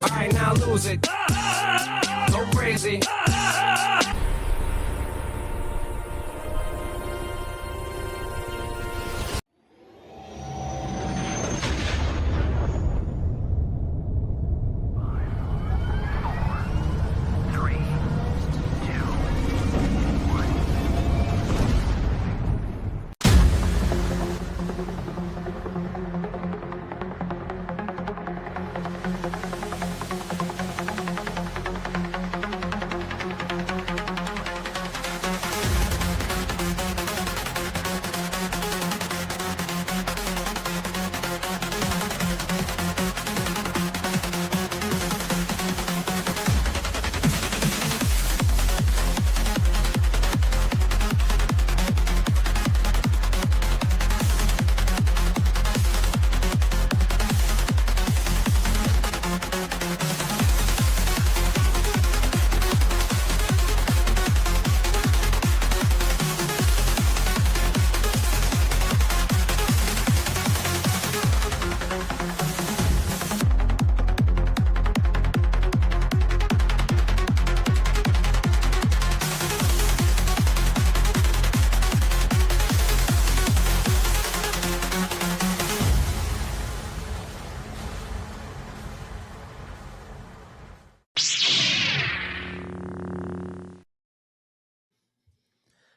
All right, now lose it. Go crazy.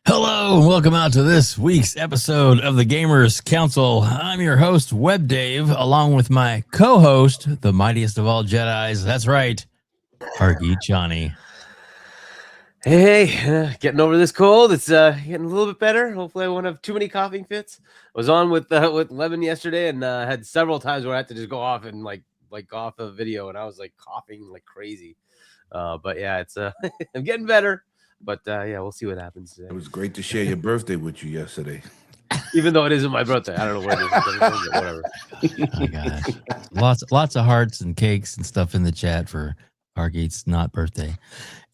Hello and welcome out to this week's episode of the Gamers Council. I'm your host, WEBDAVE, along with my co-host, the mightiest of all Jedis. That's right, Hargeet Chani. Hey, getting over this cold. It's getting a little bit better. Hopefully, I won't have too many coughing fits. I was on with Lemon yesterday, and had several times where I had to just go off and like off a video, and I was like coughing like crazy. But yeah, it's I'm getting better. But yeah, we'll see what happens today. It was great to share your birthday with you yesterday. Even though it isn't my birthday, I don't know what it is. Whatever. Oh gosh, lots of hearts and cakes and stuff in the chat for Hargeet's not birthday.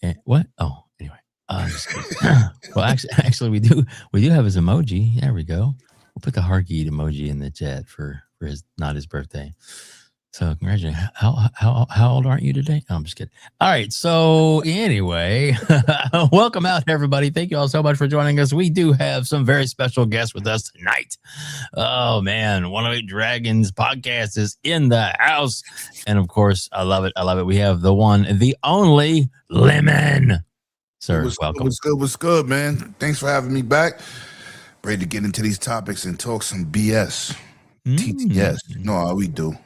And what? Oh, anyway. Well, actually, we do have his emoji. There we go. We'll put the Hargeet emoji in the chat for his not his birthday. So congratulations. How old aren't you today? Oh, I'm just kidding. All right. So anyway, welcome out, everybody. Thank you all so much for joining us. We do have some very special guests with us tonight. Oh man, 108 Dragons podcast is in the house. And of course, I love it. We have the one, the only Lemon. Sir, welcome. What's good, man? Thanks for having me back. Ready to get into these topics and talk some BS. TTS. You know how we do.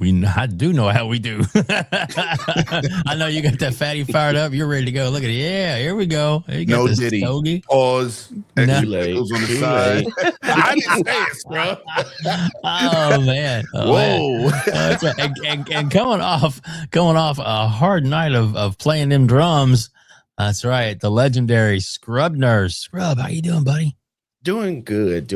I do know how we do. I know you got that fatty fired up. You're ready to go. Look at it. Yeah, here we go. You got no Diddy. Stogie. Pause. No. Goes on the side. I didn't say it, bro. Oh man. Whoa. That's right. And coming off a hard night of playing them drums. That's right. The legendary Scrub Nurse. Scrub, how you doing, buddy? Doing good.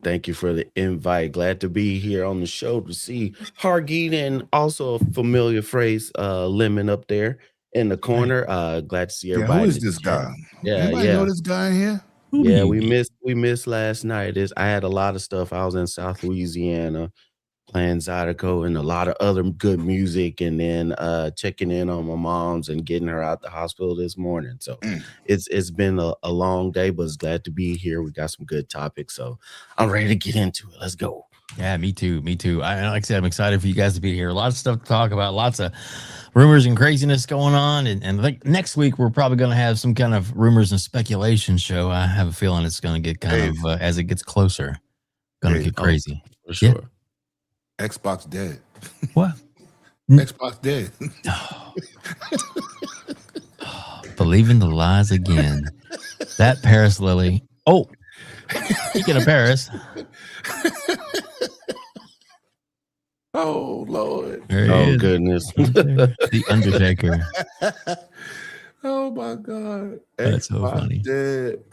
Thank you for the invite. Glad to be here on the show to see Hargeet and also a familiar phrase, Lemon up there in the corner. Glad to see everybody. Who is this guy? Anybody know this guy in here? Yeah, we missed last night. I had a lot of stuff. I was in South Louisiana playing Zydeco and a lot of other good music, and then checking in on my mom's and getting her out the hospital this morning. So it's been a long day, but it's glad to be here. We got some good topics, so I'm ready to get into it. Let's go. Yeah, me too. Like I said, I'm excited for you guys to be here. A lot of stuff to talk about, lots of rumors and craziness going on. And I think next week we're probably going to have some kind of rumors and speculation show. I have a feeling it's going to get kind of, as it gets closer, going to get crazy. For sure. Yeah. Xbox dead. What? Xbox dead. Believing the lies again. That Paris Lily. Oh, speaking of Paris. Oh, Lord. Oh, goodness. The Undertaker. Oh, my God. That's so funny. Dead.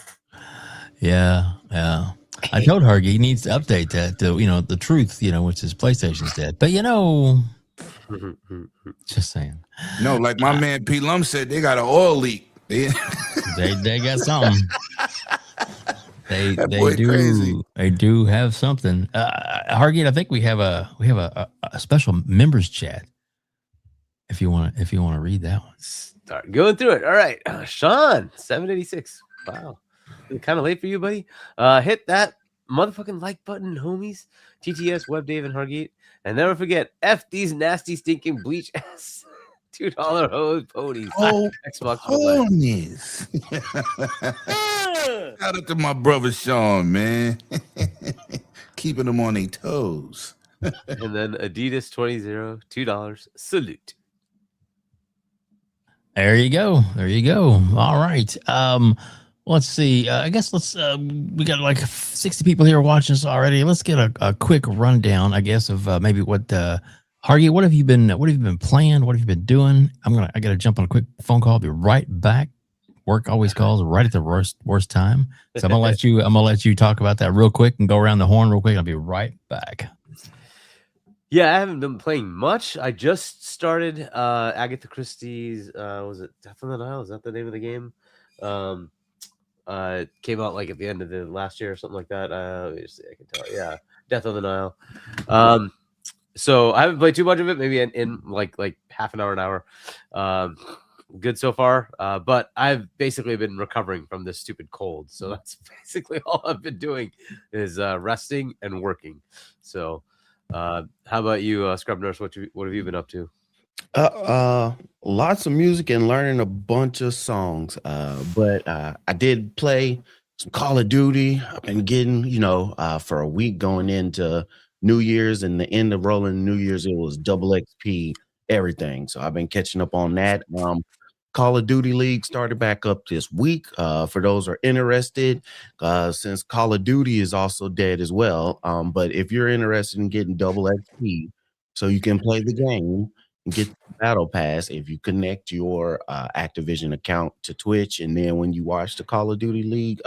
Yeah. I told Hargeet he needs to update that to, the truth, which is PlayStation's dead. But, just saying. No, like my man P. Lum said, they got an oil leak. They got something. They do. Crazy. They do have something. Hargeet, I think we have a special members chat. if you want to read that one. Start going through it. All right, Shaun, 786. Wow, kind of late for you, buddy. Hit that motherfucking like button, homies. TTS, WEBDAVE, and Hargeet, and never forget F these nasty stinking bleach ass $2 hose ponies. Oh, Xbox for life. ponies. Shout out to my brother Shaun, man. Keeping them on their toes. And then Adidas 20 $2. Salute. There you go. All right. Let's see. I guess we got like 60 people here watching us already. Let's get a quick rundown, I guess, of maybe what Hargeet, what have you been playing? What have you been doing? I gotta jump on a quick phone call. I'll be right back. Work always calls right at the worst time. So I'm gonna let you talk about that real quick and go around the horn real quick. I'll be right back. Yeah, I haven't been playing much. I just started Agatha Christie's was it Death on the Nile? Is that the name of the game? It came out like at the end of the last year or something like that. Let me just see, I can tell. Yeah, Death on the Nile. So I haven't played too much of it, maybe in like half an hour. Good so far. But I've basically been recovering from this stupid cold. So that's basically all I've been doing is resting and working. So how about you, Scrub Nurse? What have you been up to? Lots of music and learning a bunch of songs. But I did play some Call of Duty. I've been getting, for a week going into New Year's, and the end of rolling New Year's, it was double XP everything. So I've been catching up on that. Call of Duty League started back up this week. For those who are interested, since Call of Duty is also dead as well. But if you're interested in getting double XP, so you can play the game and get the battle pass, if you connect your Activision account to Twitch, and then when you watch the Call of Duty League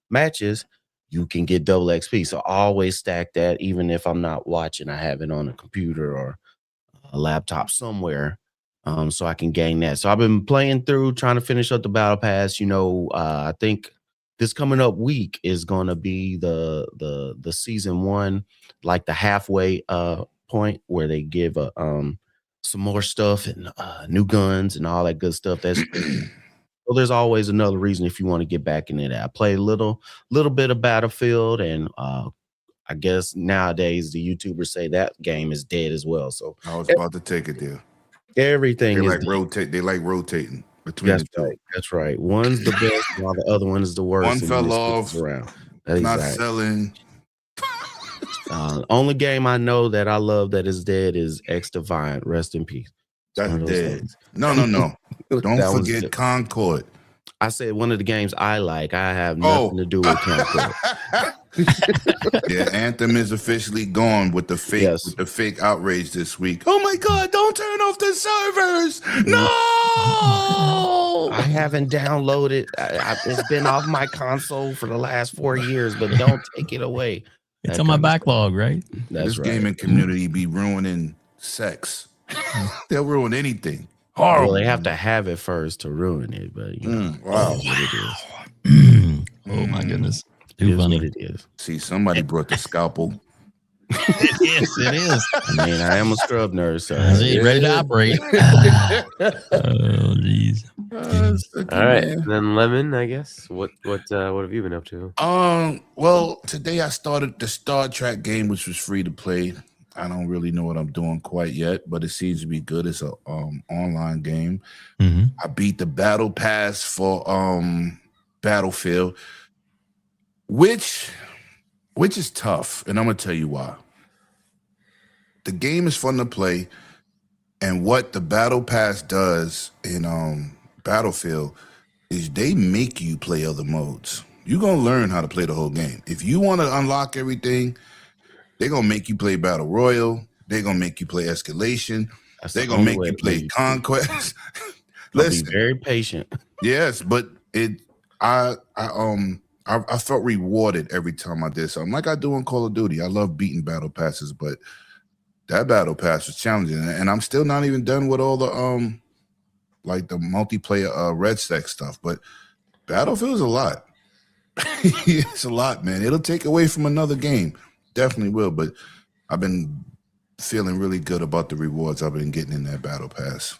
matches, you can get double XP. So I always stack that, even if I'm not watching. I have it on a computer or a laptop somewhere, so I can gain that. So I've been playing through, trying to finish up the battle pass. I think this coming up week is going to be the season 1, like the halfway point where they give some more stuff and new guns and all that good stuff. That's well, there's always another reason if you want to get back into that. I play a little bit of Battlefield, and I guess nowadays the YouTubers say that game is dead as well. So I was about to take it there. Everything they is like dead. rotate. They like rotating between the two. Right. That's right. One's the best, while the other one is the worst. One fell off. Around. Not selling. Only game I know that I love that is dead is X Defiant. Rest in peace. That's dead. No. Don't forget Concord. I said one of the games I like. I have nothing to do with Concord. Yeah, Anthem is officially gone with the fake outrage this week. Oh my God! Don't turn off the servers. No. I haven't downloaded. It's been off my console for the last 4 years, but don't take it away. It's on my backlog, right? This gaming community be ruining sex. They'll ruin anything. Horrible. Well, they have to have it first to ruin it, but wow. Oh my goodness. Too funny it is. See, somebody brought the scalpel. Yes, it is. I mean, I am a scrub nurse, so ready to operate. Oh, jeez. All right, and then Lemon, I guess. What have you been up to? Well, today I started the Star Trek game, which was free to play. I don't really know what I'm doing quite yet, but it seems to be good. It's a online game. Mm-hmm. I beat the battle pass for Battlefield, which is tough, and I'm gonna tell you why. The game is fun to play, and what the battle pass does in Battlefield is they make you play other modes. You're gonna learn how to play the whole game. If you want to unlock everything, they're going to make you play Battle Royal. They're going to make you play Escalation. They're going to make you play Conquest. Listen, be very patient. Yes, but I felt rewarded every time I did something like I do in Call of Duty. I love beating battle passes, but that battle pass was challenging. And I'm still not even done with all the like the multiplayer Red Stack stuff. But Battlefield is a lot. It's a lot, man. It'll take away from another game. Definitely will, but I've been feeling really good about the rewards I've been getting in that battle pass.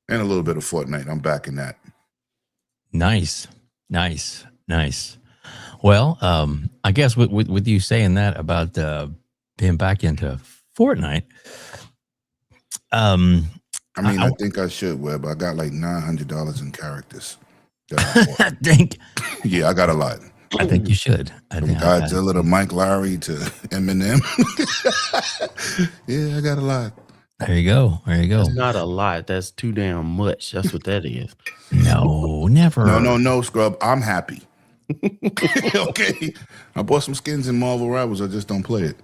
And a little bit of Fortnite. I'm back in that. Nice. Well, I guess with you saying that about being back into Fortnite, I mean, I think I should, Web. I got like $900 in characters. I think. Yeah, I got a lot. I think you should. From Godzilla to Mike Lowry to Eminem. Yeah, I got a lot. There you go. That's not a lot. That's too damn much. That's what that is. No, never. No, Scrub. I'm happy. Okay. I bought some skins in Marvel Rivals. I just don't play it.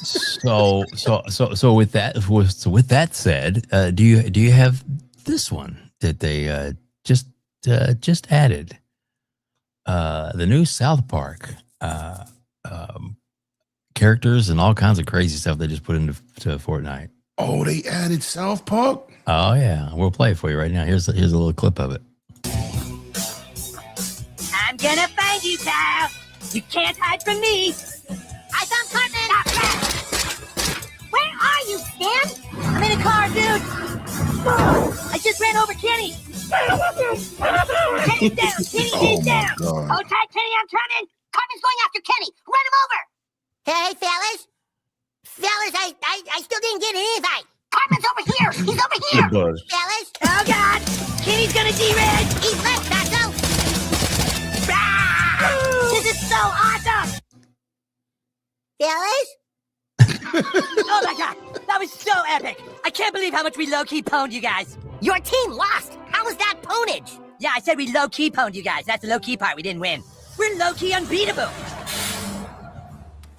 So with that said, do you have this one that they just added? The new South Park characters and all kinds of crazy stuff they just put into Fortnite. Oh, they added South Park? Oh yeah, we'll play it for you right now. Here's a little clip of it. I'm gonna find you, pal. You can't hide from me. I found Cartman. Where are you, Stan? I'm in a car, dude. I just ran over Kenny. Kenny's down. Kenny's down. God. Hold tight, Kenny. I'm coming. Cartman's going after Kenny. Run him over. Hey, fellas. I still didn't get an invite. Cartman's over here. He's over here. Fellas. Oh, God. Kenny's gonna D-Red. He's left, Taco. This is so awesome. Fellas? Oh, my God. That was so epic. I can't believe how much we low-key pwned you guys. Your team lost. How was that pwnage? Yeah, I said we low-key pwned you guys. That's the low-key part. We didn't win. We're low-key unbeatable.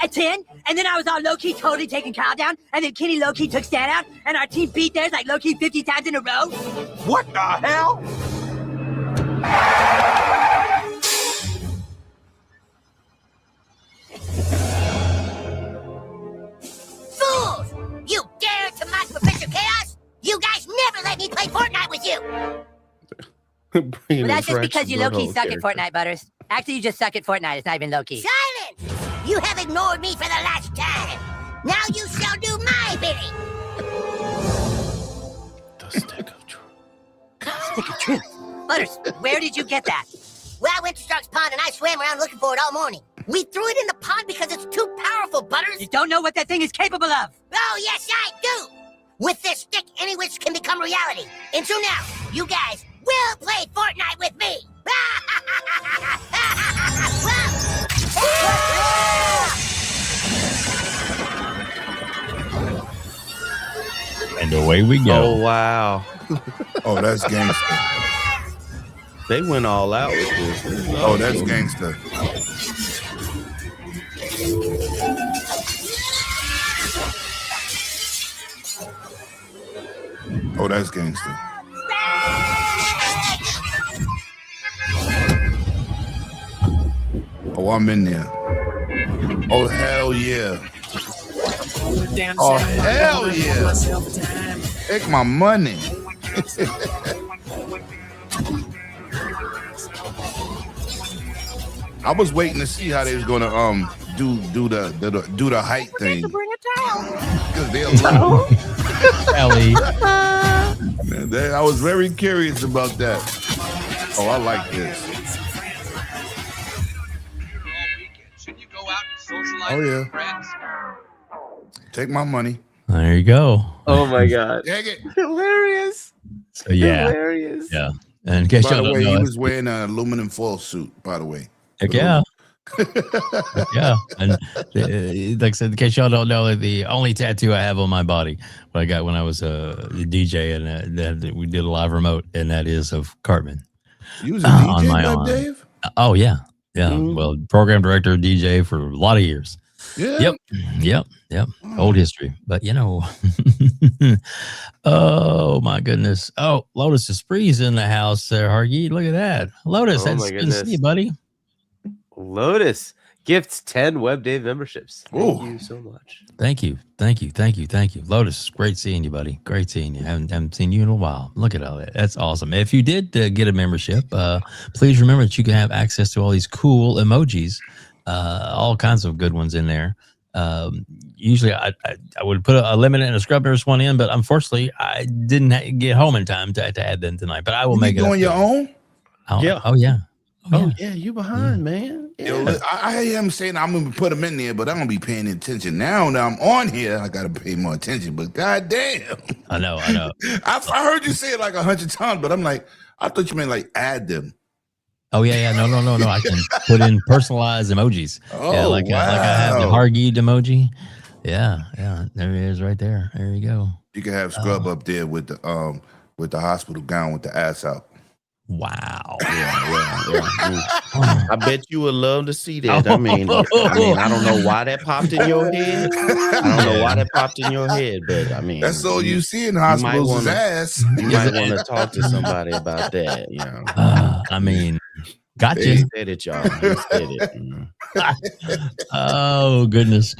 At 10, and then I was all low-key totally taking Kyle down, and then Kenny low-key took Stan out, and our team beat theirs like low-key 50 times in a row. What the hell? Fools! You dare to mock Professor Chaos? You guys never let me play Fortnite with you! Well, that's just because you low-key suck at Fortnite, Butters. Actually, you just suck at Fortnite. It's not even low-key. Silence! You have ignored me for the last time. Now you shall do my bidding. The stick of truth. Stick of truth. Butters, where did you get that? Well, I went to Stark's Pond and I swam around looking for it all morning. We threw it in the pond because it's too powerful, Butters. You don't know what that thing is capable of. Oh, yes, I do. With this stick, any wish can become reality. And so now, you guys will play Fortnite with me. And away we go. Oh wow. Oh, that's gangster. They went all out with this. Oh, that's gangster. Oh, that's gangster. Oh, I'm in there. Oh, hell yeah. Oh, hell yeah. Take my money. I was waiting to see how they was gonna do the height thing. Because they're low. Ellie. Man, I was very curious about that. Oh, I like this. Oh yeah. Take my money. There you go. Oh my God. Take it. Hilarious. So yeah, Hilarious. yeah. And in case By y'all the don't way, know, he was wearing an aluminum foil suit, by the way. heck yeah. Yeah, and like I said, in case y'all don't know, the only tattoo I have on my body, what I got when I was a DJ, and that we did a live remote, and that is of Cartman. You was a on DJ, my back, arm. Dave? Oh yeah, yeah. Well, program director, DJ for a lot of years. Yeah. Yep. Old history, but you know. Oh my goodness. Oh, Lotus Espree's in the house there, Hargeet. Look at that, Lotus. Oh, That's my good to goodness. see you, buddy. Lotus gifts 10 WebDave memberships. Thank Ooh. you so much. Thank you. Lotus, great seeing you, buddy. Great seeing you. Haven't seen you in a while. Look at all that. That's awesome. If you did get a membership, please remember that you can have access to all these cool emojis, all kinds of good ones in there. Usually I would put a limit and a scrub nurse one in, but unfortunately I didn't get home in time to add them tonight. But I will make it doing your own. Yeah. Oh yeah. You behind, man. Yo, Yeah. I am saying I'm gonna put them in there, but I'm gonna be paying attention now. Now I'm on here, I gotta pay more attention. But goddamn, I know. I heard you say it like 100 times, but I'm like, I thought you meant like add them. Oh yeah. No. I can put in personalized emojis. Oh, like I have the Hargeet emoji. Yeah. There it is, right there. There you go. You can have scrub up there with the hospital gown with the ass out. Wow. I bet you would love to see that. I mean, I don't know why that popped in your head. But I mean, That's all you see in hospitals is ass. You might want to talk to somebody about that. You know, I mean, gotcha. he said it, y'all. He said it. Oh goodness.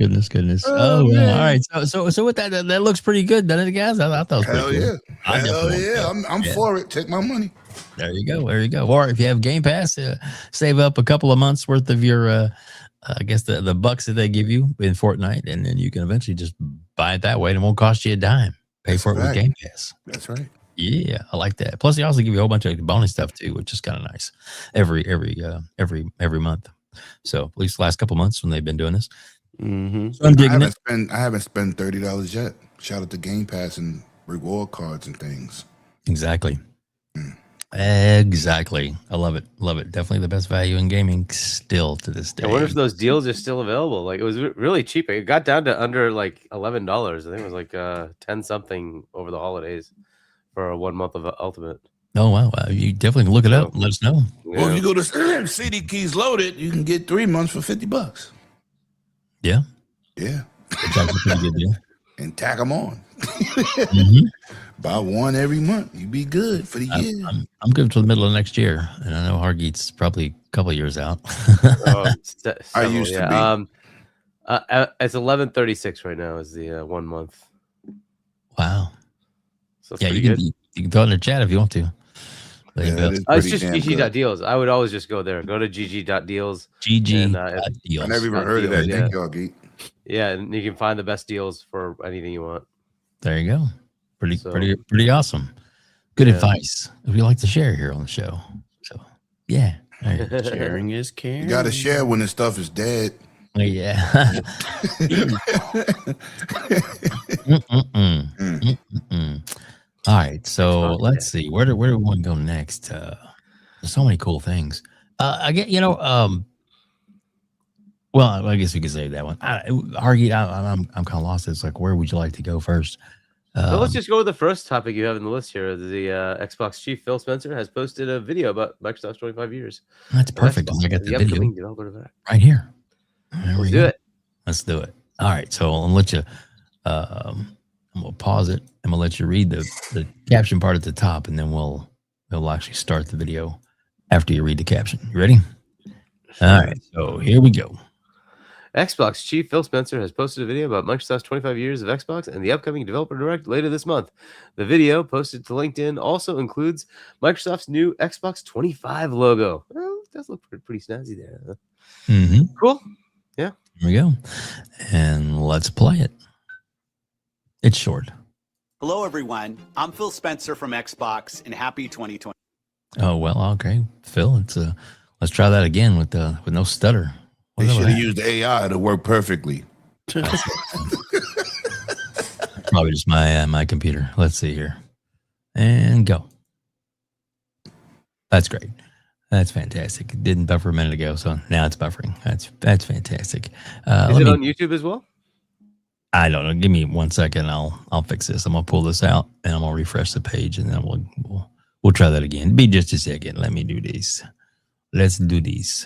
Oh yeah. All right. So with that looks pretty good, doesn't it, guys? I thought it was pretty Hell cool. yeah. I'm for it. Take my money. There you go. Or if you have Game Pass, save up a couple of months worth of your, I guess the bucks that they give you in Fortnite, and then you can eventually just buy it that way, and it won't cost you a dime. Pay for it with Game Pass. That's right. Yeah, I like that. Plus, they also give you a whole bunch of bonus stuff too, which is kind of nice every month. So at least the last couple months when they've been doing this. Mm-hmm. So I'm digging it. I haven't spent $30 yet. Shout out to Game Pass and reward cards and things. Exactly. Exactly. I love it. Definitely the best value in gaming still to this day. I wonder if those deals are still available. Like, it was really cheap. It got down to under like $11. I think it was like 10 something over the holidays for 1 month of Ultimate. Oh wow. You definitely can look it up. Let us know. Well, if you go to CD Keys Loaded, you can get 3 months for $50. Yeah. Yeah. It's actually a pretty good deal. And tack them on. Mm-hmm. Buy one every month. You be good for the year. I'm good until the middle of next year, and I know Hargeet's probably a couple of years out. I used to be. It's 11:36 right now. Is the 1 month. Wow. So Yeah, you can throw it in the chat if you want to. It's just GG.deals. I would always just go there. Go to GG.deals. GG.deals. I never even heard of that. Thank you, Hargeet. Yeah, and you can find the best deals for anything you want. There you go. Pretty awesome. Good advice. We like to share here on the show. So yeah. Sharing is caring. You got to share when the stuff is dead. Yeah. All right. So let's see. Where do we want to go next? There's so many cool things. I get, well, I guess we could say that one. Hargeet, I'm kind of lost. It's like, where would you like to go first? So let's just go with the first topic you have in the list here. The Xbox chief Phil Spencer has posted a video about Microsoft's 25 years. That's perfect. I got the video right here. Let's do it. All right. So I'll let you. I'm gonna pause it. I'm gonna let you read the caption part at the top, and then we'll actually start the video after you read the caption. You ready? All right. So here we go. Xbox chief Phil Spencer has posted a video about Microsoft's 25 years of Xbox and the upcoming Developer Direct later this month. The video, posted to LinkedIn, also includes Microsoft's new Xbox 25 logo. Well, it does look pretty snazzy there. Huh? Mm-hmm. Cool. Yeah. Here we go. And let's play it. It's short. Hello, everyone. I'm Phil Spencer from Xbox, and happy 2020. Oh, well, okay. Phil, let's try that again with no stutter. They should have used AI to work perfectly. Probably just my computer. Let's see here. And go. That's great. That's fantastic. It didn't buffer a minute ago, so now it's buffering. That's fantastic. Is it on YouTube as well? I don't know. Give me 1 second. I'll fix this. I'm gonna pull this out and I'm gonna refresh the page, and then we'll try that again. Be just a second. Let me do this. Let's do this.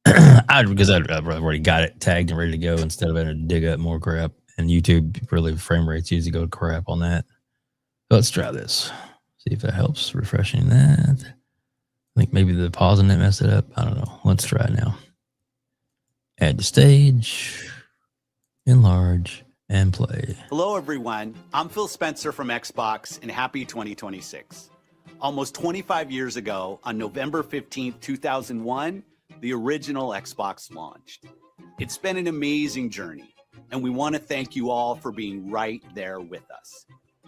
Because I've already got it tagged and ready to go instead of having to dig up more crap. And YouTube, really, frame rates usually go to crap on that. So let's try this. See if that helps. Refreshing that. I think maybe the pausing it messed it up. I don't know. Let's try it now. Add to stage. Enlarge and play. Hello, everyone. I'm Phil Spencer from Xbox, and happy 2026. Almost 25 years ago, on November 15th, 2001, the original Xbox launched. It's been an amazing journey, and we want to thank you all for being right there with us.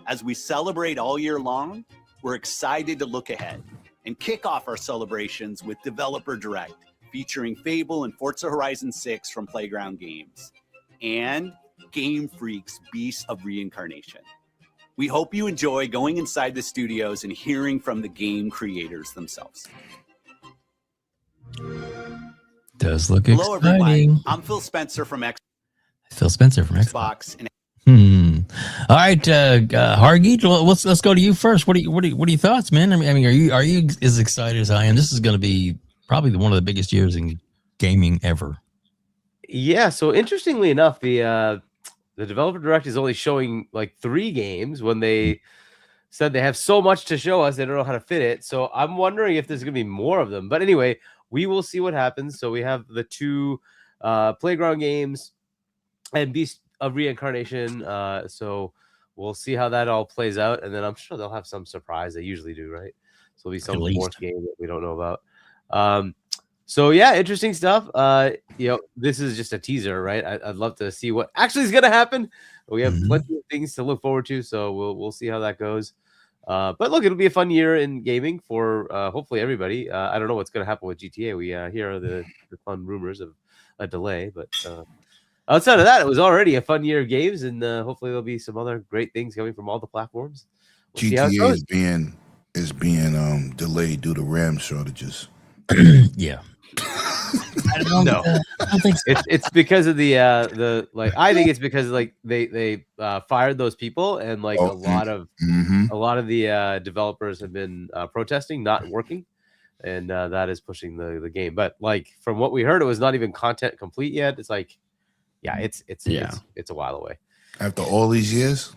As we celebrate all year long, we're excited to look ahead and kick off our celebrations with Developer Direct, featuring Fable and Forza Horizon 6 from Playground Games, and Game Freak's Beasts of Reincarnation. We hope you enjoy going inside the studios and hearing from the game creators themselves. Does look Hello, exciting. everyone. I'm Phil Spencer from Phil Spencer from Xbox. Xbox. All right, Hargeet, let's go to you first. What are your thoughts, man? I mean, are you as excited as I am? This is going to be probably one of the biggest years in gaming ever. Yeah. So interestingly enough, the Developer Direct is only showing like 3 games when they said they have so much to show us. They don't know how to fit it. So I'm wondering if there's going to be more of them. But anyway, we will see what happens. So we have the 2 Playground Games and Beast of Reincarnation. So we'll see how that all plays out. And then I'm sure they'll have some surprise. They usually do, right? So there'll be some 4th game that we don't know about. So yeah, interesting stuff. This is just a teaser, right? I'd love to see what actually is going to happen. We have plenty of things to look forward to, so we'll see how that goes. But look, it'll be a fun year in gaming for hopefully everybody. I don't know what's going to happen with GTA. We hear the fun rumors of a delay, but outside of that, it was already a fun year of games, and hopefully there'll be some other great things coming from all the platforms. We'll GTA is being delayed due to RAM shortages. Yeah. I don't think so. It's because of the I think it's because like they fired those people, and like a lot of the developers have been protesting not working, and that is pushing the game. But like from what we heard, it was not even content complete yet. It's like it's a while away after all these years.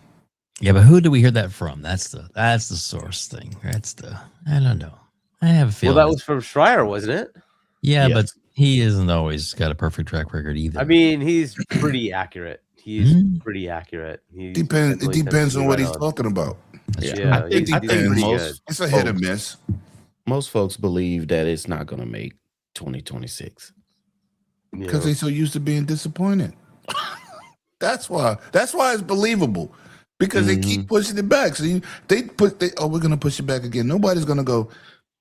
Yeah, but who do we hear that from? That's the source thing. I don't know. I have a feeling. Well, that was from Schreier, wasn't it? Yeah, yes. But he isn't always got a perfect track record either. I mean, he's pretty accurate. It depends on what he's talking about. Yeah, I think most it's a hit or miss. Most folks believe that it's not going to make 2026 because they're so used to being disappointed. That's why it's believable, because they keep pushing it back. So we're going to push it back again. Nobody's going to go.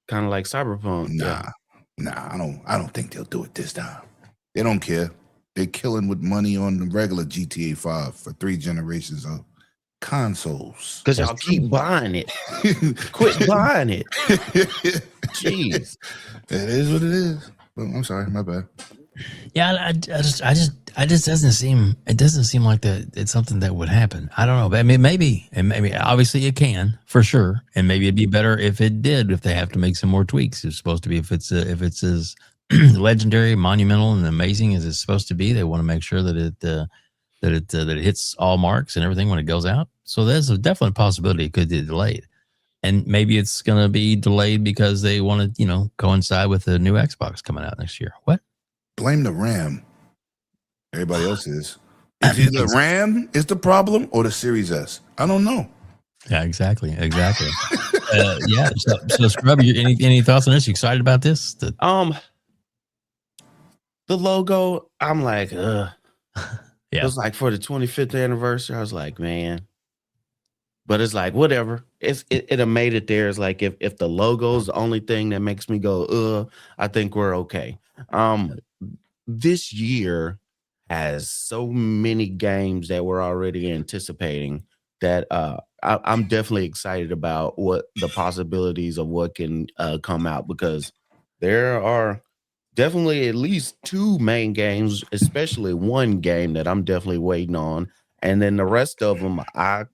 Kind of like Cyberpunk. Nah, I don't think they'll do it this time. They don't care. They're killing with money on the regular GTA 5 for 3 generations of consoles. Because y'all keep buying it. Quit buying it. Jeez. It is what it is. Well, I'm sorry, my bad. Yeah, it doesn't seem like that it's something that would happen. I don't know. I mean, maybe obviously it can for sure, and maybe it'd be better if it did. If they have to make some more tweaks, it's supposed to be if it's as legendary, monumental, and amazing as it's supposed to be. They want to make sure that it hits all marks and everything when it goes out. So there's a definite possibility it could be delayed, and maybe it's going to be delayed because they want to coincide with the new Xbox coming out next year. What? Blame the RAM. Everybody else is. It's either the RAM is the problem or the Series S. I don't know. Yeah, exactly. Yeah. So Scrub, any thoughts on this? You excited about this? The logo, I'm like, yeah. It was like for the 25th anniversary. I was like, man. But it's like, whatever. It have made it there. It's like if the logo's the only thing that makes me go, I think we're okay. This year has so many games that we're already anticipating that I'm definitely excited about what the possibilities of what can come out, because there are definitely at least 2 main games, especially one game that I'm definitely waiting on. And then the rest of them, I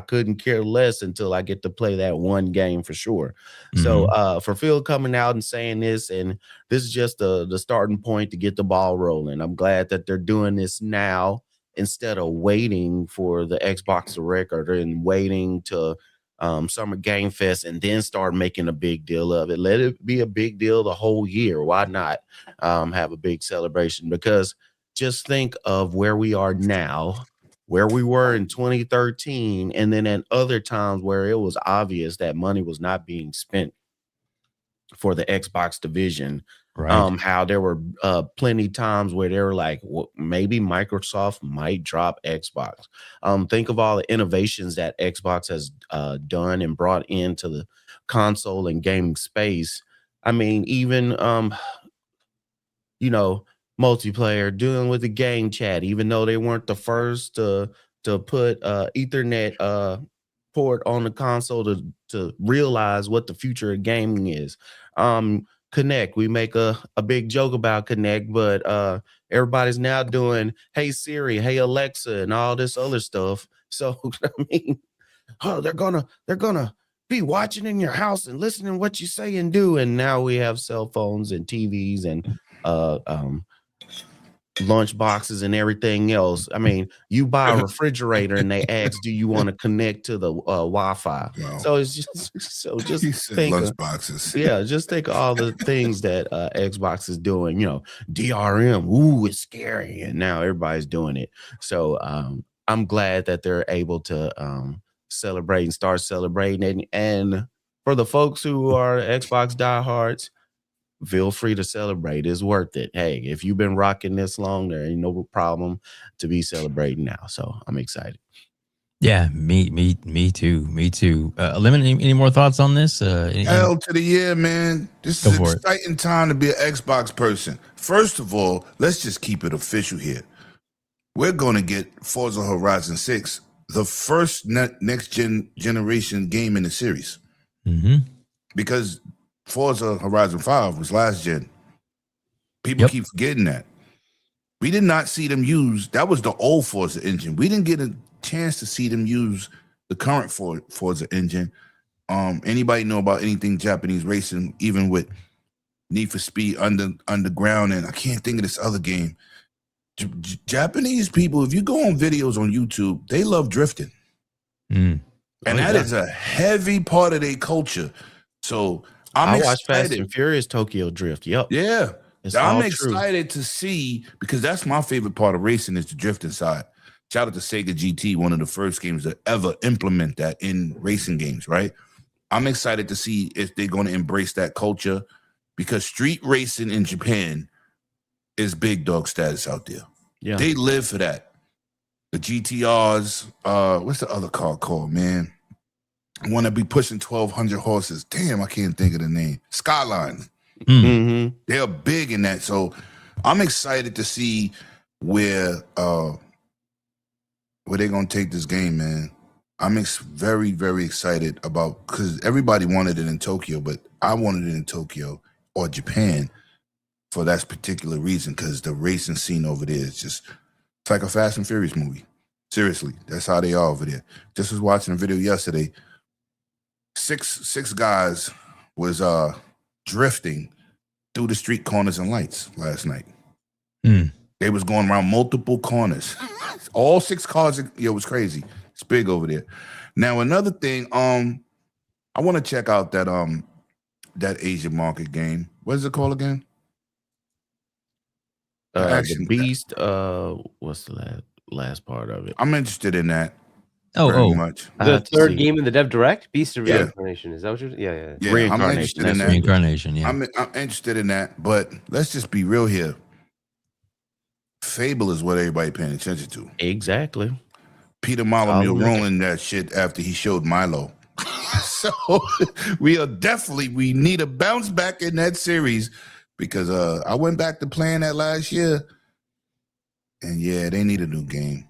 couldn't care less until I get to play that one game for sure. Mm-hmm. So for Phil coming out and saying this, and this is just the starting point to get the ball rolling. I'm glad that they're doing this now instead of waiting for the Xbox Direct and waiting to Summer Game Fest and then start making a big deal of it. Let it be a big deal the whole year. Why not have a big celebration? Because just think of where we are now, where we were in 2013, and then at other times where it was obvious that money was not being spent for the Xbox division. Right. How there were plenty times where they were like, well, maybe Microsoft might drop Xbox. Think of all the innovations that Xbox has done and brought into the console and gaming space. I mean, even multiplayer, dealing with the game chat, even though they weren't the first to put Ethernet port on the console to realize what the future of gaming is. Connect, we make a big joke about Connect, but everybody's now doing Hey Siri, Hey Alexa, and all this other stuff. So I mean, they're gonna be watching in your house and listening to what you say and do. And now we have cell phones and TVs and lunch boxes and everything else. I mean, you buy a refrigerator and they ask, do you want to connect to the Wi-Fi? Wow. So it's just He said think lunch boxes. just think of all the things that Xbox is doing. DRM, ooh, it's scary, and now everybody's doing it. So I'm glad that they're able to celebrate and start celebrating. And for the folks who are Xbox diehards, feel free to celebrate. It's worth it. Hey, if you've been rocking this long, there ain't no problem to be celebrating now. So I'm excited. Yeah, me too. Lemon, any more thoughts on this? Hell to the year, man. This is an exciting time to be an Xbox person. First of all, let's just keep it official here. We're going to get Forza Horizon 6, the first next generation game in the series. Mm-hmm. Because Forza Horizon 5 was last gen. People keep forgetting that. We did not see them use, that was the old Forza engine. We didn't get a chance to see them use the current Forza engine. Anybody know about anything Japanese racing, even with Need for Speed Underground, and I can't think of this other game. Japanese people, if you go on videos on YouTube, they love drifting. And that is a heavy part of their culture. So I watch Fast and Furious Tokyo Drift. Yep. Yeah. I'm excited to see, because that's my favorite part of racing is the drifting side. Shout out to Sega GT, one of the first games to ever implement that in racing games, right? I'm excited to see if they're going to embrace that culture, because street racing in Japan is big dog status out there. Yeah. They live for that. The GTRs, what's the other car called, man? I want to be pushing 1,200 horses. Damn, I can't think of the name. Skyline. Mm-hmm. They're big in that. So I'm excited to see where they're going to take this game, man. I'm very, very excited about, because everybody wanted it in Tokyo, but I wanted it in Tokyo or Japan for that particular reason, because the racing scene over there is just, it's like a Fast and Furious movie. Seriously, that's how they are over there. Just was watching a video yesterday. Six guys was drifting through the street corners and lights last night. They was going around multiple corners. All 6 cars, it was crazy. It's big over there. Now, another thing, I want to check out that Asian market game. What is it called again? The Beast. What's the last part of it? I'm interested in that. Oh, much. The third game in the Dev Direct, Beast of Yeah. Reincarnation. Is that what you're? Yeah. I'm interested in that. Reincarnation. Yeah, I'm interested in that. But let's just be real here. Fable is what everybody paying attention to. Exactly. Peter Molyneux rolling that shit after he showed Milo. So we need a bounce back in that series, because I went back to playing that last year, and they need a new game.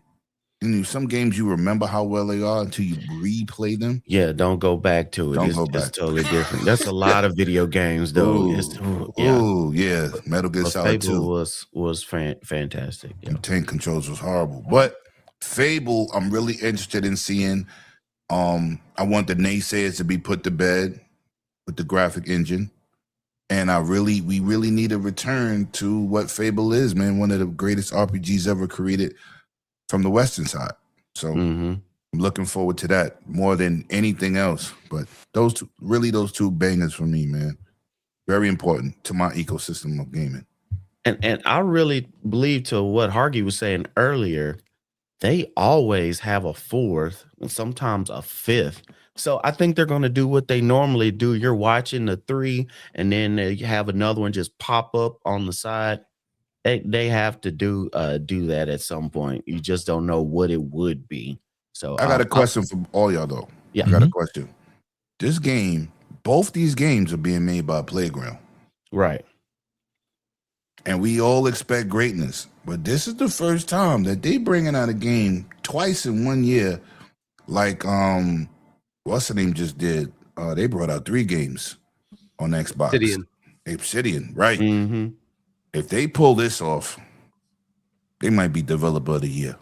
And some games you remember how well they are until you replay them. Yeah, don't go back to it. It's totally different. That's a lot of video games, though. Metal Gear Solid 2 was fantastic. Yeah. Tank controls was horrible, but Fable, I'm really interested in seeing. I want the naysayers to be put to bed with the graphic engine, and we really need a return to what Fable is, man. One of the greatest RPGs ever created from the Western side. So I'm looking forward to that more than anything else. But those two bangers for me, man. Very important to my ecosystem of gaming. And I really believe, to what Hargee was saying earlier, they always have a 4th and sometimes a 5th So I think they're going to do what they normally do. You're watching the 3, and then you have another one just pop up on the side. They have to do that at some point. You just don't know what it would be. So I got a question for all y'all though. Yeah. I got a question. This game, both these games are being made by Playground. Right. And we all expect greatness. But this is the first time that they bringing out a game twice in 1 year. Like what's the name just did? They brought out 3 games on Xbox. Obsidian, right. Mm-hmm. If they pull this off, they might be developer of the year.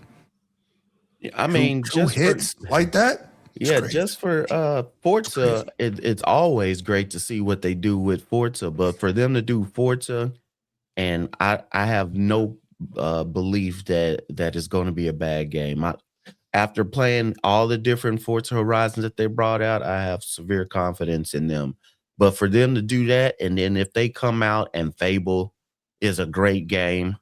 I mean, two hits like that. Yeah, just for Forza, it's always great to see what they do with Forza. But for them to do Forza, and I have no belief that it's going to be a bad game. After playing all the different Forza Horizons that they brought out, I have severe confidence in them. But for them to do that, and then if they come out and Fable is a great game,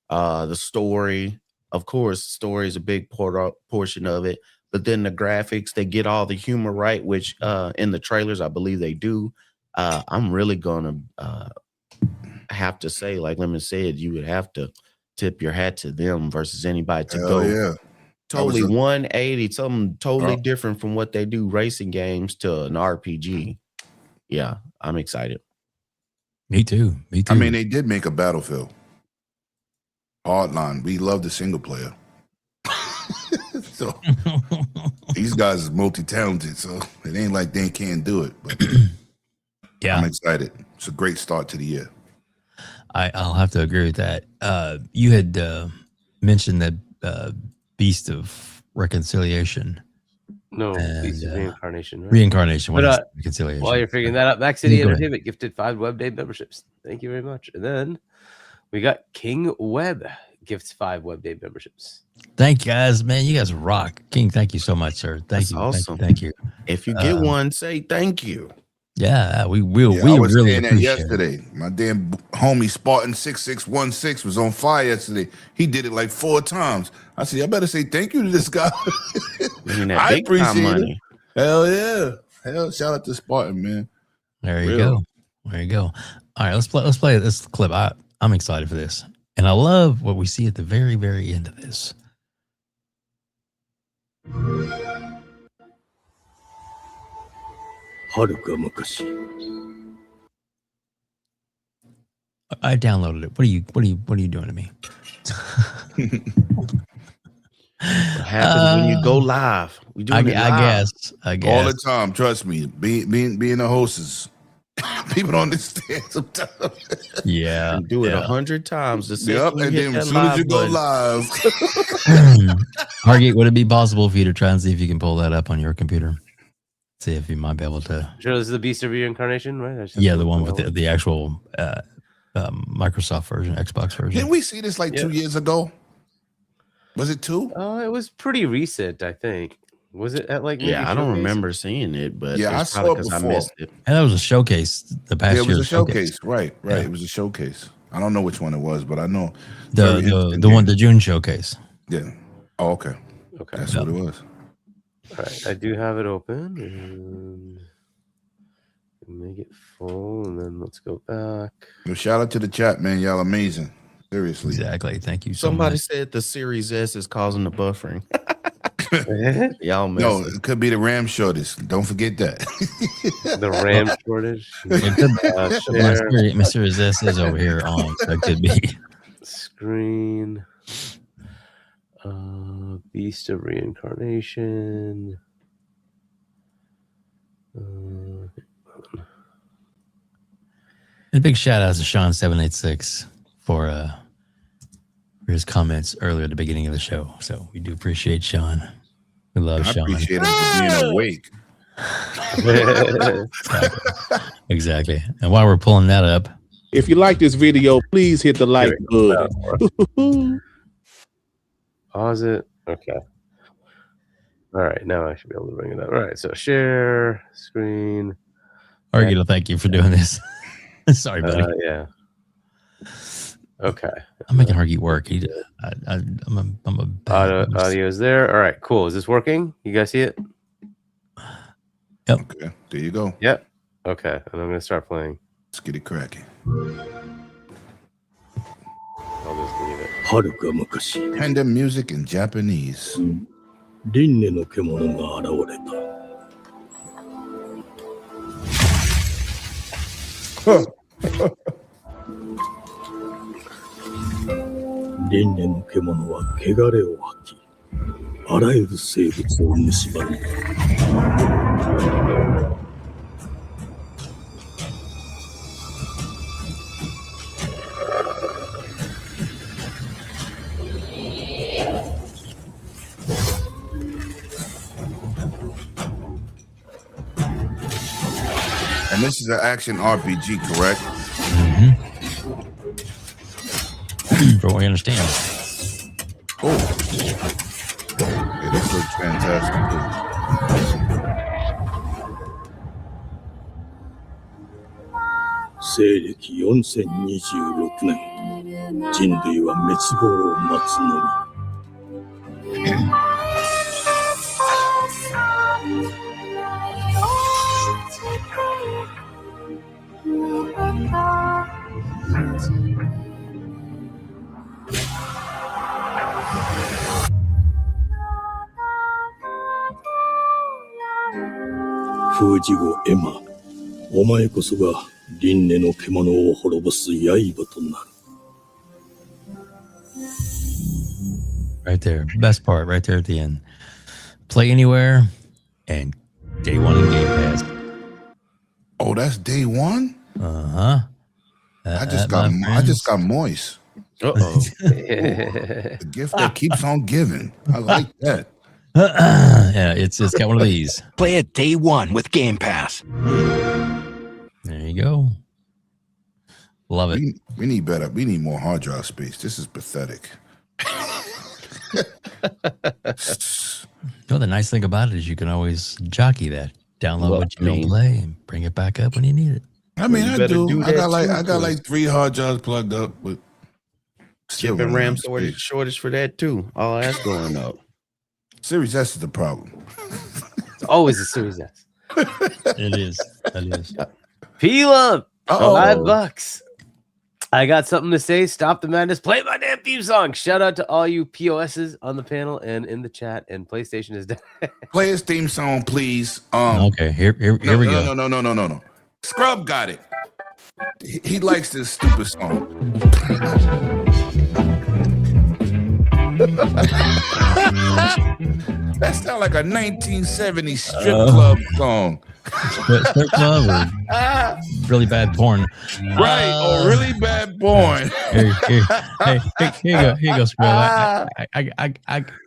the story, of course, story is a big portion of it. But then the graphics, they get all the humor right, which in the trailers, I believe they do. I'm really going to have to say, like Lemon said, you would have to tip your hat to them versus anybody to go totally 180, something totally different from what they do racing games to an RPG. Yeah, I'm excited. Me too. I mean, they did make a Battlefield. Hardline. We love the single player. So these guys are multi-talented, so it ain't like they can't do it. But yeah, I'm excited. It's a great start to the year. I'll have to agree with that. You had mentioned that Beast of Reconciliation. No, Beast of Reincarnation. Right? Reincarnation. But, reconciliation. While you're figuring that out, Back City Entertainment gifted 5 WebDave memberships. Thank you very much. And then we got King Web gifts 5 WebDave memberships. Thank you guys, man. You guys rock. King, thank you so much, sir. Thank you. Awesome. Thank you. If you get one, say thank you. Yeah, we will. Yeah, we I was really saying that appreciate yesterday. it. My damn homie Spartan 6616 was on fire yesterday. He did it like 4 times. I said, I better say thank you to this guy. I appreciate it. Hell yeah. Hell, shout out to Spartan, man. There you go. There you go. All right, let's play this clip. I'm excited for this. And I love what we see at the very, very end of this. I downloaded it. What are you doing to me? What happens when you go live? We do it live. I guess all the time. Trust me. Being a host is people don't understand sometimes. Yeah, you do it 100 times. Yep, and then as soon as you go live, Hargeet, would it be possible for you to try and see if you can pull that up on your computer? See if you might be able to. Sure, this is the Beast of Reincarnation, right? Yeah, the one with the actual Microsoft version, Xbox version. Didn't we see this like 2 years ago? Was it 2? It was pretty recent, I think. Was it at like? Yeah, I don't remember seeing it, but yeah, I saw it before. I missed it. And that was a showcase the past year. It was a showcase, right? Yeah. It was a showcase. I don't know which one it was, but I know the June showcase. Yeah. Oh, okay. Okay, that's what it was. All right, I do have it open. And make it full, and then let's go back. Well, shout out to the chat, man. Y'all amazing. Seriously. Exactly. Thank you so Somebody much. said the Series S is causing the buffering. Y'all no, it could be the RAM shortage. Don't forget that. The RAM shortage. Mr. S is over here on, so it could be. Screen. Beast of Reincarnation. A big shout out to Shaun 786 for his comments earlier at the beginning of the show. So we do appreciate Shaun. We love Shaun. I appreciate him for being awake. Exactly. And while we're pulling that up, if you like this video, please hit the like button. Pause it. Okay. All right. Now I should be able to bring it up. All right. So share screen. Arguto, thank you for doing this. Sorry, buddy. Yeah. Okay. I'm making Hargeet work. I'm a bad audio is there. All right. Cool. Is this working? You guys see it? Yep. Okay, there you go. Yep. Okay, and I'm gonna start playing. Let's get it cracking. I'll just leave it. はるか昔、 Panda music in Japanese. 輪廻の獣が現れた。輪廻の獣は汚れを吐き、あらゆる生物を蝕んだ。And this is an action RPG, correct? From what we understand. Oh. Yeah, this looks fantastic. Too. 西暦4026年、人類は滅亡を待つのみ。封じ子エマ、お前こそが輪廻の獣を滅ぼす刃となる。Right there. Best part right there at the end. Play anywhere and day one in Game Pass. Oh, that's day one? Uh-huh. I just got moist. Uh-oh. The gift that keeps on giving. I like that. Yeah, it's got one of these. Play it day one with Game Pass. There you go. Love it. We need better. We need more hard drive space. This is pathetic. The nice thing about it is you can always jockey that. Download what you don't play and bring it back up when you need it. I mean, You I better do. do I got that like too, 3 hard drives plugged up, but still Chip and running RAM out of space. shortage for that too. All that's going up. Series S is the problem. It's always a Series S. It is. That is. Peel up. Uh-oh. $5. I got something to say. Stop the madness. Play my damn theme song. Shout out to all you POSs on the panel and in the chat. And PlayStation is dead. Play his theme song, please. Okay, here we go. No. Scrub got it. He likes this stupid song. That sounds like a 1970s strip club song. Strip club or really bad porn. Right, or really bad porn. Here you go, Skrill.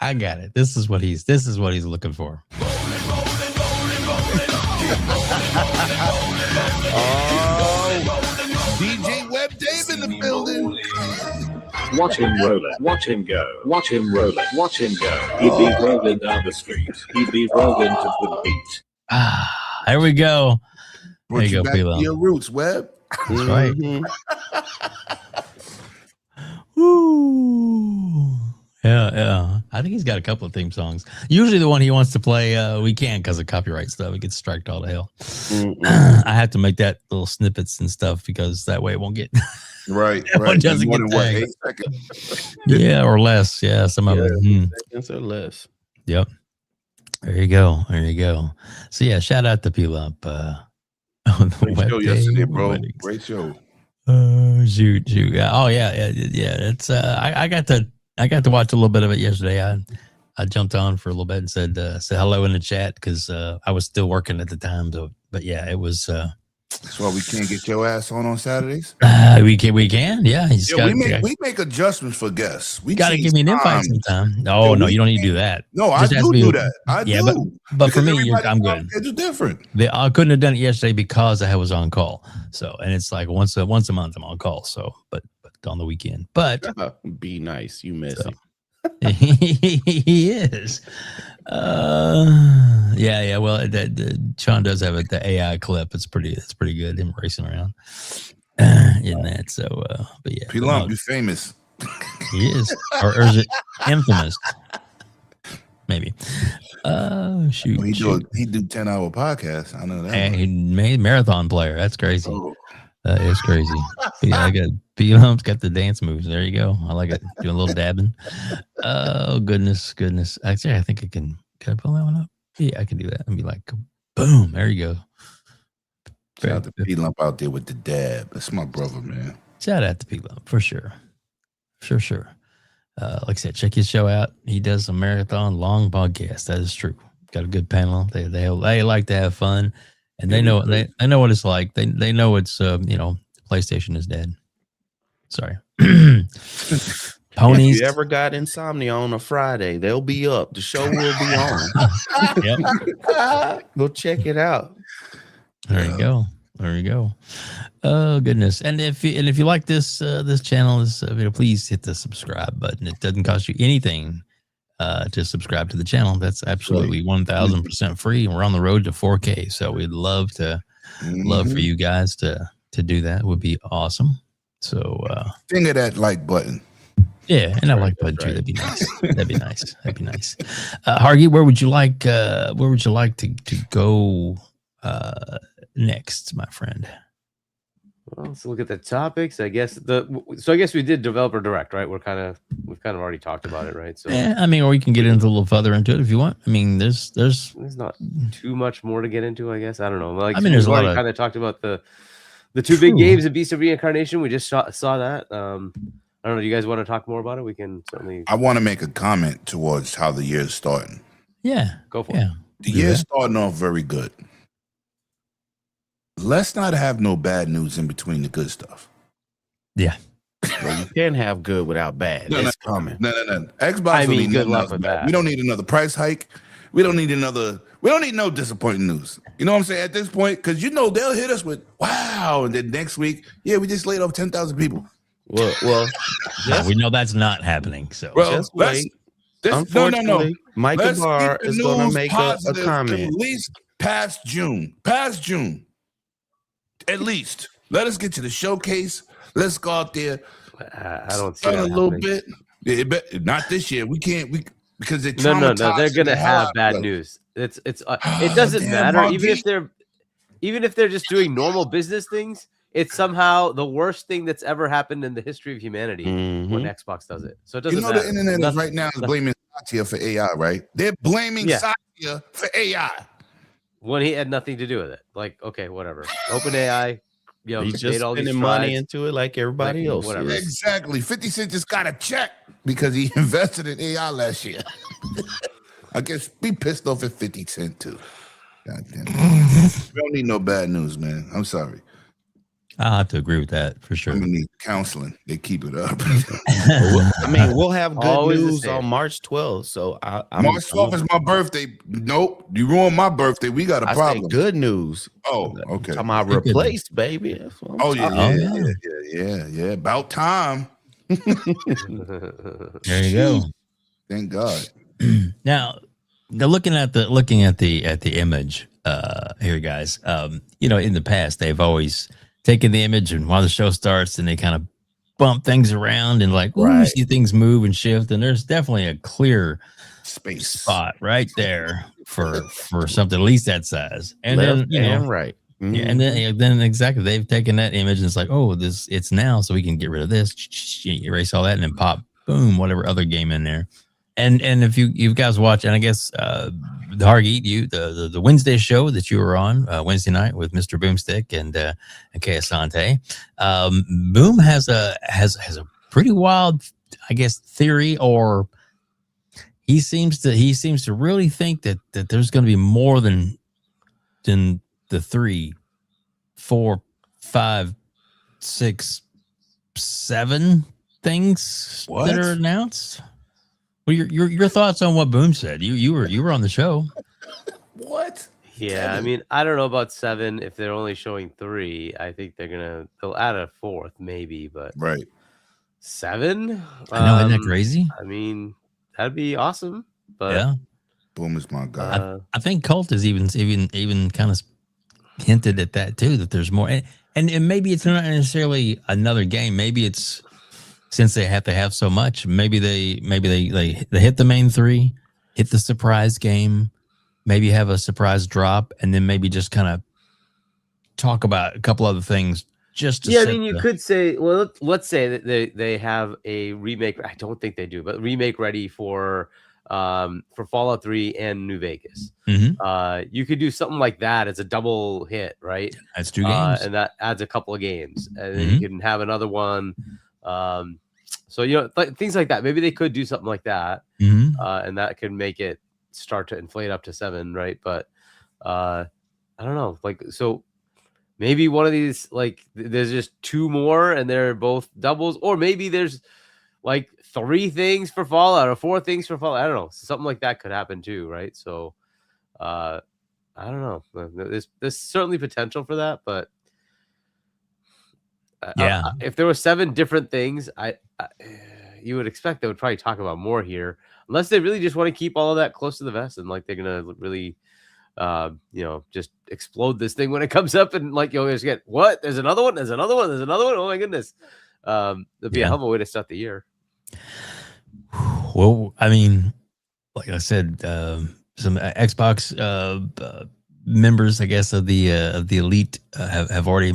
I got it. This is what he's looking for. DJ WEBDAVE in the building. Watch him roll it. Watch him go. Watch him roll it. Watch him go. He'd be rolling down the street. He'd be rolling to the beat. There we go. Brought you go, back to Pilo. your roots, Web. That's right. Woo. Yeah. I think he's got a couple of theme songs. Usually the one he wants to play, we can't because of copyright stuff. It gets striked all to hell. I have to make that little snippets and stuff because that way it won't get Right. One doesn't More get than what, tagged. 8 seconds? Yeah, or less. Yeah, some of them. Seconds or less. Yep. There you go. So yeah, shout out to P-Lump. On the Great show web yesterday, day bro. weddings. Great show. Shoot. Oh yeah. It's I got to watch a little bit of it yesterday. I jumped on for a little bit and said hello in the chat because I was still working at the time. So, but yeah, it was. That's why we can't get your ass on Saturdays. We can. Yeah, We make adjustments for guests. We got to give me an invite sometime. No, you don't need to do that. No, Just I ask do me- do that. I Yeah, do. but for Because me, everybody's I'm good. It's different. I couldn't have done it yesterday because I was on call. So, and it's like once a month I'm on call. So, but on the weekend. But Be nice. You miss him. he is. Yeah. Well, Shaun does have the AI clip. It's pretty good. Him racing around in that. So, but yeah, P-Lump, you're famous. he is, or is it infamous? Maybe. Oh shoot! He shoot. do 10-hour podcasts. I know that. And he made marathon player. That's crazy. Oh. It's crazy. But yeah, I got P Lump's got the dance moves. There you go. I like it. Doing a little dabbing. Oh goodness. Actually, I think I can. Can I pull that one up? Yeah, I can do that. And be like, boom. There you go. Shout out to P Lump out there with the dab. That's my brother, man. Shout out to P Lump for sure. Sure. Like I said, check his show out. He does a marathon long podcast. That is true. Got a good panel. They like to have fun, and they know what it's like. They know it's PlayStation is dead. Sorry. Ponies. If you ever got insomnia on a Friday, they'll be up. The show will be on. Yep. Go check it out. There you go. Oh goodness! And if you like this channel, please hit the subscribe button. It doesn't cost you anything to subscribe to the channel. That's absolutely 1000% free, and we're on the road to 4K. So we'd love for you guys to do that. It would be awesome. So finger that like button. Yeah, and I like button too. That'd be nice. That'd be nice. Hargee, where would you like to go next, my friend? Well, let's look at the topics. I guess we did developer direct, right? We've kind of already talked about it, right? So yeah, I mean, or we can get into a little further into it if you want. I mean, there's not too much more to get into, I guess. I don't know. Like, I mean, there's we've already kind of talked about the two big games of Beast of Reincarnation. We just saw that. I don't know. Do you guys want to talk more about it? We can certainly. I want to make a comment towards how the year's starting. Yeah, go for it. The year's starting off very good. Let's not have no bad news in between the good stuff. Yeah. Well, you can't have good without bad. It's coming. No. Xbox. Good luck with that. We don't need another price hike. We don't need no disappointing news. You know what I'm saying? At this point, because they'll hit us with wow, and then next week, we just laid off 10,000 people. Well, we know that's not happening. So just wait. Unfortunately, Michael Barr is going to make a comment. At least past June. At least let us get to the showcase. Let's go out there. I don't see a little bit. Not this year. We can't. Because they're no. They're gonna have bad news. It doesn't matter. Even if they're just doing normal business things, it's somehow the worst thing that's ever happened in the history of humanity when Xbox does it. So it doesn't matter. The internet is right now blaming Satya for AI, right? They're blaming Satya for AI. When he had nothing to do with it. Like, okay, whatever. OpenAI, he's just spending money into it like everybody else. Whatever. Exactly. 50 Cent just got a check because he invested in AI last year. I guess be pissed off at 50 Cent too. God damn it. We don't need no bad news, man. I'm sorry. I'll have to agree with that for sure. I'm gonna need counseling. They keep it up. I mean, we'll have good news on March 12th. So March 12th is my birthday. Nope, you ruined my birthday. We got a problem. Good news. Oh, okay. I'm replaced, baby. Yeah. About time. There you go. Thank God. Now, looking at the image here, guys. In the past, they've always taken the image, and while the show starts, and they kind of bump things around and you see things move and shift, and there's definitely a clear space spot right there for something at least that size. And left then and right. Mm-hmm. Yeah, and then exactly they've taken that image and it's like, oh, it's now, so we can get rid of this, erase all that, and then pop, boom, whatever other game in there. And if you guys watch, and I guess the Hargeet, the Wednesday show that you were on Wednesday night with Mr. Boomstick and Kay Asante, Boom has a pretty wild, I guess, theory, or he seems to really think that there's going to be more than the 3, 4, 5, 6, 7 things that are announced. Well, your thoughts on what Boom said? You were on the show. What? Yeah, I mean, I don't know about 7. If they're only showing 3, I think they'll add a 4th maybe, but 7. I know, isn't that crazy? I mean, that'd be awesome. But yeah, Boom is my guy. I think Cult has even kind of hinted at that too. That there's more, and maybe it's not necessarily another game. Maybe it's, since they have to have so much, maybe they hit the main 3, hit the surprise game, maybe have a surprise drop, and then maybe just kind of talk about a couple other things. Just to I mean, you could say, well, let's say that they have a remake. I don't think they do, but remake ready for Fallout 3 and New Vegas. You could do something like that as a double hit, right? That's 2 games, and that adds a couple of games, and then you can have another one. So things like that. Maybe they could do something like that, and that could make it start to inflate up to 7, right? But I don't know, like so. Maybe one of these, like, there's just 2 more and they're both doubles, or maybe there's like 3 things for Fallout or 4 things for Fallout. I don't know. Something like that could happen too, right? So, I don't know. There's certainly potential for that, but if there were 7 different things, you would expect they would probably talk about more here, unless they really just want to keep all of that close to the vest and like they're gonna really. Just explode this thing when it comes up, and like you'll just get what? There's another one. There's another one. There's another one. Oh my goodness! That'd be a hell of a way to start the year. Well, I mean, like I said, some Xbox members, I guess, of the elite have already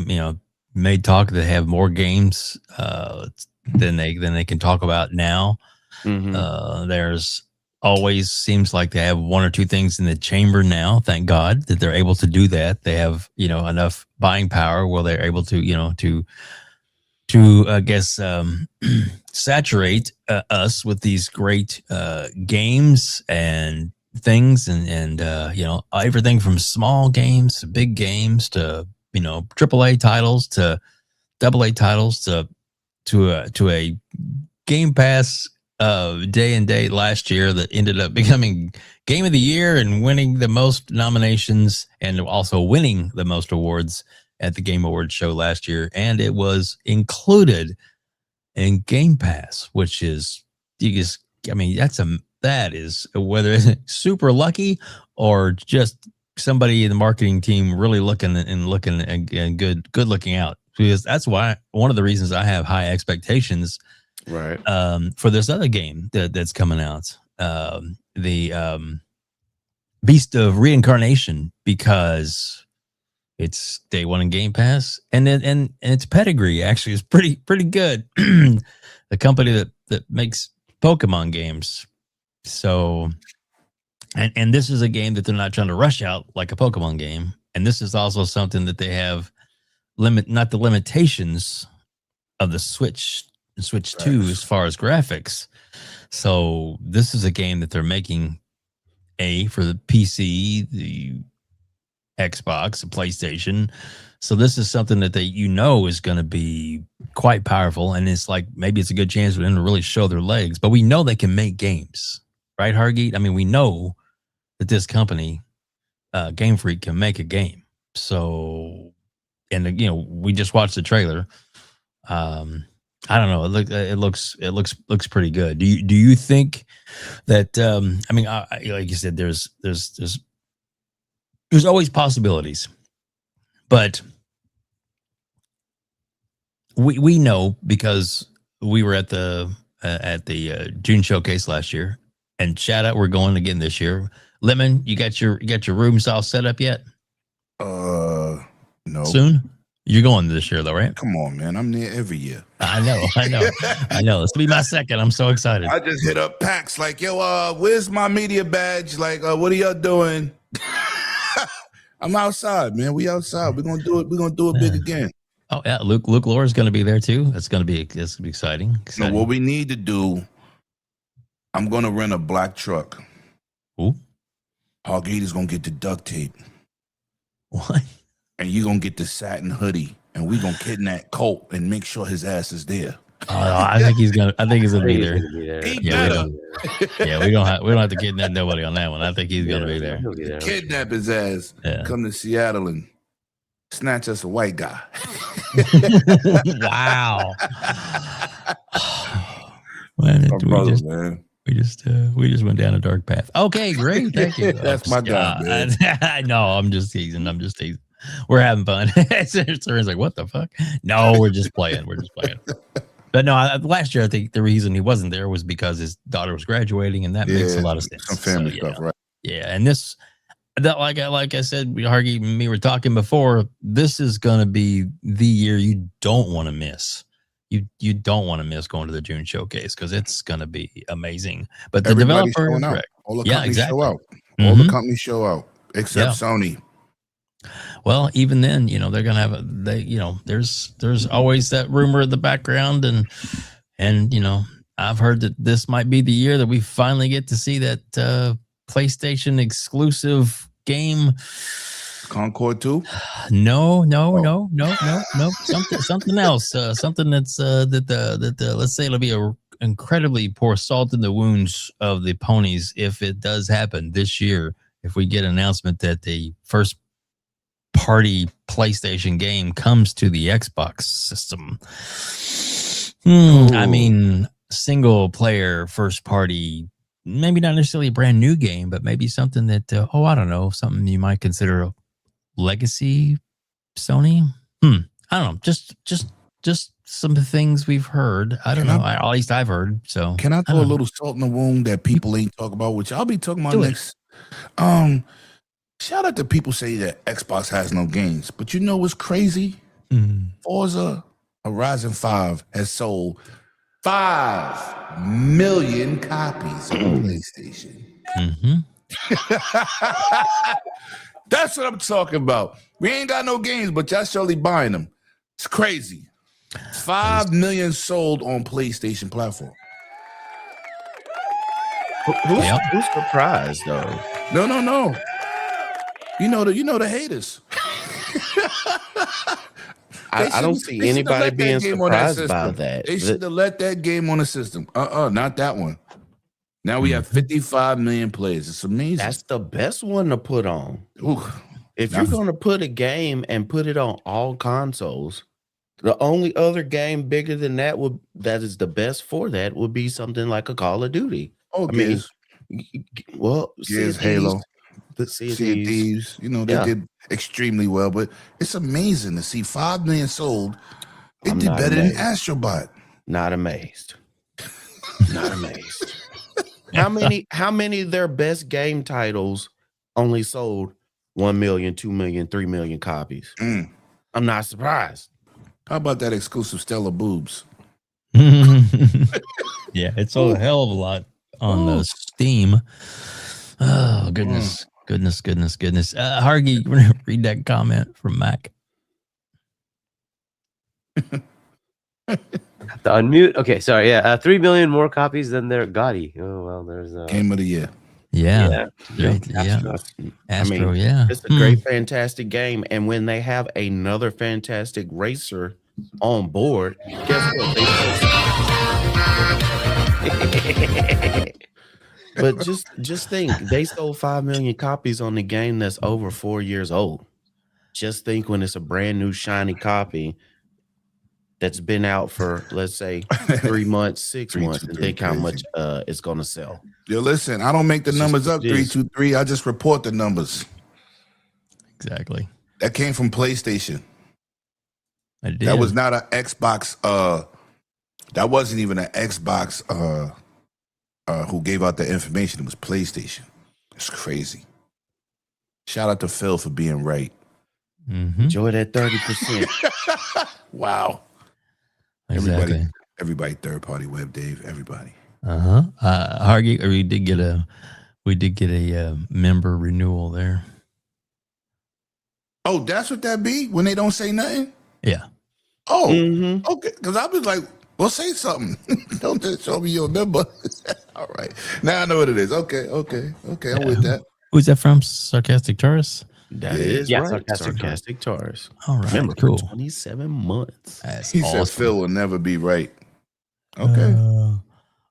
made talk that have more games than they can talk about now. There's always seems like they have 1 or 2 things in the chamber now. Thank God that they're able to do that. They have, enough buying power where they're able to, I guess, saturate us with these great games and things and everything from small games to big games to, AAA titles to AA titles to a Game Pass day and date last year that ended up becoming Game of the Year and winning the most nominations and also winning the most awards at the Game Awards show last year. And it was included in Game Pass, which is, that is whether it's super lucky or just somebody in the marketing team really looking and good looking out, because that's why one of the reasons I have high expectations right for this other game that's coming out, the Beast of Reincarnation, because it's day 1 in Game Pass, and its pedigree actually is pretty good. The company that makes Pokemon games, so and this is a game that they're not trying to rush out like a Pokemon game, and this is also something that they have not the limitations of the Switch 2 as far as graphics. So this is a game that they're making for the PC, the Xbox, the PlayStation. So this is something that is going to be quite powerful, and it's like maybe it's a good chance for them to really show their legs. But we know they can make games, right, Hargeet? I mean, we know that this company, Game Freak, can make a game. So, and we just watched the trailer. I don't know. It looks pretty good. Do you think that? Like you said, there's always possibilities, but we know because we were at the June showcase last year, and shout out, we're going again this year. Lemon, you got your rooms all set up yet? No. Soon. You're going this year, though, right? Come on, man. I'm there every year. I know. This will be my second. I'm so excited. I just hit up PAX like, yo, where's my media badge? Like, what are y'all doing? I'm outside, man. We outside. We're gonna do it. We're gonna do it big again. Oh yeah, Luke Laura's gonna be there too. It's gonna be exciting. No, what we need to do, I'm gonna rent a black truck. Ooh. Hargeet is gonna get the duct tape. What? And you're gonna get the satin hoodie, and we're gonna kidnap Colt and make sure his ass is there. I think he's gonna be there. We don't have to kidnap nobody on that one. I think he's gonna be there. Kidnap his ass. Yeah. Come to Seattle and snatch us a white guy. Wow. We just went down a dark path. Okay, great. Thank you. That's my guy, man. I know. I'm just teasing. We're having fun. Seren's like, what the fuck? No, we're just playing. But no, last year I think the reason he wasn't there was because his daughter was graduating, and that makes a lot of sense. Some family stuff, right? Yeah, and like I said, Hargey and me were talking before. This is going to be the year you don't want to miss. You don't want to miss going to the June showcase because it's going to be amazing. But the Everybody's developer, showing out. All the companies exactly. show out. All the companies show out except Sony. Well, even then, they're gonna have there's always that rumor in the background, and I've heard that this might be the year that we finally get to see that PlayStation exclusive game. Concord 2? No. Something else. Something that's let's say it'll be a incredibly pour salt in the wounds of the ponies if it does happen this year. If we get an announcement that the first party PlayStation game comes to the Xbox system. I mean, single player first party, maybe not necessarily a brand new game, but maybe something that, I don't know, something you might consider a legacy Sony. I don't know. Just some things we've heard. I don't know. At least I've heard. So can I throw a little salt in the wound that people ain't talking about, which I'll be talking about next. Shout out to people say that Xbox has no games, but you know what's crazy? Forza Horizon 5 has sold 5 million copies on PlayStation. That's what I'm talking about. We ain't got no games, but y'all surely buying them. It's crazy. 5 million sold on PlayStation platform. Who's surprised though? No. You know the haters. I don't see anybody being surprised about that. They should have let that game on the system. Not that one. Now we have 55 million players. It's amazing. That's the best one to put on. Ooh, if you're going to put a game and put it on all consoles, the only other game bigger than that that is the best for that would be something like a Call of Duty. Oh, Gears, Halo. The Sea of Thieves. They did extremely well, but it's amazing to see 5 million sold. It did better than Astrobot. Not amazed. Not amazed. How many of their best game titles only sold 1 million, 2 million, 3 million copies? I'm not surprised. How about that exclusive Stellar Boobs? Yeah, it's a hell of a lot on the Steam. Oh, goodness. Hargey, you want to read that comment from Mac? The unmute. Okay, sorry. Yeah, 3 million more copies than their Gotti. Oh well, there's Game of the Year. Yeah. Astro, it's a great, fantastic game. And when they have another fantastic racer on board, guess what? But just think, they sold 5 million copies on the game that's over 4 years old. Just think when it's a brand new shiny copy that's been out for, let's say, 3 months, 6 months, and think how much it's going to sell. Yo, listen, I don't make the numbers up 323. I just report the numbers. Exactly. That came from PlayStation. I did. That was not an Xbox. That wasn't even an Xbox who gave out the information. It was PlayStation. It's crazy. Shout out to Phil for being right. Enjoy that 30%. Wow. Exactly. Everybody third party web, Dave. Everybody. Hargey, or we did get a member renewal there. Oh, that's what that be when they don't say nothing? Yeah. Oh, okay. Because I was like, well, say something. Don't just show me your member. All right. Now I know what it is. Okay. I'm with that. Who's that from? Sarcastic Taurus? That is right. Sarcastic Taurus. All right. Remember, cool. 27 months. That's He awesome. said Phil will never be right. Okay.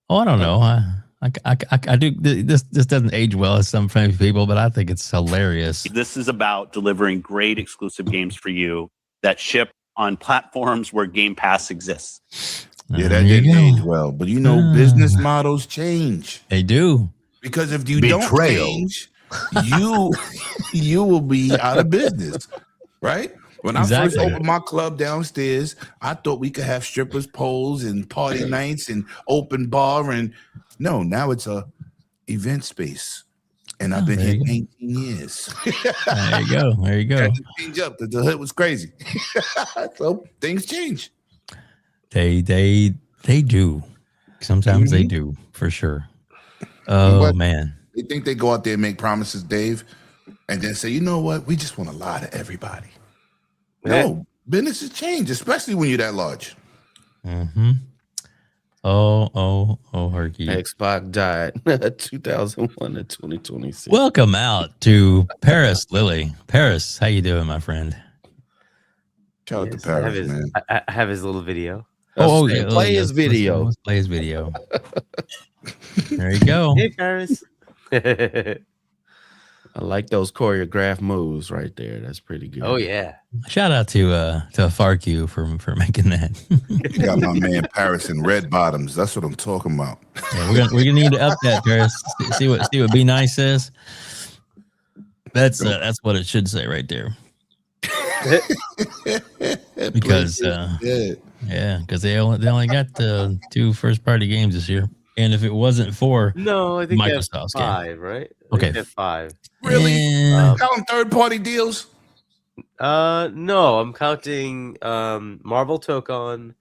I don't know. I do. This doesn't age well as some famous people, but I think it's hilarious. This is about delivering great exclusive games for you that ship on platforms where Game Pass exists. Yeah, that didn't age well. But business models change. They do. Because if you don't change, you will be out of business. Right? When I first opened my club downstairs, I thought we could have strippers poles and party nights and open bar. And no, now it's a event space. And I've been here 19 years. There you go. There you go. Had to change up. The hood was crazy. So things change. They do. Sometimes they do, for sure. Oh, man. They think they go out there and make promises, Dave, and then say, you know what? We just want to lie to everybody. No, businesses change, especially when you're that large. Mm-hmm. Oh, Hargeet. Xbox died 2001 to 2026. Welcome out to Paris, Lily. Paris, how you doing, my friend? Shout out to Paris, man. I have his little video. Play his video. Let's play his video. There you go. Hey, Paris. I like those choreographed moves right there. That's pretty good. Oh yeah! Shout out to FarQ for making that. You got my man Paris in red bottoms. That's what I'm talking about. Yeah, we're gonna need to up that, Paris. See what Be Nice says. That's what it should say right there. Because because they only got 2 first-party games this year, and if it wasn't for I think Microsoft's 5, right? Okay, 5. Really? Counting third-party deals? No, I'm counting Marvel Tokon,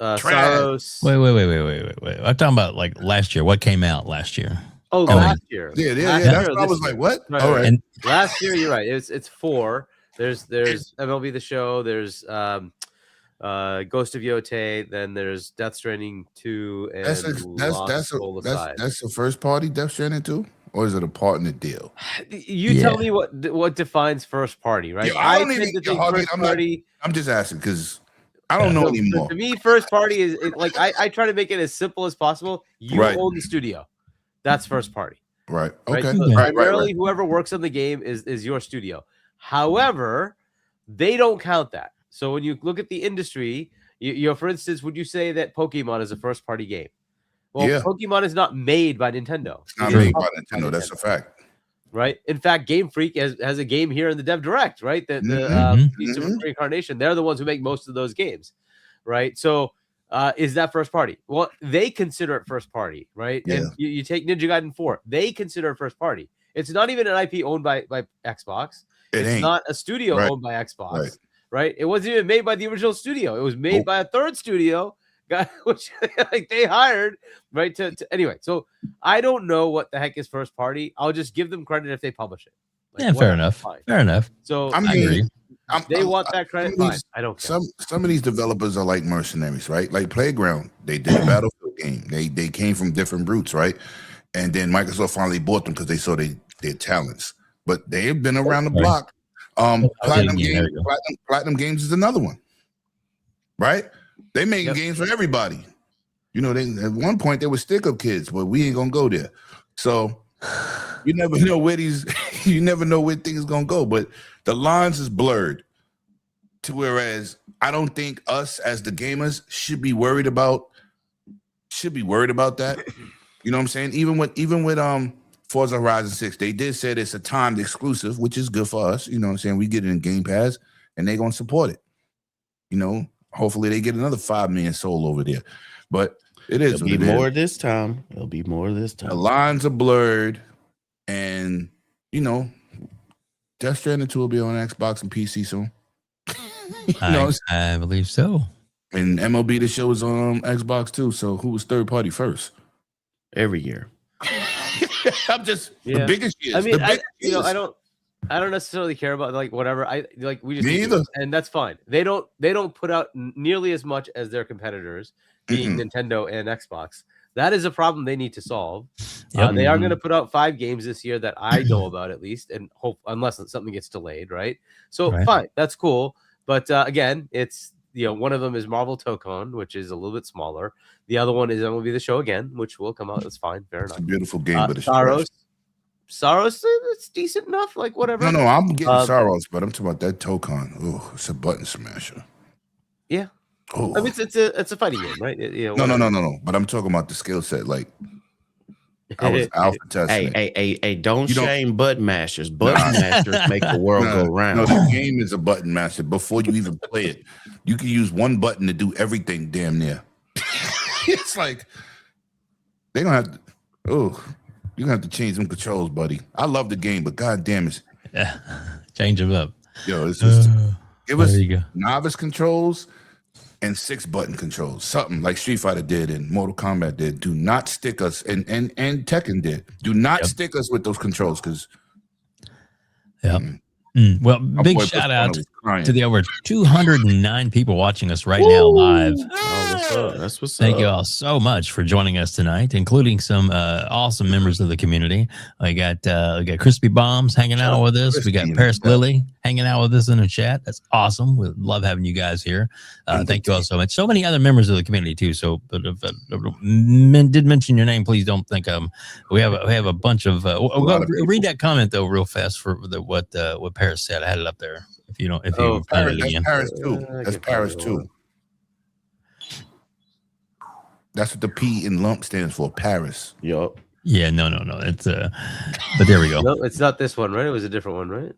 Saros. Wait. I'm talking about like last year. What came out last year? Oh, last year. Yeah. That's what I was like, what? Right, all right. And last year, you're right. It's 4. There's MLB The Show. There's Ghost of Yotei. Then there's Death Stranding 2. And That's the first party Death Stranding 2? Or is it a partner deal? You tell me what defines first party, right? Yeah, I don't even think first party. I'm just asking because I don't know anymore. To me, first party is like I try to make it as simple as possible. You own the studio. That's first party. Right. Okay. So primarily, whoever works on the game is your studio. However, they don't count that. So when you look at the industry, for instance, would you say that Pokemon is a first party game? Well, Pokemon is not made by Nintendo. It's not made by Nintendo. That's a fact. Right. In fact, Game Freak has a game here in the Dev Direct. Right. The Super Reincarnation. They're the ones who make most of those games. Right. So is that first party? Well, they consider it first party. Right. Yeah. And you take Ninja Gaiden 4. They consider it first party. It's not even an IP owned by Xbox. It's not a studio owned by Xbox. Right. It wasn't even made by the original studio. It was made by a third studio. Which they hired, right? To anyway, so I don't know what the heck is first party. I'll just give them credit if they publish it. Fair enough. Fine. Fair enough. So I agree. They want that credit. Fine. I don't care. Some of these developers are like mercenaries, right? Like Playground, they did a Battlefield game. They came from different roots, right? And then Microsoft finally bought them because they saw their talents. But they've been around the block. Platinum Games is another one, right? They making games for everybody. You know, at one point they were stick-up kids, but we ain't gonna go there. So you never know where things gonna go. But the lines is blurred. To whereas I don't think us as the gamers should be worried about that. You know what I'm saying? Even with Forza Horizon 6, they did say it's a timed exclusive, which is good for us. You know what I'm saying? We get it in Game Pass and they're gonna support it. You know. Hopefully they get another 5 million sold over there. But it'll be more this time. It'll be more this time. The lines are blurred. And, you know, Death Stranding 2 will be on Xbox and PC soon. I believe so. And MLB The Show is on Xbox too. So who was third party first? Every year. I'm just the biggest years. I mean, I don't necessarily care about like whatever. We just Me either. And that's fine. They don't put out nearly as much as their competitors, being Nintendo and Xbox. That is a problem they need to solve. Yep. They are going to put out 5 games this year that I know about at least, and hope unless something gets delayed, right? So fine, that's cool. But again, it's one of them is Marvel Tokon, which is a little bit smaller. The other one is MLB The Show again, which will come out. That's fine, fair enough. It's a beautiful game, but it's Saros, it's decent enough, like whatever. No, I'm getting Saros, but I'm talking about that Tokon. Oh, it's a button smasher. Yeah. Oh. I mean, it's a fighting game, right? No. But I'm talking about the skill set. Like, I was alpha testing it. Hey, don't shame button mashers. Button mashers make the world go round. No, the game is a button masher. Before you even play it, you can use one button to do everything damn near. It's like they're gonna have to, you're gonna have to change some controls, buddy. I love the game, but god damn it. Change them up. Yo, it's just give us there you go. novice controls and 6-button controls. Something like Street Fighter did and Mortal Kombat did. Do not stick us and Tekken did. Do not stick us with those controls because Well, big shout out to the over 209 people watching us right now live. Oh, what's up? That's what's up. Thank you all so much for joining us tonight, including some awesome members of the community. We got Crispy Bombs hanging out with us. We got Paris Lily hanging out with us in the chat. That's awesome. We love having you guys here. Thank you all so much. So many other members of the community too. So, but if did mention your name, please don't think we have a bunch of. Read that comment though real fast for what Paris said. I had it up there. If you find it again. Paris too. That's Paris too. That's what the P in lump stands for. Paris. Yup. Yeah. No. It's but there we go. No, it's not this one, right? It was a different one, right?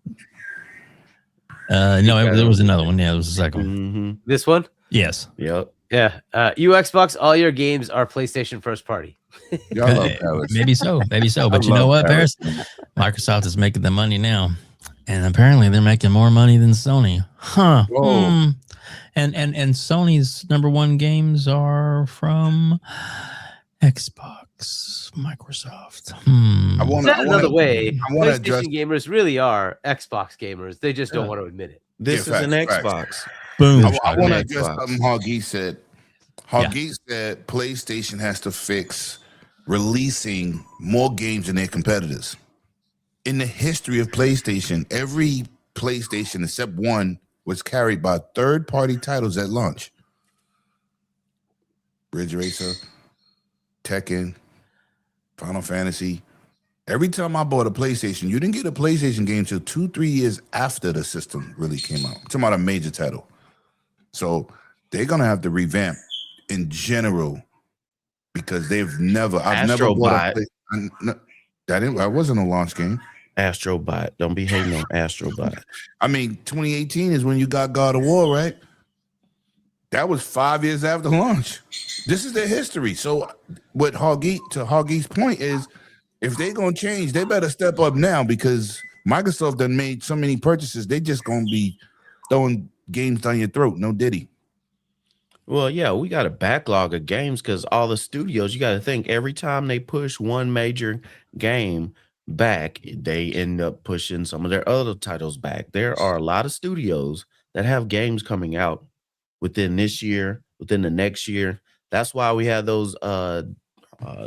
No, there was another one. Yeah, it was the second one. Mm-hmm. This one? Yes. Yep. Yeah. You Xbox, all your games are PlayStation first party. Y'all love Paris. Maybe so. But you know what, Paris? Microsoft is making the money now. And apparently they're making more money than Sony. Huh. And Sony's #1 games are from Xbox, Microsoft. I want another way. PlayStation gamers really are Xbox gamers. They just don't want to admit it. This is an Xbox. Boom. I want to address something Hargeet said. Hargeet said PlayStation has to fix releasing more games than their competitors. In the history of PlayStation, every PlayStation except one was carried by third-party titles at launch. Ridge Racer, Tekken, Final Fantasy. Every time I bought a PlayStation, you didn't get a PlayStation game till 2-3 years after the system really came out. I'm talking about a major title. So they're gonna have to revamp in general because I've never bought that wasn't a launch game. Astrobot. Don't be hating on Astrobot. I mean, 2018 is when you got God of War, right? That was 5 years after launch. This is their history. So what Hargeet's point is, if they're going to change, they better step up now because Microsoft done made so many purchases. They just going to be throwing games down your throat. No diddy. Well, yeah, we got a backlog of games because all the studios, you got to think every time they push one major game back, they end up pushing some of their other titles back. There are a lot of studios that have games coming out within this year, within the next year. That's why we have those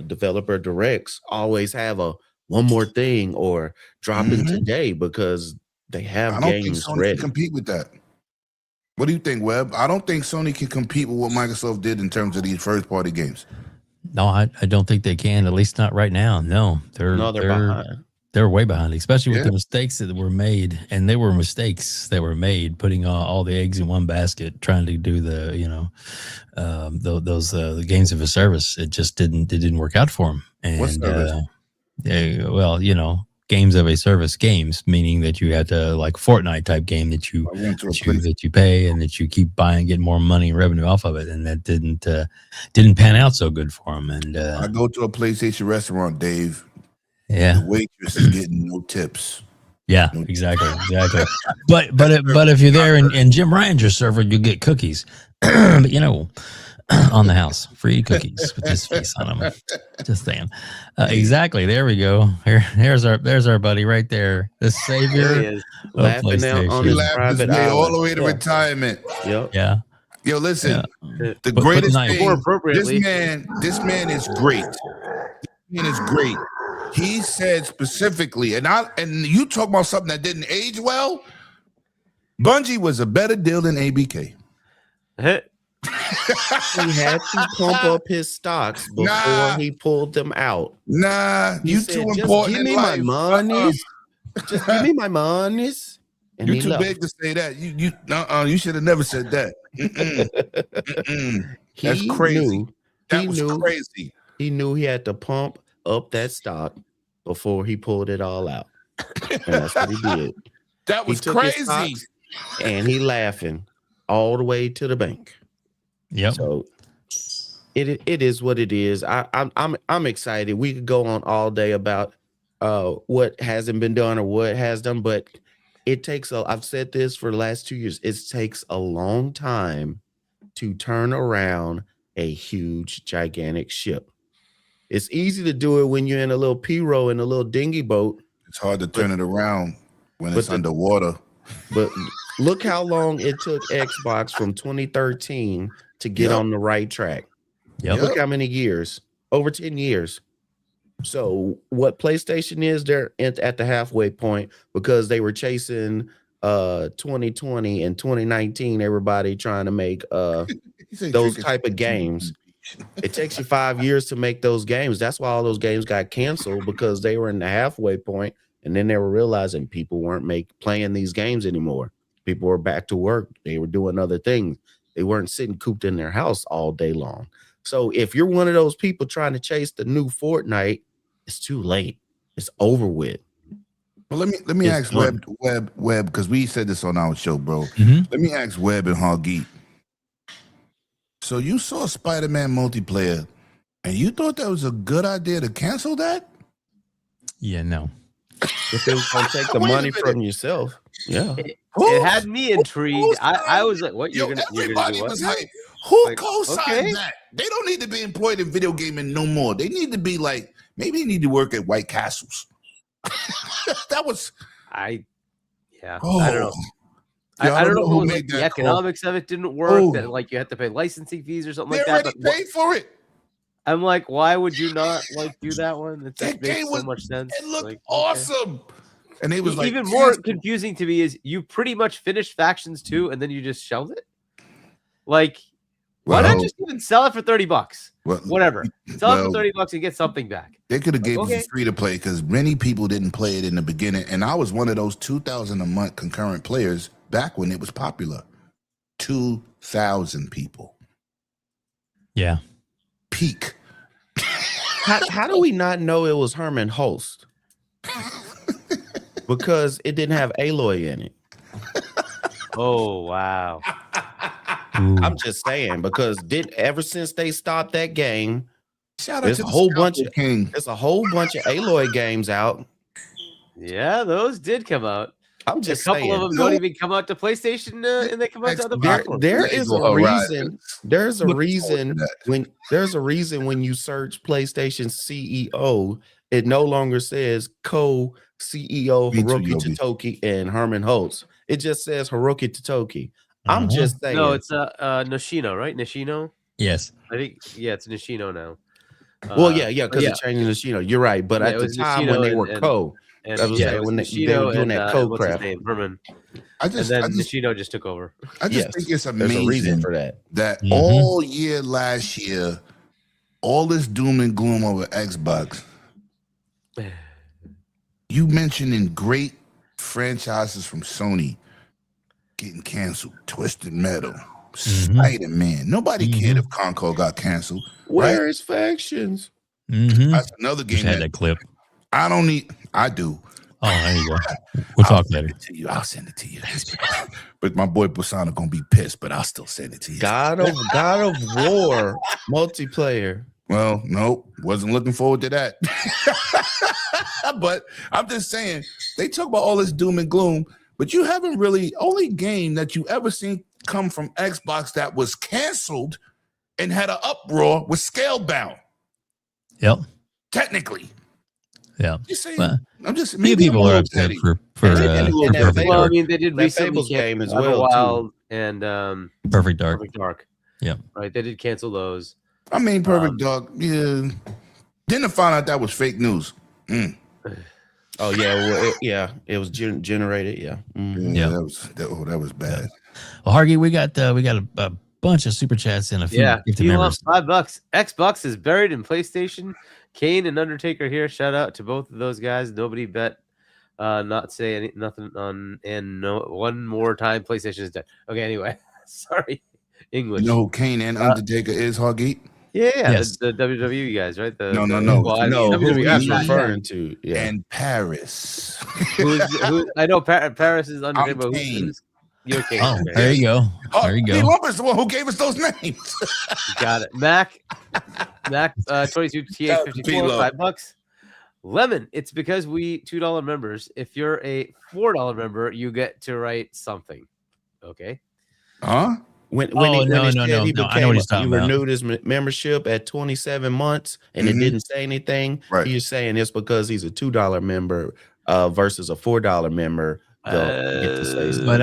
developer directs always have a one more thing or dropping today because they have games ready. Can compete with that. What do you think, Webb? I don't think Sony can compete with what Microsoft did in terms of these first-party games. No, I don't think they can. At least not right now. No, they're behind. They're way behind, especially with the mistakes that were made, and they were mistakes that were made. Putting all the eggs in one basket, trying to do the those games of a service. It just didn't work out for them. And what service? Games of a service games, meaning that you had to like Fortnite type game that you pay and that you keep buying, get more money and revenue off of it, and that didn't pan out so good for them. And I go to a PlayStation restaurant, Dave. Yeah, the waitress is getting no tips. Yeah, exactly. But if you're there and Jim Ryan's your server, you get cookies. But on the house, free cookies with his face on them. Just saying. Exactly. There we go. There's our buddy right there, the savior of PlayStation. He laughed his way all the way to retirement. Yep. Yeah. Yo, listen. The greatest thing. This man is great. This man is great. He said specifically, and you talk about something that didn't age well. Bungie was a better deal than ABK. He had to pump up his stocks before he pulled them out. You too important. Give me my money. Just give me my monies. And you too big to say that. You should have never said that. That's crazy. That was crazy. He knew he had to pump up that stock before he pulled it all out. And that's what he did. That was He took his crazy. stocks and he laughing all the way to the bank. Yep. So it is what it is. I'm excited. We could go on all day about what hasn't been done or what has done, but it takes I've said this for the last 2 years. It takes a long time to turn around a huge, gigantic ship. It's easy to do it when you're in a little P-row in a little dinghy boat. It's hard to turn it around when it's underwater. But look how long it took Xbox from 2013 to get on the right track. Yep. Look how many years. Over 10 years. So what PlayStation is, they're at the halfway point because they were chasing 2020 and 2019, everybody trying to make those type of games. It takes you 5 years to make those games. That's why all those games got canceled, because they were in the halfway point, and then they were realizing people weren't playing these games anymore. People were back to work. They were doing other things. They weren't sitting cooped in their house all day long. So if you're one of those people trying to chase the new Fortnite, it's too late. It's over with. Well, let me ask Web, because we said this on our show, bro. Mhm. Let me ask Web and Hargeet. So you saw Spider-Man multiplayer, and you thought that was a good idea to cancel that? Yeah, no. If it was going to take the money from yourself, yeah. It had me intrigued. I was like, what? You're gonna do what? Was like, who Like, co-signed okay. that? They don't need to be employed in video gaming no more. They need to be like, maybe they need to work at White Castles. That was I don't know. Yeah, I don't know if it who was made like the that call. economics of it didn't work, that like you had to pay licensing fees or something They like that. already But paid for it. I'm like, why would you not like do that one? It That just makes game so was much sense. It looked Like, okay. awesome. And they was like, Even more confusing to me is you pretty much finished Factions 2 and then you just shelved it. Like, why not just even sell it for $30? Whatever. Sell it for $30 and get something back. They could have gave Okay. it free to play because many people didn't play it in the beginning. And I was one of those 2,000 a month concurrent players back when it was popular. 2,000 people. Yeah. Peak. How do we not know it was Herman Holst? Because it didn't have Aloy in it. Oh, wow. I'm just saying, because ever since they stopped that game, Shout out there's to a the whole Scalpel bunch of King. there's a whole bunch of Aloy games out. Yeah, those did come out. I'm just a couple saying. of them don't even come out to PlayStation, and they come out to other platforms. There is a reason. There's a Looking forward to reason that. when you search PlayStation CEO, it no longer says co-CEO Me too, Hiroki Yobi. Totoki and Herman Holtz. It just says Hiroki Totoki. I'm just saying. No, it's Nishino, right? Nishino. Yes. I think it's Nishino now. Well, yeah, because it's changing Nishino. You're right, but Yeah, at it the was time Nishino when they were and- co, And I was yeah, saying it was when they Nishino were doing and, that co what's his crap. name? Herman. I just Nishino just took over. I just think it's there's amazing a reason for that. all year last year, all this doom and gloom over Xbox. You mentioning great franchises from Sony getting canceled, Twisted Metal, Spider-Man. Nobody cared if Concord got canceled. Where is Factions? That's another game Just had that clip. I don't need. I do. Oh, there you go. We'll talk later. I'll send it to you. But my boy Busana gonna be pissed, but I'll still send it to you. God of War multiplayer. Well, no, wasn't looking forward to that. But I'm just saying, they talk about all this doom and gloom, but you haven't really, only game that you ever seen come from Xbox that was canceled and had an uproar was Scalebound. Yep. Technically. Yeah. You saying, Well, I'm just, many maybe people I'm are a upset petty. for Well, Perfect I Dark. mean, they did That recently Fables game as cancel well, Wild and Perfect Dark. Perfect Dark. Yeah. Right, they did cancel those. I mean, Perfect Dark, yeah. Then I found out that was fake news. Oh yeah, well, it was generated. Yeah, Yeah. That was bad. Well, Hargey, we got a bunch of super chats and a few gifted members. $5. Xbox is buried in PlayStation. Kane and Undertaker here. Shout out to both of those guys. Nobody bet not say nothing on, and no one more time PlayStation is dead. Okay, anyway, sorry. English. You know who Kane and Undertaker is, Hargeet? Yeah, Yes. the WWE guys, right? No. Well, I mean, No, who WWE he's match. referring to? Yeah. And Paris. Who? I know Paris is under I'm him, but Kane. you're Kane. Oh, okay. there you go. Oh, There you Lee go. Lumber's the one who gave us those names. Got it. Mac 22 Shout out to TH54, P-Lo. $5. Lemon, it's because we $2 members. If you're a $4 member, you get to write something. Okay. Huh? When Oh, he no, said no. he No, I know what he's talking about. renewed his membership at 27 months and it didn't say anything, Right. he's saying it's because he's a $2 member versus a $4 member. They'll get to say something. But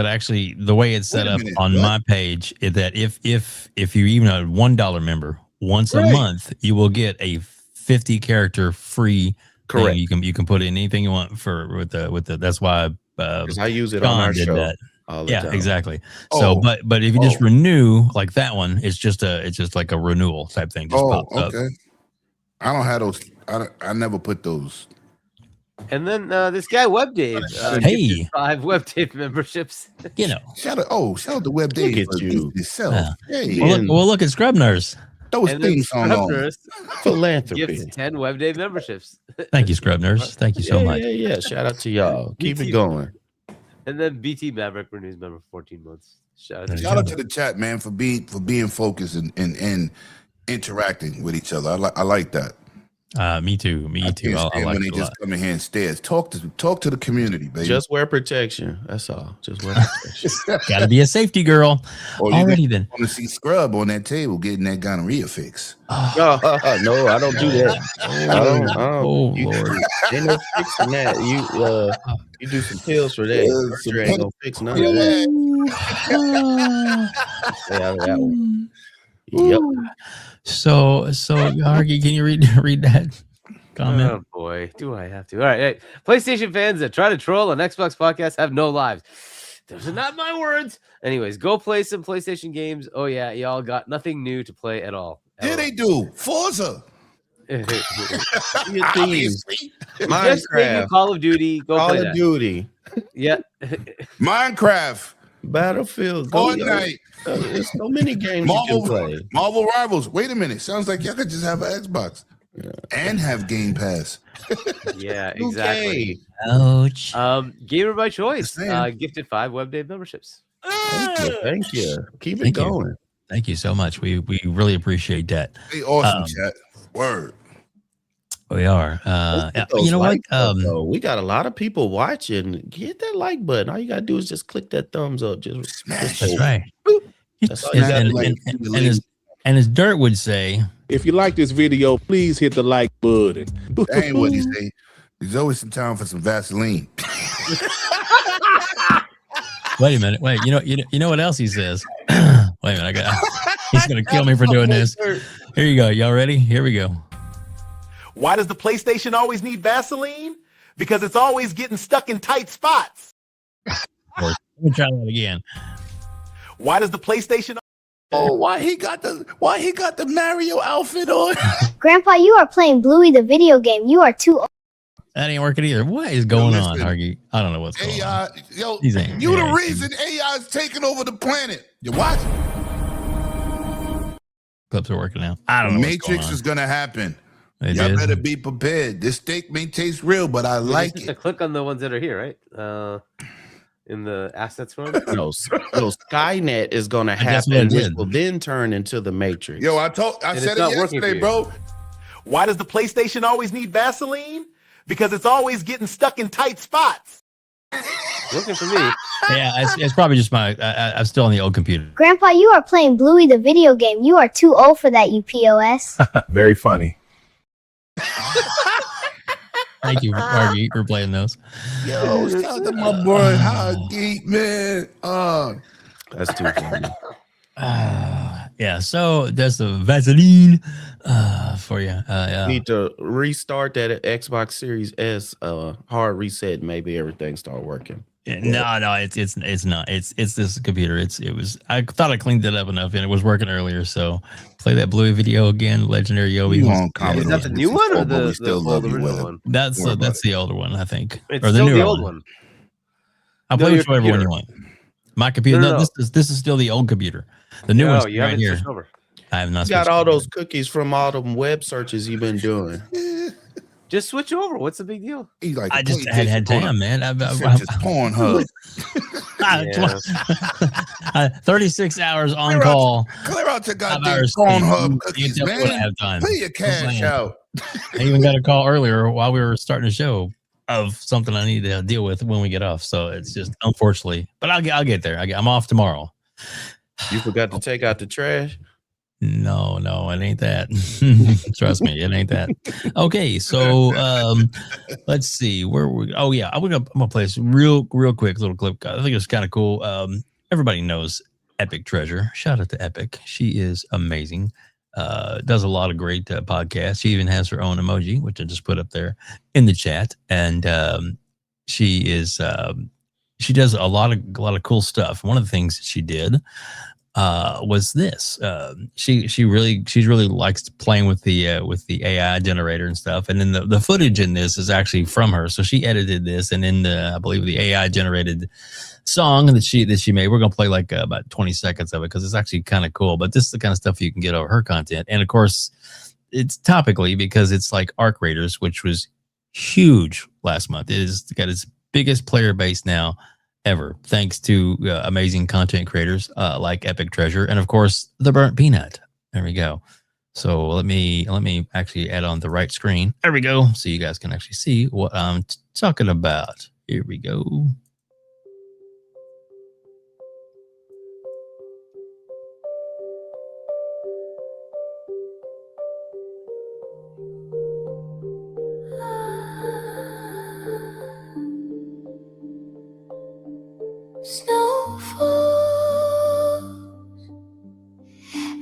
actually, the way it's set Wait a up minute, on what? my page is that if you're even a $1 member, once a Right. month, you will get a 50 character free. Correct. Thing. You can put in anything you want with the. That's why. 'Cause I use it Shaun on our did show that. all the Yeah, time. exactly. Oh. So, but if you just renew like that one, it's just like a renewal type thing. Just pops up. okay. I don't have those. I never put those. And then this guy WebDave, Hey. gifted 5 WebDave memberships. You know. Shout out to WebDave Look at you. yourself. Yeah. Hey, Well, look at Scrub Nurse. those And then things on. Scrubnurse Philanthropy. gifts 10 WebDave memberships. Thank you, Scrub Nurse. Thank you so much. Yeah. Shout out to y'all. Keep BT it going. And then BT Maverick renews member for 14 months. Shout out to Shout out to the chat, man, for being focused and interacting with each other. I like that. Me too. Me I too. can't I stand like when they it a just lot. come in here and stare. Talk to the community, baby. Just wear protection. That's all. Just wear protection. Got to be a safety girl. Or you Already then. want to see Scrub on that table getting that gonorrhea fix. No, I don't do that. I don't. Oh, You- Lord. Ain't no fixing that. You do some pills for that. Yeah, Surgery ain't gonna fix none of that. Stay out of that one. Yep. So Hargy, can you read that comment? Oh boy, do I have to? All right, hey, PlayStation fans that try to troll an Xbox podcast have no lives. Those are not my words. Anyways, go play some PlayStation games. Oh yeah, y'all got nothing new to play at all. Yeah, they do. Forza. Obviously. Just Minecraft. Call of Duty. Go Call play of that. Duty. Yeah. Minecraft. Battlefield. Fortnite. There's so many games you can play. Marvel Rivals. Wait a minute. Sounds like y'all could just have an Xbox and have Game Pass. Yeah, exactly. Ouch. Gamer by choice. Just saying. Gifted 5 WebDave memberships. Thank you. Keep it Thank you. going. Thank you so much. We really appreciate that. Hey, awesome chat. Word. We are. Get those You know what? likes up, though. We got a lot of people watching. Hit that like button. All you gotta do is just click that thumbs up. Just Smash That's it. right. That's all you gotta And, do. and as Dirt would say, If you like this video, please hit the like button. That ain't what he say. There's always some time for some Vaseline. wait a minute. Wait, you know what else he says? Wait a minute. He's gonna kill me for doing this. Here you go. Y'all ready? Here we go. Why does the PlayStation always need Vaseline? Because it's always getting stuck in tight spots. Let me try that again. Why does the PlayStation? Oh, why he got the Mario outfit on? Grandpa, you are playing Bluey the video game. You are too old. That ain't working either. What is going on, listen. Hargy? I don't know what's going on. AI, yo, These ain't you the AI. reason AI is taking over the planet. You watch? Clips are working now. I don't know. Matrix is gonna happen. It Y'all is. better be prepared. This steak may taste real, but I like To it. click on the ones that are here, right? In the assets room. No, Skynet is gonna That's what I happen, which did. will then turn into the Matrix. Yo, I And said it's not it working for yesterday, you. bro. Why does the PlayStation always need Vaseline? Because it's always getting stuck in tight spots. Looking for me. Yeah, it's probably just I'm still on the old computer. Grandpa, you are playing Bluey the video game. You are too old for that, you POS. Very funny. Thank you, Hargy, for playing those. Yo, shout out to my boy Hargeet, man. That's too funny. Yeah, so that's the Vaseline for you. Need to restart that Xbox Series S. Hard reset. Maybe everything start working. No, it's not. It's this computer. I thought I cleaned it up enough and it was working earlier. So play that Bluey video again. Legendary Yobi. You on Is Commodore that the new one or 64, but we the still old love you original with it. one? That's Don't worry about the older one, I think, It's or the still newer the old one. I'll No, play your whichever one computer. you want. My computer. No. This is still the old computer. The new one's You right haven't here. switched over. I have not. You got all those cookies from all them web searches you've been doing. Just switch over. What's the big deal? He's like, I just had time, man. Just Pornhub. 36 hours on call. Clear out your goddamn Pornhub cookies, man. Have time. Pay your cash out. I even got a call earlier while we were starting the show of something I need to deal with when we get off. So it's just unfortunately, but I'll get there. I'm off tomorrow. You forgot to take out the trash? No, it ain't that. Trust me, it ain't that. Okay, so let's see where we. Oh yeah, I'm gonna play this real quick little clip. I think it's kind of cool. Everybody knows Epic Treasure. Shout out to Epic. She is amazing. Does a lot of great podcasts. She even has her own emoji, which I just put up there in the chat. And she is she does a lot of cool stuff. One of the things she did was this. She really likes playing with the AI generator and stuff. And then the footage in this is actually from her. So she edited this, and in I believe the AI generated song that she made, we're gonna play like about 20 seconds of it because it's actually kind of cool. But this is the kind of stuff you can get over her content. And of course, it's topically because it's like Arc Raiders, which was huge last month. It has got its biggest player base now ever, thanks to amazing content creators like Epic Treasure, and of course the Burnt Peanut. There we go. So let me actually add on the right screen. There we go. So you guys can actually see what I'm talking about. Here we go. Snow falls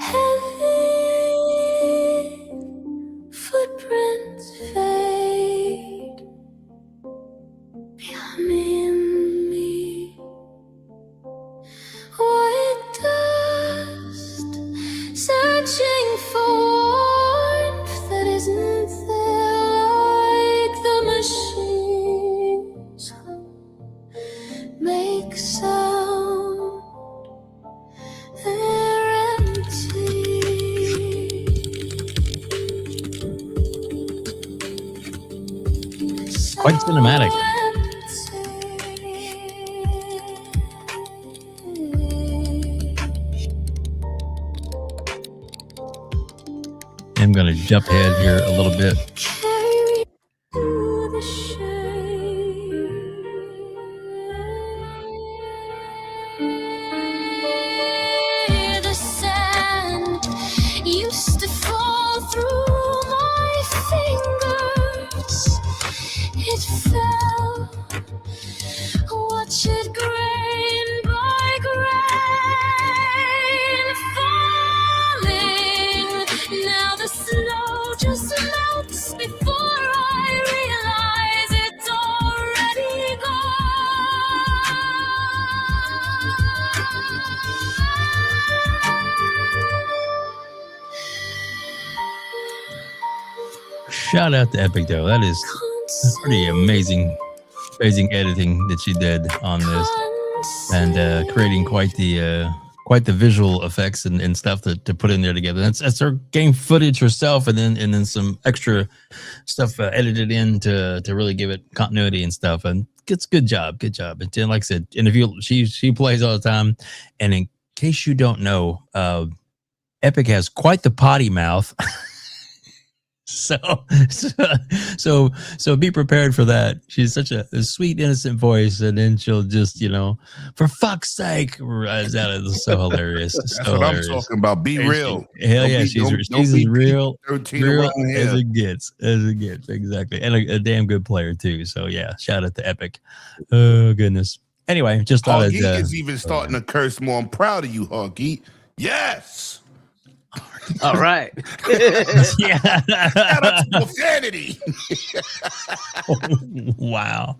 heavy, footprints fade behind me. White dust searching for warmth that isn't there, like the machines make sound. They're empty. Quite cinematic. I'm going to jump ahead here a little bit. The sand used to fall through my fingers. It fell. Watch it grain by grain falling. Now the snow just melts before I realize it's already Shout out to Epic though. That's pretty amazing editing that she did on this, and creating quite the visual effects and stuff to put in there together. That's her game footage herself, and then some extra stuff edited in to really give it continuity and stuff. And it's good job. And then, like I said, and if she plays all the time. And in case you don't know, Epic has quite the potty mouth. So be prepared for that. She's such a sweet, innocent voice, and then she'll just, for fuck's sake, rise out of it. It's so hilarious. That's what I'm talking about. Be real. Hell yeah, she's as real as here. it gets. Exactly. And a damn good player too. So yeah, shout out to Epic. Oh goodness. Anyway, just thought Hargeet is even starting to curse more. I'm proud of you, Hargeet. Yes. All right. Yeah. Shout out to profanity. Wow.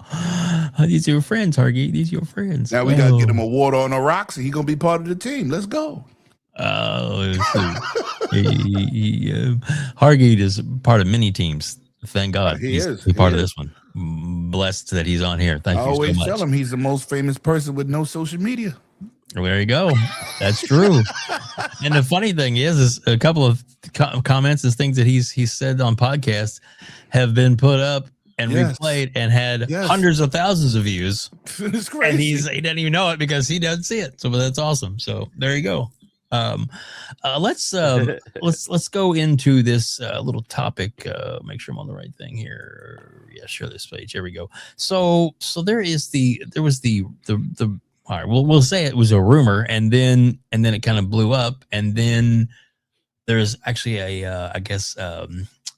These are your friends, Hargeet. These are your friends. Now we got to get him a water on the rocks, and he's going to be part of the team. Let's go. Hargeet is part of many teams. Thank God. He's part of this one. Blessed that he's on here. Thank you so much. I always tell him he's the most famous person with no social media. Well, there you go. That's true. And the funny thing is a couple of comments and things that he's said on podcasts have been put up and replayed and had hundreds of thousands of views. It's crazy. And he doesn't even know it because he doesn't see it. So that's awesome. So there you go. Let's go into this little topic. Make sure I'm on the right thing here. Yeah, share this page. Here we go. So there was the all right, we'll say it was a rumor, and then it kind of blew up, and then there's actually a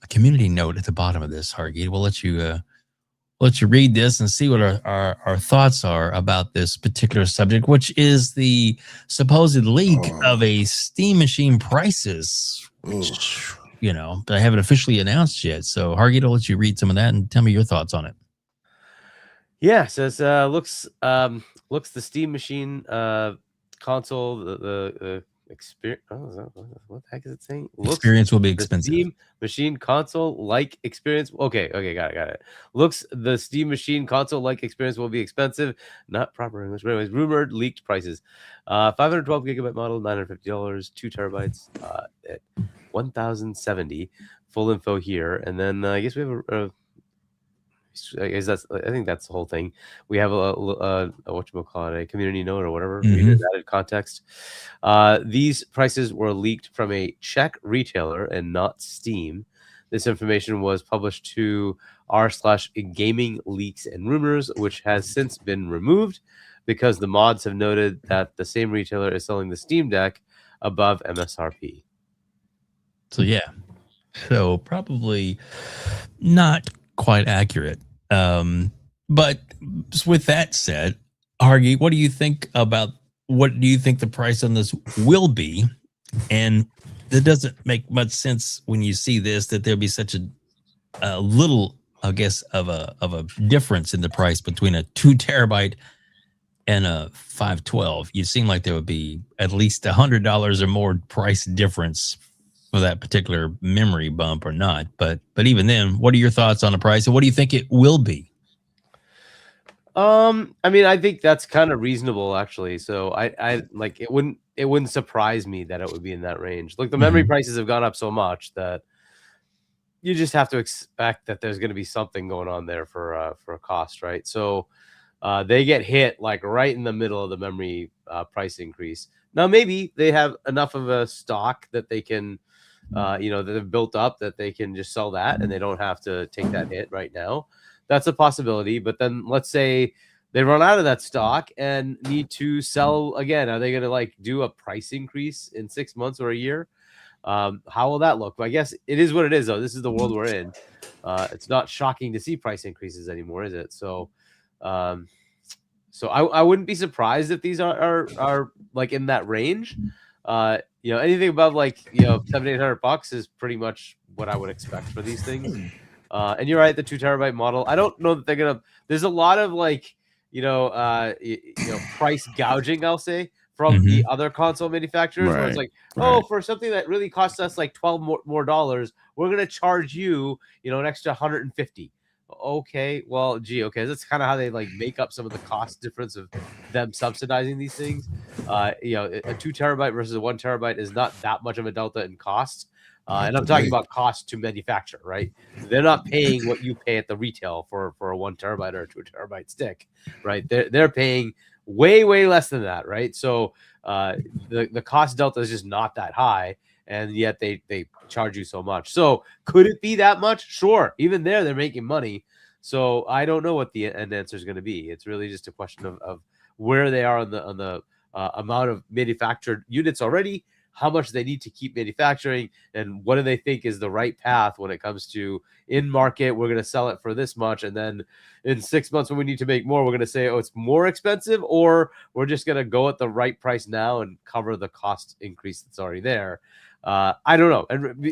community note at the bottom of this, Hargeet. We'll let you read this and see what our thoughts are about this particular subject, which is the supposed leak of a Steam machine prices, which, they haven't officially announced yet. So Hargeet, I'll let you read some of that and tell me your thoughts on it. Yeah, so it looks the Steam machine console, the experience. What the heck is it saying? Experience will be expensive. Steam machine console like experience. Okay, got it. Looks the Steam machine console like experience will be expensive. Not proper English, but anyways, rumored leaked prices. 512 gigabyte model, $950. 2 terabytes at $1,070. Full info here, and then I guess we have I think that's the whole thing. We have a whatchamacallit, a community note or whatever. Added context. These prices were leaked from a Czech retailer and not Steam. This information was published to r/gaming leaks and rumors, which has since been removed because the mods have noted that the same retailer is selling the Steam Deck above MSRP. So yeah, so probably not quite accurate. But with that said, Hargeet, what do you think the price on this will be? And it doesn't make much sense when you see this that there'll be such a little, I guess, of a difference in the price between a 2 terabyte and a 512. You seem like there would be at least $100 or more price difference for that particular memory bump or not, but even then, what are your thoughts on the price and what do you think it will be? I mean, I think that's kind of reasonable actually. So I like it wouldn't surprise me that it would be in that range. Look, the memory prices have gone up so much that you just have to expect that there's going to be something going on there for a cost, right? So they get hit like right in the middle of the memory price increase. Now maybe they have enough of a stock that they can that they've built up that they can just sell that and they don't have to take that hit right now. That's a possibility. But then let's say they run out of that stock and need to sell again. Are they going to do a price increase in 6 months or a year? How will that look? I guess it is what it is, though. This is the world we're in. It's not shocking to see price increases anymore, is it? So, I wouldn't be surprised if these are like in that range. Anything above $700-800 is pretty much what I would expect for these things. And you're right, the 2 terabyte model. I don't know that they're gonna. There's a lot of price gouging, I'll say, from the other console manufacturers. Where it's like, for something that really costs us like $12 more dollars, we're gonna charge you, an extra $150. Okay, well, okay, that's kind of how they make up some of the cost difference of them subsidizing these things. A 2 terabyte versus a 1 terabyte is not that much of a delta in cost. And I'm talking about cost to manufacture, right? They're not paying what you pay at the retail for a 1 terabyte or a 2 terabyte stick, right? They're paying way less than that, right? So the cost delta is just not that high, and yet they charge you so much. So could it be that much? Sure. Even there, they're making money. So I don't know what the end answer is going to be. It's really just a question of where they are on the amount of manufactured units already, how much they need to keep manufacturing, and what do they think is the right path when it comes to in market. We're going to sell it for this much, and then in 6 months when we need to make more, we're going to say, oh, it's more expensive, or we're just going to go at the right price now and cover the cost increase that's already there. I don't know.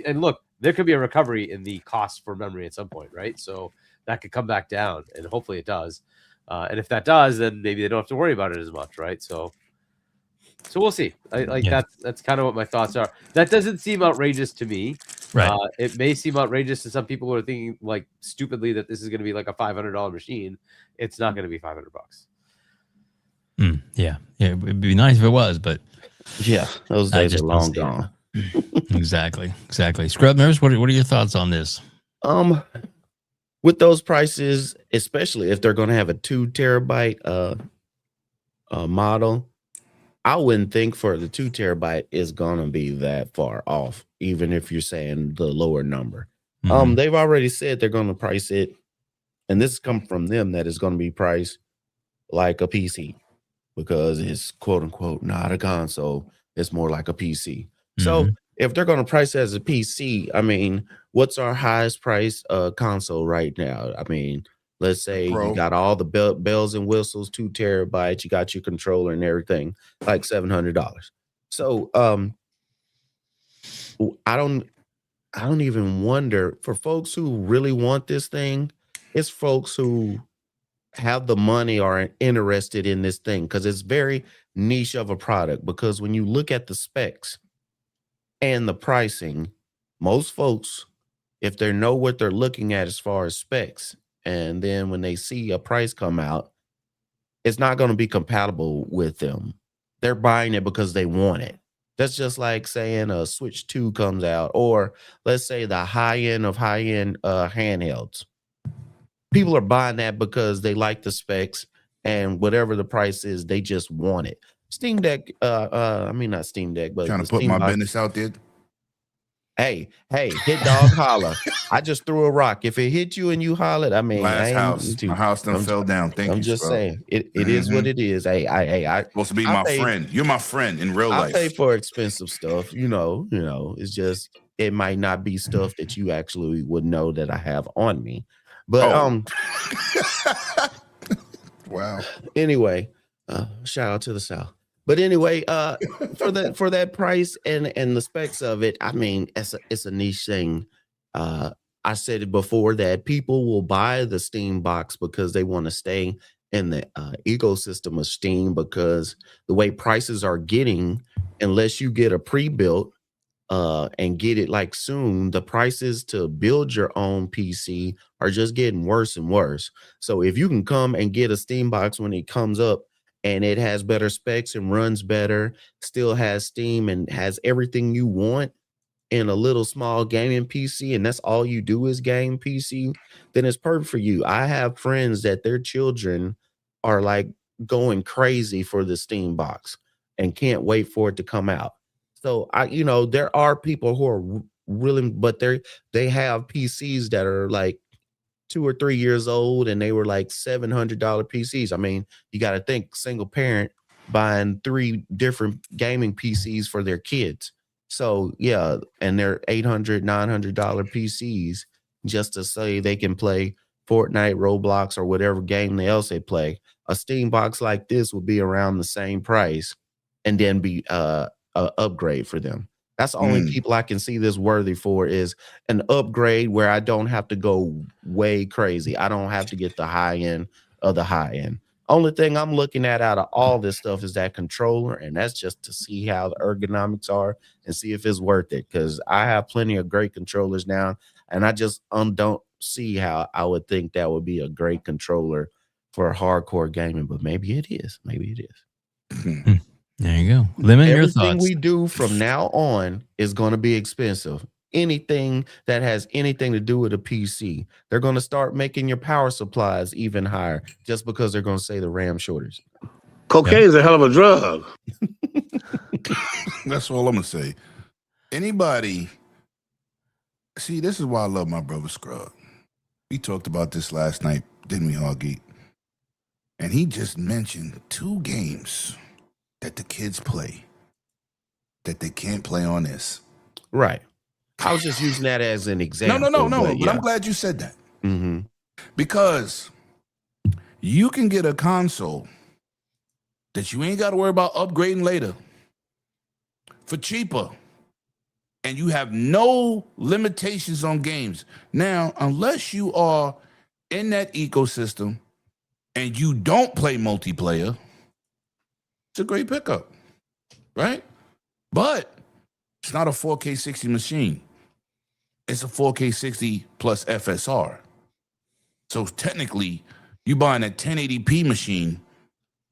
And look, there could be a recovery in the cost for memory at some point, right? So that could come back down, and hopefully it does. And if that does, then maybe they don't have to worry about it as much, right? So we'll see. That's kind of what my thoughts are. That doesn't seem outrageous to me. Right. It may seem outrageous to some people who are thinking stupidly that this is going to be like a $500 machine. It's not going to be $500. Yeah, it'd be nice if it was, but Yeah, those I days are just don't long see it. gone. Exactly. Scrub Nurse, what are your thoughts on this? With those prices, especially if they're going to have a 2 terabyte model, I wouldn't think for the 2 terabyte is going to be that far off, even if you're saying the lower number. They've already said they're going to price it, and this come from them, that it's going to be priced like a PC because it's quote unquote not a console. It's more like a PC. So if they're going to price it as a PC, I mean, what's our highest price console right now? I mean, let's say you got all the bells and whistles, 2 terabytes, you got your controller and everything, like $700. So I don't even wonder, for folks who really want this thing, it's folks who have the money or are interested in this thing because it's very niche of a product. Because when you look at the specs and the pricing, most folks, if they know what they're looking at as far as specs, and then when they see a price come out, it's not going to be compatible with them. They're buying it because they want it. That's just like saying a Switch 2 comes out, or let's say the high-end of high-end handhelds. People are buying that because they like the specs, and whatever the price is, they just want it. Steam Deck, I mean not Steam Deck, but Trying to the put Steam my box. business out there. Hey, hit dog holler. I just threw a rock. If it hit you and you hollered, I mean, Last I house, my house done fell down. Thank you. I'm just bro. saying, it is what it is. I supposed to be I my pay- friend. You're my friend in real I life. pay for expensive stuff, you know, it's just, it might not be stuff that you actually would know that I have on me. But wow. Anyway, shout out to the South. But anyway, for that price and the specs of it, I mean, it's a niche thing. I said it before that people will buy the Steam box because they want to stay in the ecosystem of Steam, because the way prices are getting, unless you get a pre-built and get it like soon, the prices to build your own PC are just getting worse and worse. So if you can come and get a Steam box when it comes up and it has better specs and runs better, still has Steam and has everything you want in a little small gaming PC, and that's all you do is game PC, then it's perfect for you. I have friends that their children are like going crazy for the Steam box and can't wait for it to come out. So there are people who are really, but they have PCs that are like 2 or 3 years old, and they were like $700 PCs. I mean, you got to think, single parent buying 3 different gaming PCs for their kids. So yeah, and they're $800, $900 PCs just to say they can play Fortnite, Roblox, or whatever game else they play. A Steam box like this would be around the same price, and then be a upgrade for them. That's the only people I can see this worthy for, is an upgrade where I don't have to go way crazy. I don't have to get the high end of the high end. Only thing I'm looking at out of all this stuff is that controller, and that's just to see how the ergonomics are and see if it's worth it, because I have plenty of great controllers now, and I just don't see how I would think that would be a great controller for hardcore gaming, but maybe it is. Maybe it is. There you go. Lemon, your Everything thoughts. we do from now on is going to be expensive. Anything that has anything to do with a PC, they're going to start making your power supplies even higher just because they're going to say the RAM shortage. Cocaine is a hell of a drug. That's all I'm gonna say. Anybody see, this is why I love my brother Scrub. We talked about this last night, didn't we, Hargeet? And he just mentioned 2 games that the kids play that they can't play on this. Right. I was just using that as an example. No. But, But I'm glad you said that. Mm-hmm. Because you can get a console that you ain't got to worry about upgrading later for cheaper, and you have no limitations on games. Now, unless you are in that ecosystem and you don't play multiplayer, it's a great pickup, right? But it's not a 4K 60 machine. It's a 4K 60 plus FSR. So technically, you buying a 1080p machine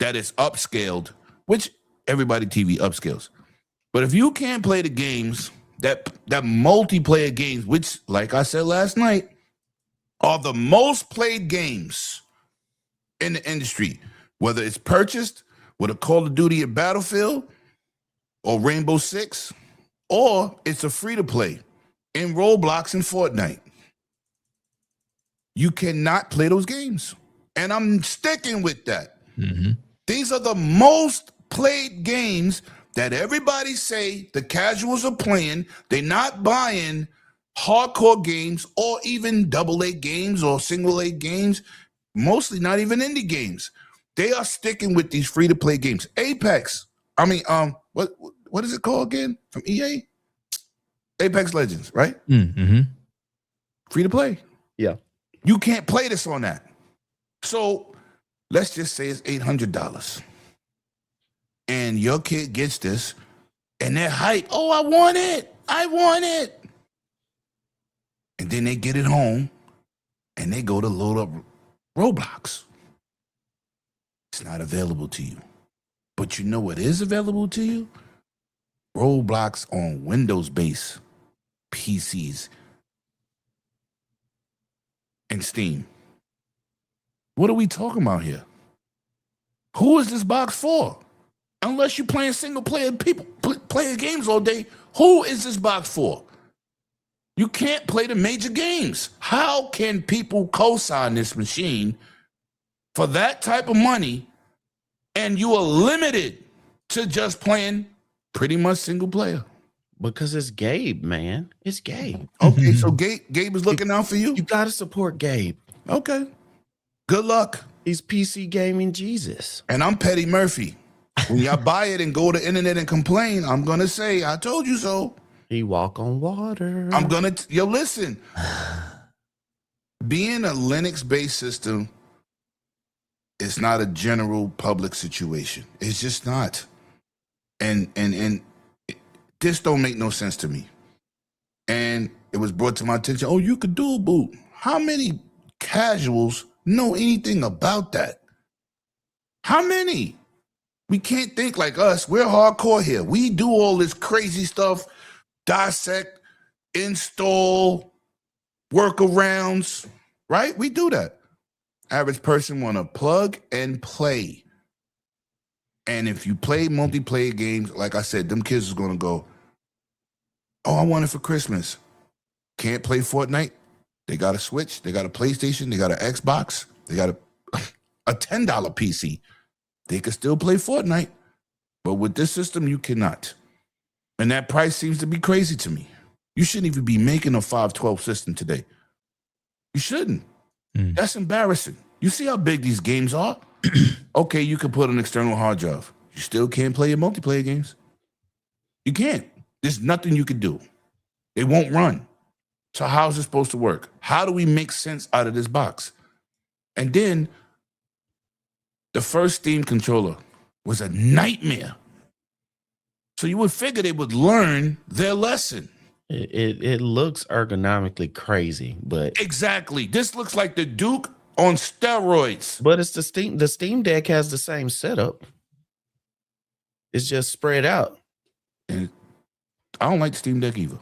that is upscaled, which everybody TV upscales. But if you can't play the games, that multiplayer games, which, like I said last night, are the most played games in the industry, whether it's purchased with a Call of Duty at Battlefield or Rainbow Six, or it's a free-to-play in Roblox and Fortnite. You cannot play those games. And I'm sticking with that. Mm-hmm. These are the most played games that everybody say the casuals are playing. They're not buying hardcore games or even AA games or single A games, mostly not even indie games. They are sticking with these free-to-play games. Apex, what is it called again from EA? Apex Legends, right? Mm-hmm. Free-to-play. Yeah. You can't play this on that. So let's just say it's $800. And your kid gets this, and they're hyped. Oh, I want it. I want it. And then they get it home, and they go to load up Roblox. It's not available to you. But you know what is available to you? Roblox on Windows-based PCs and Steam. What are we talking about here? Who is this box for? Unless you're playing single player player games all day, who is this box for? You can't play the major games. How can people co-sign this machine for that type of money and you are limited to just playing pretty much single player? Because it's Gabe, man. It's Gabe. Okay, so Gabe is looking out for you? You got to support Gabe. Okay. Good luck. He's PC gaming Jesus. And I'm Petty Murphy. When y'all buy it and go to the internet and complain, I'm going to say, I told you so. He walk on water. I'm going to, listen. Being a Linux-based system is not a general public situation. It's just not. And this don't make no sense to me. And it was brought to my attention, oh, you could dual boot. How many casuals know anything about that? How many? We can't think like us. We're hardcore here. We do all this crazy stuff, dissect, install, workarounds, right? We do that. Average person want to plug and play. And if you play multiplayer games, like I said, them kids is going to go, oh, I want it for Christmas. Can't play Fortnite. They got a Switch. They got a PlayStation. They got an Xbox. They got a $10 PC. They can still play Fortnite. But with this system, you cannot. And that price seems to be crazy to me. You shouldn't even be making a 512 system today. You shouldn't. That's embarrassing. You see how big these games are? Okay, you can put an external hard drive. You still can't play your multiplayer games. You can't. There's nothing you can do. It won't run. So how's it supposed to work? How do we make sense out of this box? And then the first Steam controller was a nightmare. So you would figure they would learn their lesson. It looks ergonomically crazy, but exactly. This looks like the Duke on steroids. But it's the Steam Deck has the same setup. It's just spread out. And I don't like the Steam Deck either.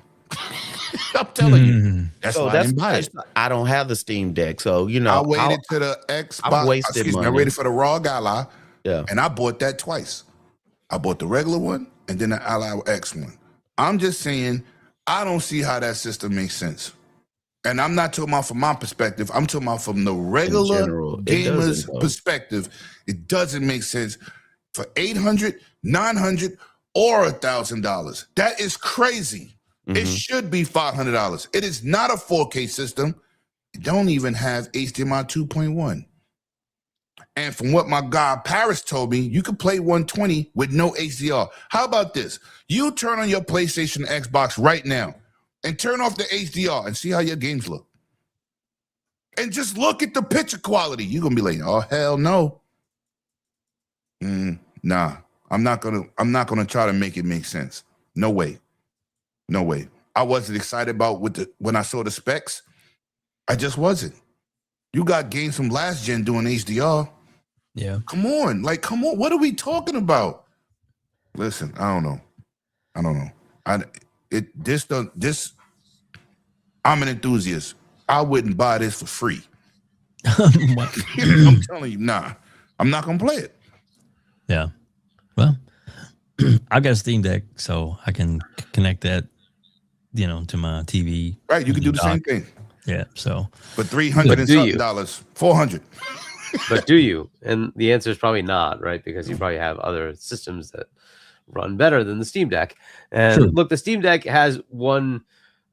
I'm telling you. That's why I didn't buy it. I don't have the Steam Deck, so I waited to the Xbox. I wasted money. I waited for the Raw Gala. Yeah. And I bought that twice. I bought the regular one and then the Ally X one. I'm just saying, I don't see how that system makes sense. And I'm not talking about from my perspective. I'm talking about from the regular gamer's perspective. It doesn't make sense for $800, $900, or $1,000. That is crazy. It should be $500. It is not a 4K system. It don't even have HDMI 2.1. And from what my guy Paris told me, you could play 120 with no HDR. How about this? You turn on your PlayStation Xbox right now and turn off the HDR and see how your games look. And just look at the picture quality. You're gonna be like, oh hell no. Nah, I'm not gonna try to make it make sense. No way. No way. I wasn't excited about when I saw the specs. I just wasn't. You got games from last gen doing HDR. Yeah. Come on. What are we talking about? Listen, I don't know. I'm an enthusiast. I wouldn't buy this for free. I'm telling you, nah. I'm not gonna play it. Yeah. Well, I've got a Steam Deck, so I can connect that, to my TV. Right, you can do the same thing. Yeah. So, but $300 and something $400. But do you? And the answer is probably not, right? Because you probably have other systems that run better than the Steam Deck. And look, the Steam Deck has one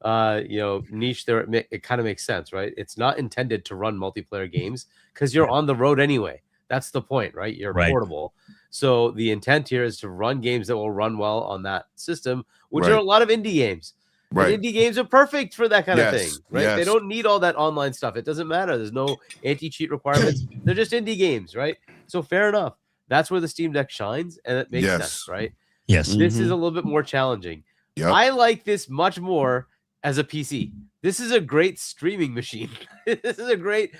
niche there. It kind of makes sense, right? It's not intended to run multiplayer games because you're on the road anyway. That's the point, right? You're portable. So the intent here is to run games that will run well on that system, which are a lot of indie games. Right. And indie games are perfect for that kind of thing, right? They don't need all that online stuff. It doesn't matter. There's no anti-cheat requirements. They're just indie games, right? So fair enough. That's where the Steam Deck shines, and it makes sense, right? Yes. This is a little bit more challenging. Yep. I like this much more as a PC. This is a great streaming machine. This is a great,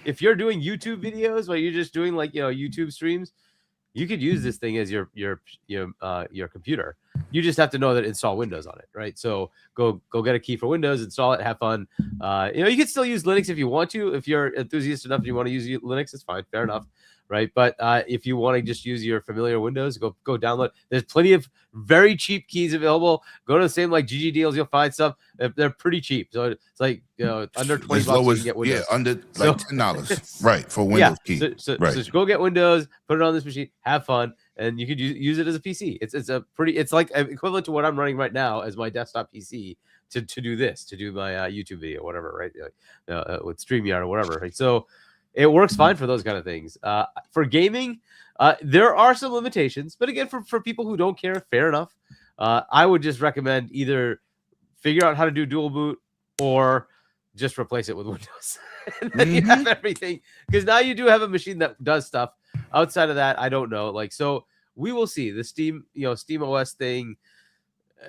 if you're doing YouTube videos, or you're just doing YouTube streams, you could use this thing as your computer. You just have to know that install Windows on it, right? So go get a key for Windows, install it, have fun. You can still use Linux if you want to. If you're enthusiast enough and you want to use Linux, it's fine, fair enough, right? But if you want to just use your familiar Windows, go download. There's plenty of very cheap keys available. Go to the same GG Deals, you'll find stuff. They're pretty cheap. So it's under $20 you can get Windows. Yeah, under $10, right, for Windows key. So go get Windows, put it on this machine, have fun. And you could use it as a PC. It's like equivalent to what I'm running right now as my desktop PC to do my YouTube video, whatever, right? With StreamYard or whatever. Right? So it works fine for those kind of things. For gaming, there are some limitations, but again, for people who don't care, fair enough. I would just recommend either figure out how to do dual boot or just replace it with Windows. And then you have everything, because now you do have a machine that does stuff. Outside of that, I don't know. So we will see the Steam OS thing.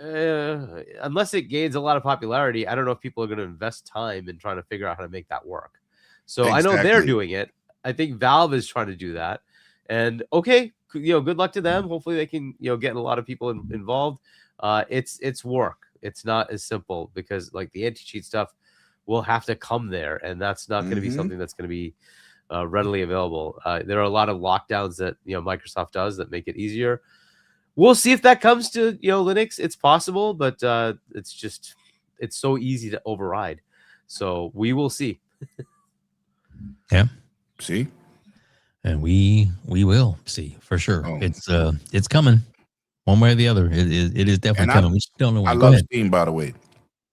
Unless it gains a lot of popularity, I don't know if people are going to invest time in trying to figure out how to make that work. So I know they're doing it. I think Valve is trying to do that. And okay, good luck to them. Hopefully they can, get a lot of people involved. It's work. It's not as simple because the anti-cheat stuff will have to come there, and that's not going to be something that's going to be readily available. There are a lot of lockdowns that Microsoft does that make it easier. We'll see if that comes to Linux. It's possible, but it's so easy to override. So we will see. Yeah. See, and we will see for sure. It's coming one way or the other. It is definitely coming. We just don't know when. I love Steam, by the way.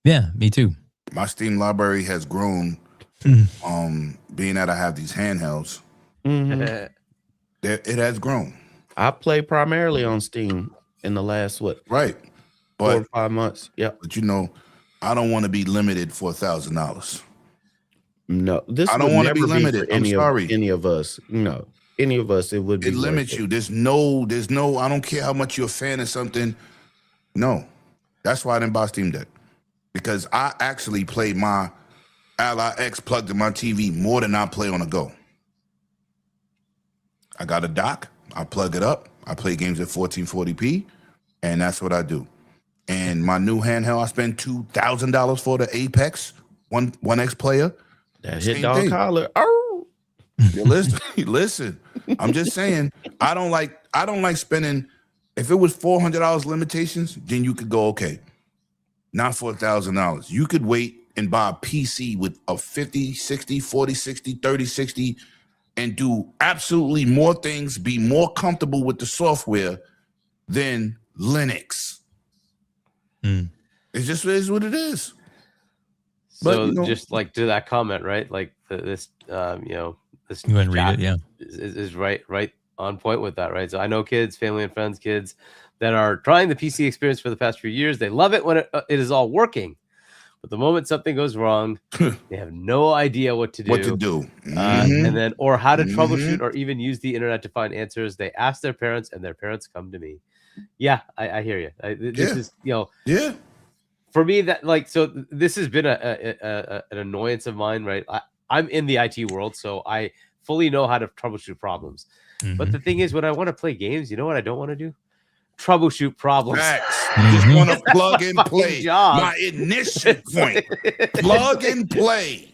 Yeah, me too. My Steam library has grown. Being that I have these handhelds, it has grown. I play primarily on Steam in the last 4 or 5 months. Yeah, but I don't want to be limited for $1,000. No, I don't want to be limited. I'm sorry, any of us. No, any of us. It would be. It limits you. There's no. I don't care how much you're a fan of something. No, that's why I didn't buy Steam Deck, because I actually play my Ally X plugged in my TV more than I play on a go. I got a dock. I plug it up. I play games at 1440p, and that's what I do. And my new handheld, I spent $2,000 for the Apex 1X player. That hit dog collar. Oh, listen. I'm just saying. I don't like spending. If it was $400 limitations, then you could go okay. Not for $1,000. You could wait and buy a PC with a 50, 60, 40, 60, 30, 60, and do absolutely more things, be more comfortable with the software than Linux. It just is what it is. So just to that comment, right? This you wouldn't read it, yeah. Is right on point with that, right? So I know kids, family and friends, kids that are trying the PC experience for the past few years. They love it when it is all working. But the moment something goes wrong, they have no idea what to do. And then, or how to troubleshoot or even use the internet to find answers. They ask their parents, and their parents come to me. Yeah, I hear you. This is, for me, that so this has been an annoyance of mine, right? I'm in the IT world, so fully know how to troubleshoot problems. Mm-hmm. But the thing is, when I want to play games, you know what I don't want to do? Troubleshoot problems. Facts. You just want to plug and fucking play. job. My initial point. Plug and play.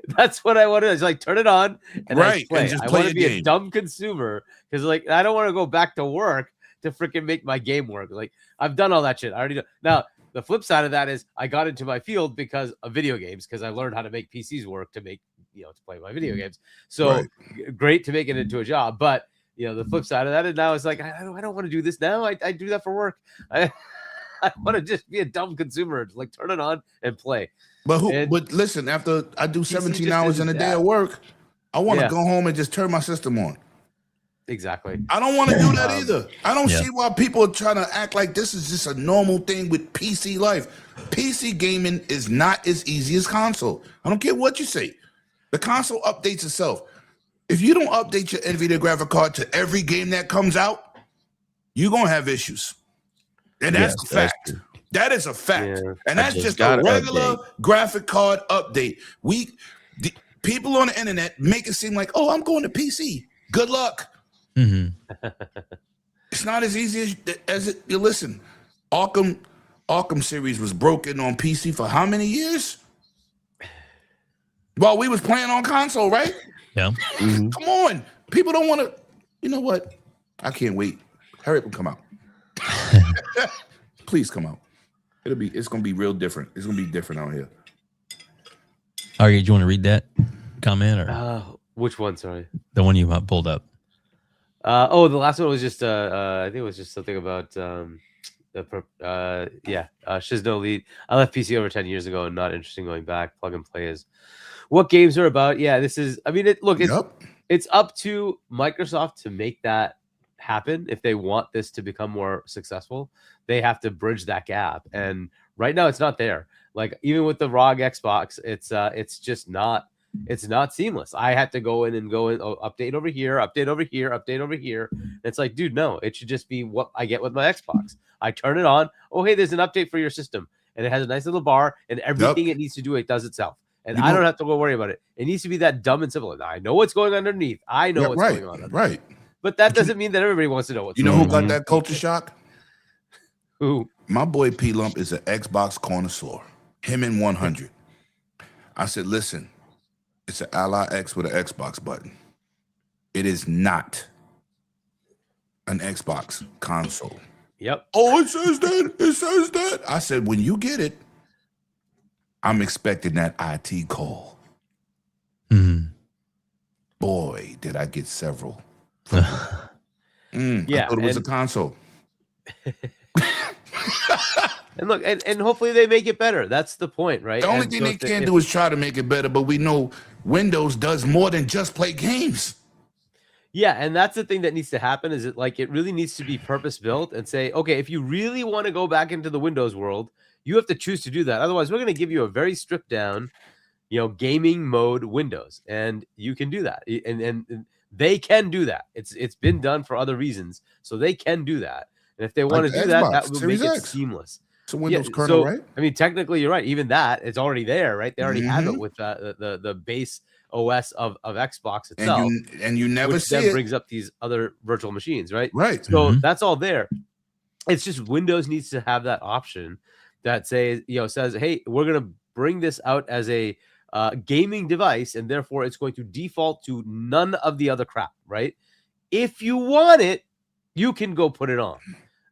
That's what I want to do. It's like turn it on and Right, I play. and just I play want to your be a game. dumb consumer because like I don't want to go back to work to freaking make my game work. Like I've done all that shit. I already know. Now the flip side of that is I got into my field because of video games because I learned how to make PCs work to make to play my video games. So great to make it into a job, but the flip side of that is now it's like I don't want to do this now. I do that for work. I want to just be a dumb consumer, like turn it on and play. But but listen, after I do 17 hours in a day that. of work, I want to Yeah. go home and just turn my system on. Exactly. I don't want to do that either. I don't see why people are trying to act like this is just a normal thing with PC life. PC gaming is not as easy as console. I don't care what you say. The console updates itself. If you don't update your NVIDIA graphic card to every game that comes out, you're going to have issues. And that's a fact. That is a fact. Yeah. And that's just just a gotta regular update. graphic card update. People on the internet make it seem like, oh, I'm going to PC. Good luck. Mm-hmm. It's not as easy as it. You listen, Arkham series was broken on PC for how many years? While we was playing on console, right? Yeah. Mhm. Come on, people don't want to. You know what? I can't wait. Hurry up and come out. Please come out. It's gonna be real different. It's gonna be different out here. Argy, do you want to read that comment or Which one? Sorry. the one you pulled up? The last one was just I think it was just something about Shizno lead. I left PC over 10 years ago and not interested in going back. Plug and play is what games are about. Yeah, this is. I mean, it's up to Microsoft to make that happen. If they want this to become more successful, they have to bridge that gap. And right now, it's not there. Like even with the ROG Xbox, it's just not. It's not seamless. I had to go in update over here, update over here, update over here. And it's like, dude, no, it should just be what I get with my Xbox. I turn it on. Oh, hey, there's an update for your system. And it has a nice little bar and everything it needs to do, it does itself. And I don't have to go worry about it. It needs to be that dumb and simple. I know what's going on underneath. I know what's going on underneath. Right. But that doesn't mean that everybody wants to know what's You know going who on. got that culture shock? Who? My boy P Lump is an Xbox connoisseur. Him and 100. I said, listen, it's an Ally X with an Xbox button. It is not an Xbox console. Yep. Oh, it says that. It says that. I said, when you get it, I'm expecting that IT call. Mm-hmm. Boy, did I get several. Yeah, I thought it was a console. And look, and hopefully they make it better. That's the point, right? The only And thing so they if can do is try to make it better, but we know Windows does more than just play games. Yeah, and that's the thing that needs to happen is it really needs to be purpose built and say, okay, if you really want to go back into the Windows world, you have to choose to do that. Otherwise, we're going to give you a very stripped down, gaming mode Windows, and you can do that. And they can do that. It's been done for other reasons, so they can do that. And if they want to do that, that would make it seamless. It's a Windows kernel, right? I mean, technically, you're right. Even that, it's already there, right? They already have it with the base OS of Xbox itself, and you never which see then it. brings up these other virtual machines, right? Right. So that's all there. It's just Windows needs to have that option that says, hey, we're gonna bring this out as a gaming device, and therefore it's going to default to none of the other crap, right? If you want it, you can go put it on.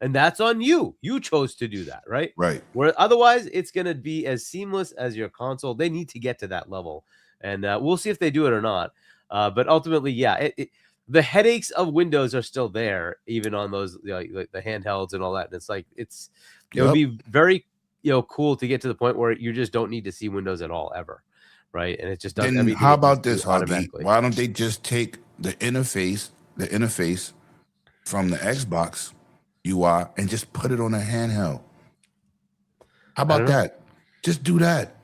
And that's on you. You chose to do that, right? Right. Where otherwise it's going to be as seamless as your console. They need to get to that level. And we'll see if they do it or not. But ultimately, yeah, the headaches of Windows are still there, even on those like the handhelds and all that. And it's like it would be very cool to get to the point where you just don't need to see Windows at all ever, right? And it just does. Then how about this, automatically? Why don't they just take the interface from the Xbox UI and just put it on a handheld? How about that? Just do that,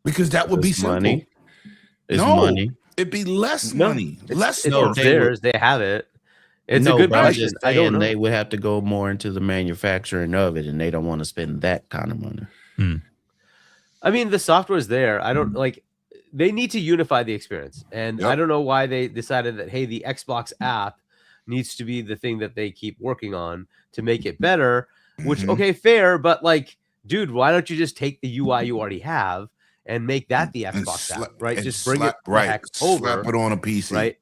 because that would be simple. Money. It's money. It'd be less money. Less. It's theirs. They have it. It's a good but I'm question. just I don't saying know. they would have to go more into the manufacturing of it, and they don't want to spend that kind of money. I mean, the software is there. I don't like they need to unify the experience. And I don't know why they decided that, hey, the Xbox app needs to be the thing that they keep working on to make it better, which, okay, fair. But like, dude, why don't you just take the UI you already have and make that the Xbox app, right? Just bring it the heck over. Slap it on a PC. Right.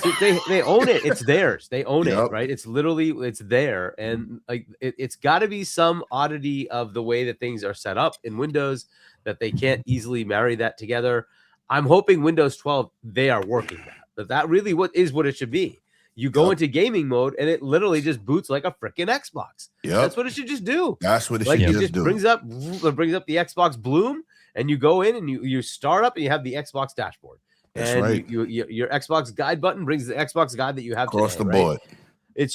So they own it. It's theirs. They own it, right? It's literally, it's there. And like it's got to be some oddity of the way that things are set up in Windows that they can't easily marry that together. I'm hoping Windows 12, they are working that. That really what it should be. You go into gaming mode and it literally just boots like a freaking Xbox. That's what it should just do. That's what it like should it just just do. brings up the Xbox Bloom, and you go in and you start up and you have the Xbox dashboard. That's and right. Your Xbox guide button brings the Xbox guide that you have Across today, the right? board. It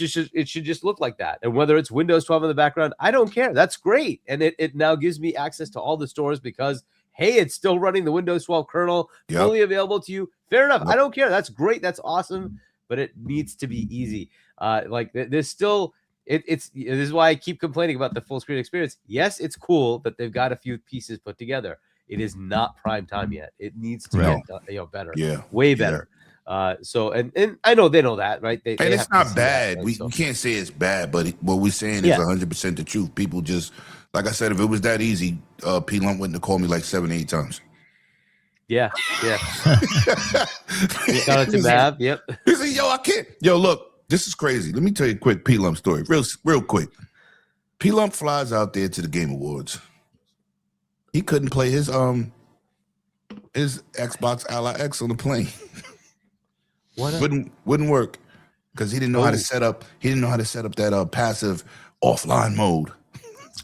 should just look like that. And whether it's Windows 12 in the background, I don't care. That's great. And it now gives me access to all the stores because, hey, it's still running the Windows 12 kernel, fully available to you. Fair enough. I don't care. That's great. That's awesome. But it needs to be easy. Like there's still this is why I keep complaining about the full screen experience. Yes, it's cool that they've got a few pieces put together. It is not prime time yet. It needs to get better. Yeah, way better. So and I know they know that, right? They it's have to not see bad. that, right? We can't say it's bad, but what we're saying is 100% the truth. People just, like I said, if it was that easy, P Lump wouldn't have called me like 7-8 times. Yeah. Shout out to Mav. Yep. He said, "Yo, I can't. Yo, look, this is crazy. Let me tell you a quick P Lump story, real quick. P Lump flies out there to the Game Awards. He couldn't play his Xbox Ally X on the plane. Wouldn't work because he didn't know how to set up. He didn't know how to set up that passive offline mode.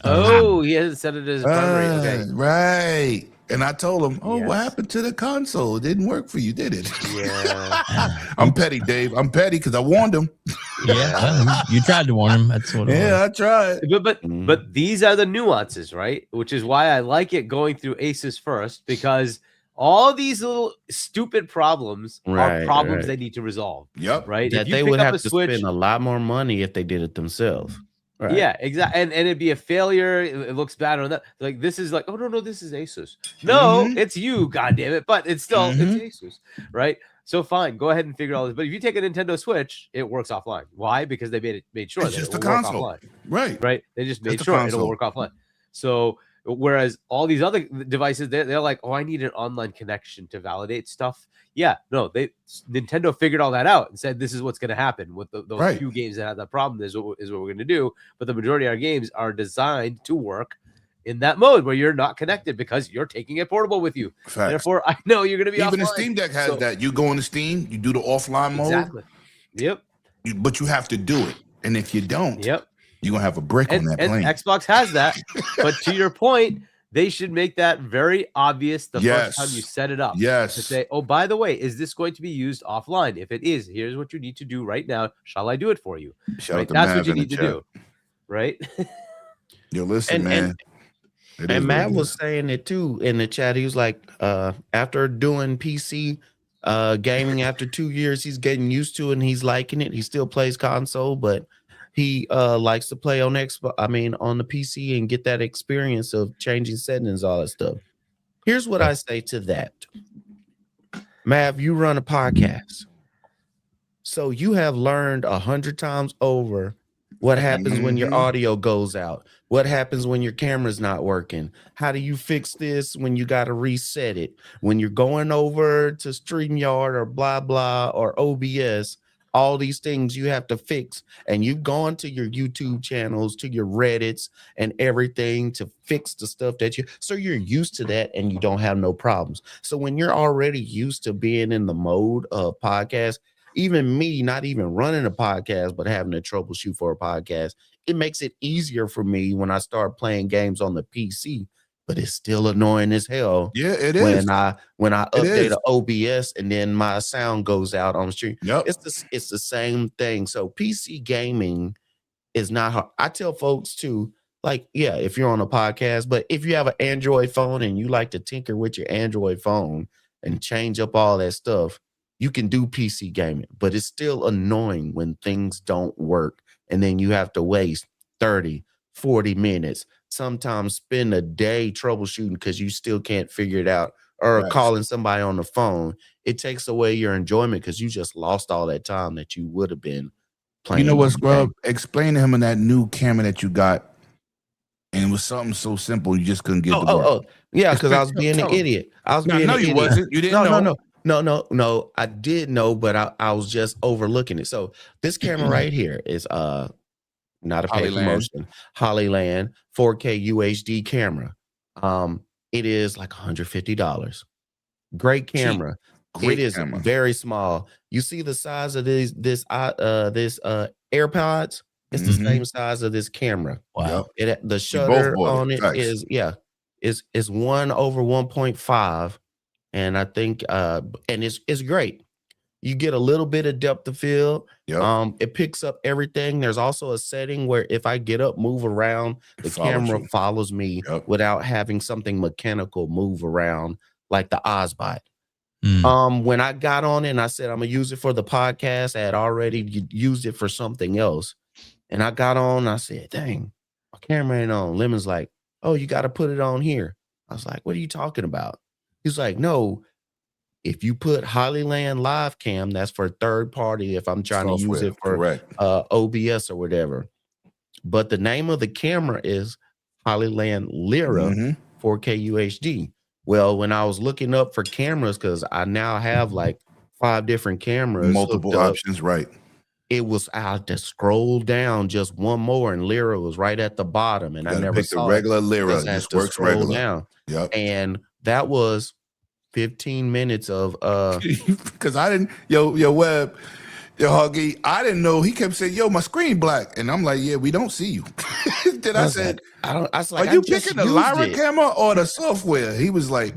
Oh, he hasn't set it as primary. Okay, right. And I told him, what happened to the console? It didn't work for you, did it? Yeah. I'm petty, Dave. I'm petty because I warned him. You tried to warn him. That's what. I tried. But these are the nuances, right? Which is why I like it going through Asus first, because all these little stupid problems are problems they need to resolve. Yep. Right. That they would have to spend a lot more money if they did it themselves. Right. Yeah, exactly. And it'd be a failure. It looks bad on that. Like this is like, oh no, this is Asus. No, it's you, goddamn it. But it's still it's Asus, right? So fine, go ahead and figure all this. But if you take a Nintendo Switch, it works offline. Why? Because they made sure it's that just it the will work console. offline. Right. They just made sure it'll work offline. So whereas all these other devices, they're like, oh, I need an online connection to validate stuff. Yeah, no, Nintendo figured all that out and said this is what's going to happen with those few games that have that problem. Is what we're going to do. But the majority of our games are designed to work in that mode where you're not connected because you're taking it portable with you. Facts. Therefore, I know you're going to be even offline. the Steam Deck has that. You go into Steam, you do the offline mode. Exactly. Yep. But you have to do it, and if you don't, you're gonna have a brick on that and plane. Xbox has that. But to your point, they should make that very obvious the first time you set it up. To say, oh, by the way, is this going to be used offline? If it is, here's what you need to do right now. Shall I do it for you? Shout out to That's Mav what you in the need to chat. do. Right? Yo, listen, man. And Matt was saying it too in the chat. He was like, after doing PC gaming after 2 years, he's getting used to it and he's liking it. He still plays console, but he likes to play on on the PC and get that experience of changing settings, all that stuff. Here's what I say to that. Mav, you run a podcast. So you have learned 100 times over what happens when your audio goes out. What happens when your camera's not working? How do you fix this when you got to reset it? When you're going over to StreamYard or blah, blah, or OBS, all these things you have to fix. And you've gone to your YouTube channels, to your Reddits and everything to fix the stuff so you're used to that and you don't have no problems. So when you're already used to being in the mode of podcast, even me not even running a podcast, but having to troubleshoot for a podcast, it makes it easier for me when I start playing games on the PC, but it's still annoying as hell. Yeah, it is. When I update the OBS and then my sound goes out on the stream. Yep. It's the same thing. So PC gaming is not hard. I tell folks too, like, yeah, if you're on a podcast, but if you have an Android phone and you like to tinker with your Android phone and change up all that stuff, you can do PC gaming, but it's still annoying when things don't work. And then you have to waste 30, 40 minutes, sometimes spend a day troubleshooting because you still can't figure it out or Right. calling somebody on the phone, it takes away your enjoyment because you just lost all that time that you would have been playing. You know what, on the Scrub? game. Explain to him on that new camera that you got, and it was something so simple you just couldn't get the work. Yeah, because I was Explain- being tell an him. idiot. I was No, being no, an you idiot. wasn't. You didn't know. No. I did know, but I was just overlooking it. So this camera right here is not a paid Hollyland. promotion. Hollyland 4K UHD camera. It is like $150. Great camera. Great it is camera. very small. You see the size of this AirPods? It's the same size of this camera. Wow. The shutter on it Facts. is 1/1.5, and I think and it's great. You get a little bit of depth of field. Yep. It picks up everything. There's also a setting where if I get up, move around, the camera follows me without having something mechanical move around like the Ozbot. When I got on it and I said I'm gonna use it for the podcast, I had already used it for something else. And I got on and I said, dang, my camera ain't on. Lemon's like, oh, you got to put it on here. I was like, what are you talking about? He's like, no, if you put Hollyland Live Cam, that's for third party if I'm trying to use it for OBS or whatever. But the name of the camera is Hollyland Lyra 4K UHD. Well, when I was looking up for cameras, because I now have like 5 different cameras. Multiple options, right. It was, I had to scroll down just one more, and Lyra was right at the bottom, and I never pick saw the regular Lyra. Just had This to works scroll regular. down. Yep. And that was 15 minutes of because I didn't Web, Huggy, I didn't know. He kept saying, yo, my screen black. And I'm like, yeah, we don't see you. Then I said, are you picking the Lyra camera or the software? He was like,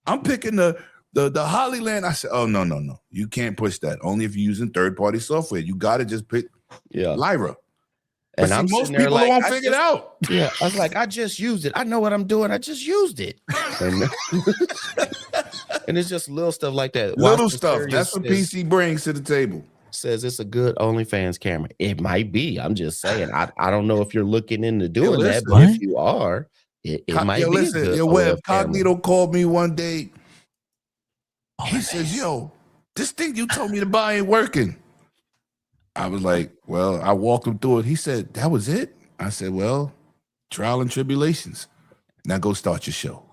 I'm picking the Hollyland. I said, oh, no. You can't push that. Only if you're using third-party software. You got to just pick Lyra. And but see, most people won't figure it out. Yeah, I was like, I just used it. I know what I'm doing. I just used it. And it's just little stuff like that. Little stuff. That's what PC brings to the table. Says it's a good OnlyFans camera. It might be. I'm just saying. I don't know if you're looking into doing that, but if you are, it might be. Listen, your Web Cognito called me one day. He says, yo, this thing you told me to buy ain't working. I was like, well, I walked him through it. He said, that was it? I said, well, trial and tribulations. Now go start your show.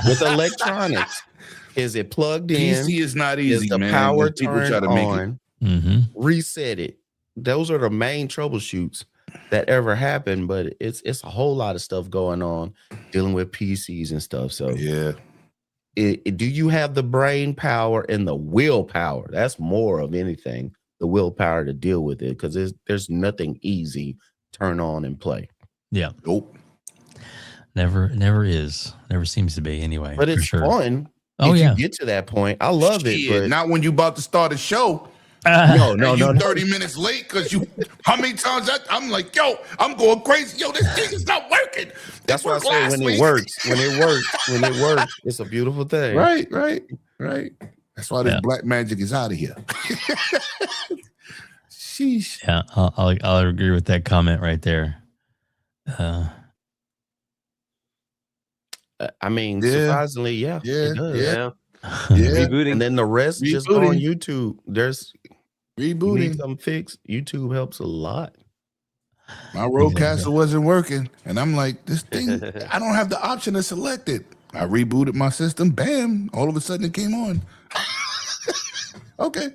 With electronics, is it plugged in? PC is not easy, is the man. power People turned try to make on? Reset it. Those are the main troubleshoots that ever happen, but it's a whole lot of stuff going on dealing with PCs and stuff. So yeah. Do you have the brain power and the willpower? That's more of anything, the willpower to deal with it, because there's nothing easy. Turn on and play. Yeah. Nope. Never is. Never seems to be anyway. But it's fun. Oh, if yeah. you get to that point, I love it. But not when you about to start a show. No. 30 minutes late because how many times I'm like, yo, I'm going crazy. Yo, this thing is not working. That's why I say when it works, it's a beautiful thing. Right. That's why this black magic is out of here. Sheesh. Yeah, I'll agree with that comment right there. I mean, surprisingly, it does. Yeah. Rebooting. And then the rest just go on YouTube. There's rebooting. Need something fixed. YouTube helps a lot. My Rodecaster wasn't working, and I'm like, this thing, I don't have the option to select it. I rebooted my system. Bam! All of a sudden, it came on. Okay.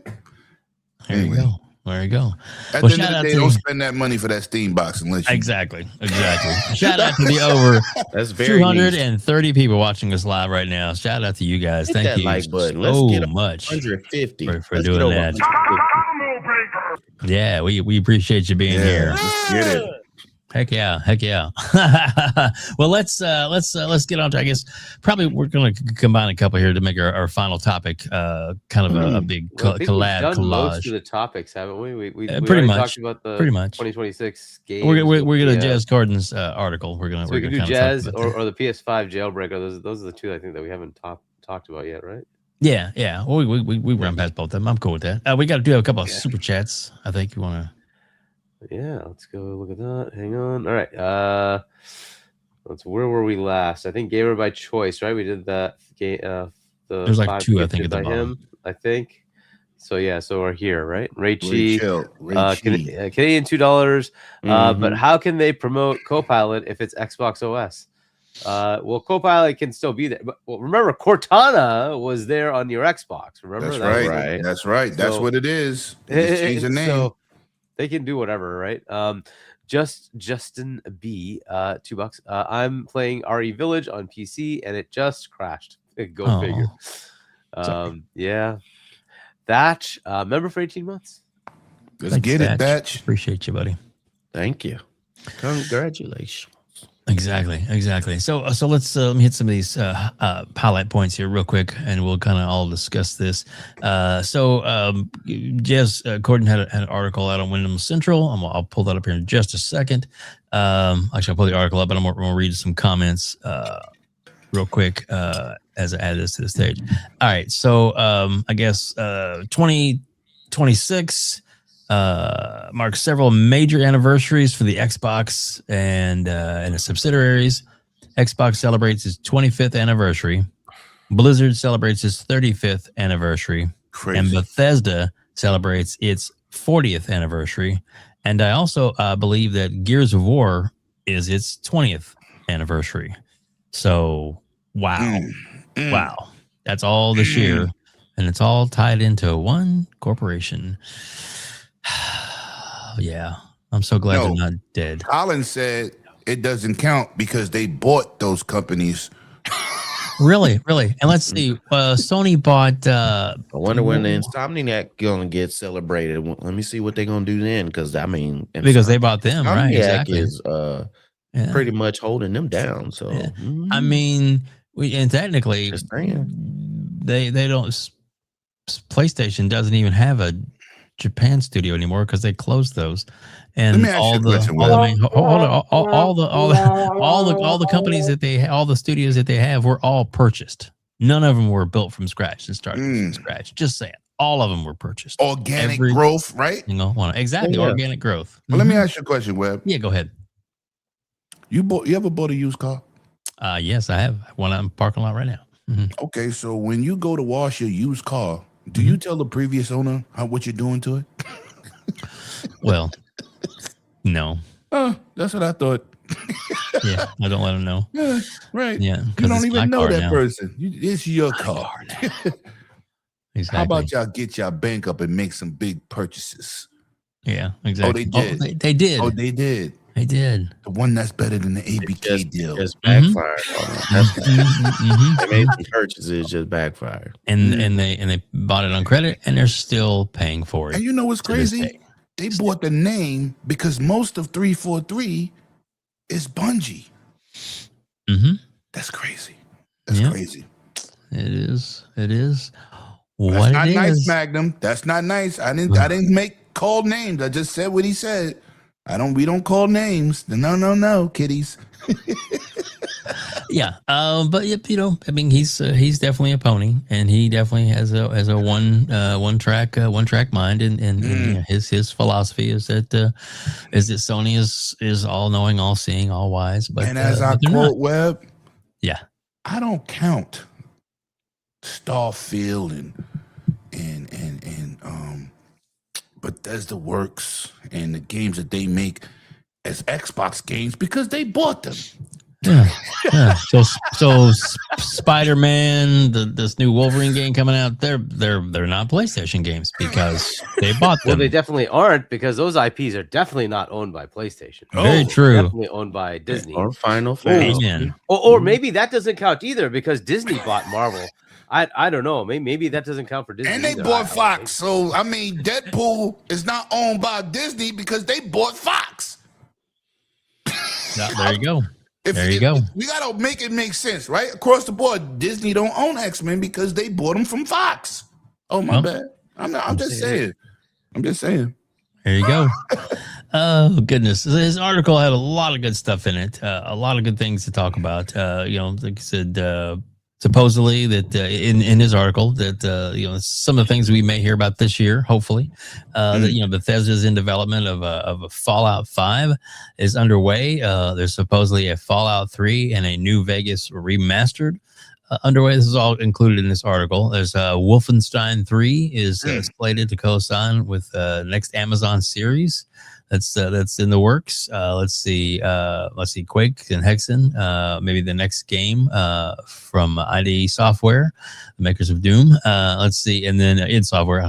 There you go. There you go. At the end of the day, don't spend that money for that Steam box unless you exactly. Shout out to the over That's very 230 people watching us live right now. Shout out to you guys. Thank that you like button. so Let's get much 150 for doing that. Yeah, we appreciate you being here. Get it. Heck yeah. Well, let's get on to, I guess, probably we're going to combine a couple here to make our final topic kind of a big collage. Most of the topics, haven't we? We pretty much talked about the 2026 games. We're going to Jazz Gordon's article. We're going to do Jazz or the PS5 jailbreak. Those are the two I think that we haven't talked about yet, right? Yeah. Well, we run past both of them. I'm cool with that. We got to do a couple of super chats. I think you want to. Yeah, let's go look at that. Hang on. All right. Where were we last? I think Gamer by Choice, right? We did that. There's like 2, I think, at the by bottom. him, I think. So yeah, so we're here, right? Rachel, Canadian $2. But how can they promote Copilot if it's Xbox OS? Well, Copilot can still be there, but remember, Cortana was there on your Xbox. Remember? That's right. That's right. That's what it is. They just changed the name. So they can do whatever, right? Justin B, $2. I'm playing RE Village on PC and it just crashed. Go figure. Yeah. Thatch, member for 18 months. Let's get it, Thatch. Appreciate you, buddy. Thank you. Congratulations. Exactly. So let's let me hit some of these highlight points here real quick, and we'll kind of all discuss this. Jez Corden had an article out on Windows Central. I'll pull that up here in just a second. Actually, I'll pull the article up, but I'm going to read some comments real quick as I add this to the stage. All right. So I guess 2026 marks several major anniversaries for the Xbox and its subsidiaries. Xbox celebrates its 25th anniversary. Blizzard celebrates its 35th anniversary. Crazy. And Bethesda celebrates its 40th anniversary. And I also believe that Gears of War is its 20th anniversary. So, wow. Wow. That's all this year. And it's all tied into one corporation. Yeah. I'm so glad they're not dead. Colin said it doesn't count because they bought those companies. Really? And let's see. Sony bought. I wonder when the Insomniac gonna get celebrated. Let me see what they're gonna do then, because I mean, because they bought them, right? Exactly. Is pretty much holding them down. So I mean, and technically, they don't. PlayStation doesn't even have a Japan studio anymore because they closed those. And all the companies that all the studios that they have were all purchased. None of them were built from scratch and started from scratch. Just saying, all of them were purchased. Organic growth, right? Exactly, organic growth. Well, let me ask you a question, Webb. Yeah, go ahead. You ever bought a used car? Yes, I have one in the parking lot right now. Okay, so when you go to wash your used car, do you tell the previous owner what you're doing to it? Well, no. That's what I thought. Yeah, I don't let them know. Yeah, right. Yeah, you don't even know that person. It's your car. Exactly. How about y'all get y'all bank up and make some big purchases? Yeah, exactly. Oh, they did. They did. Oh, they did. They did. The one that's better than the ABK deal. Just backfired. They made some purchases, just backfired. And they bought it on credit, and they're still paying for it. And you know what's crazy? They bought the name because most of 343 is Bungie. That's crazy. That's crazy. It is. That's not nice, Magnum. That's not nice. I didn't call names. I just said what he said. We don't call names. No, kiddies. Yeah. But I mean, he's definitely a pony, and he definitely has a one track mind, and his philosophy is that Sony is all knowing, all seeing, all wise. But as I quote Webb, yeah, I don't count Starfield and Bethesda Works and the games that they make as Xbox games because they bought them. Yeah. So Spider-Man, this new Wolverine game coming out, they're not PlayStation games because they bought them. Well, they definitely aren't, because those IPs are definitely not owned by PlayStation. Very true. Definitely owned by Disney or Final Fantasy. Or maybe that doesn't count either because Disney bought Marvel. I don't know. Maybe that doesn't count for Disney. And they bought Fox. So, I mean, Deadpool is not owned by Disney because they bought Fox. There you go. We got to make it make sense, right? Across the board, Disney don't own X-Men because they bought them from Fox. Oh, my bad. I'm just saying. There you go. Oh, goodness. His article had a lot of good stuff in it. A lot of good things to talk about. Like I said, supposedly that in his article that some of the things we may hear about this year, hopefully, that Bethesda's in development of a Fallout 5 is underway. There's supposedly a Fallout 3 and a New Vegas remastered underway. This is all included in this article. There's Wolfenstein 3 is slated to co-sign with next Amazon series. That's in the works. Let's see, Quake and Hexen, maybe the next game from ID Software, the makers of Doom. Let's see, and then id Software,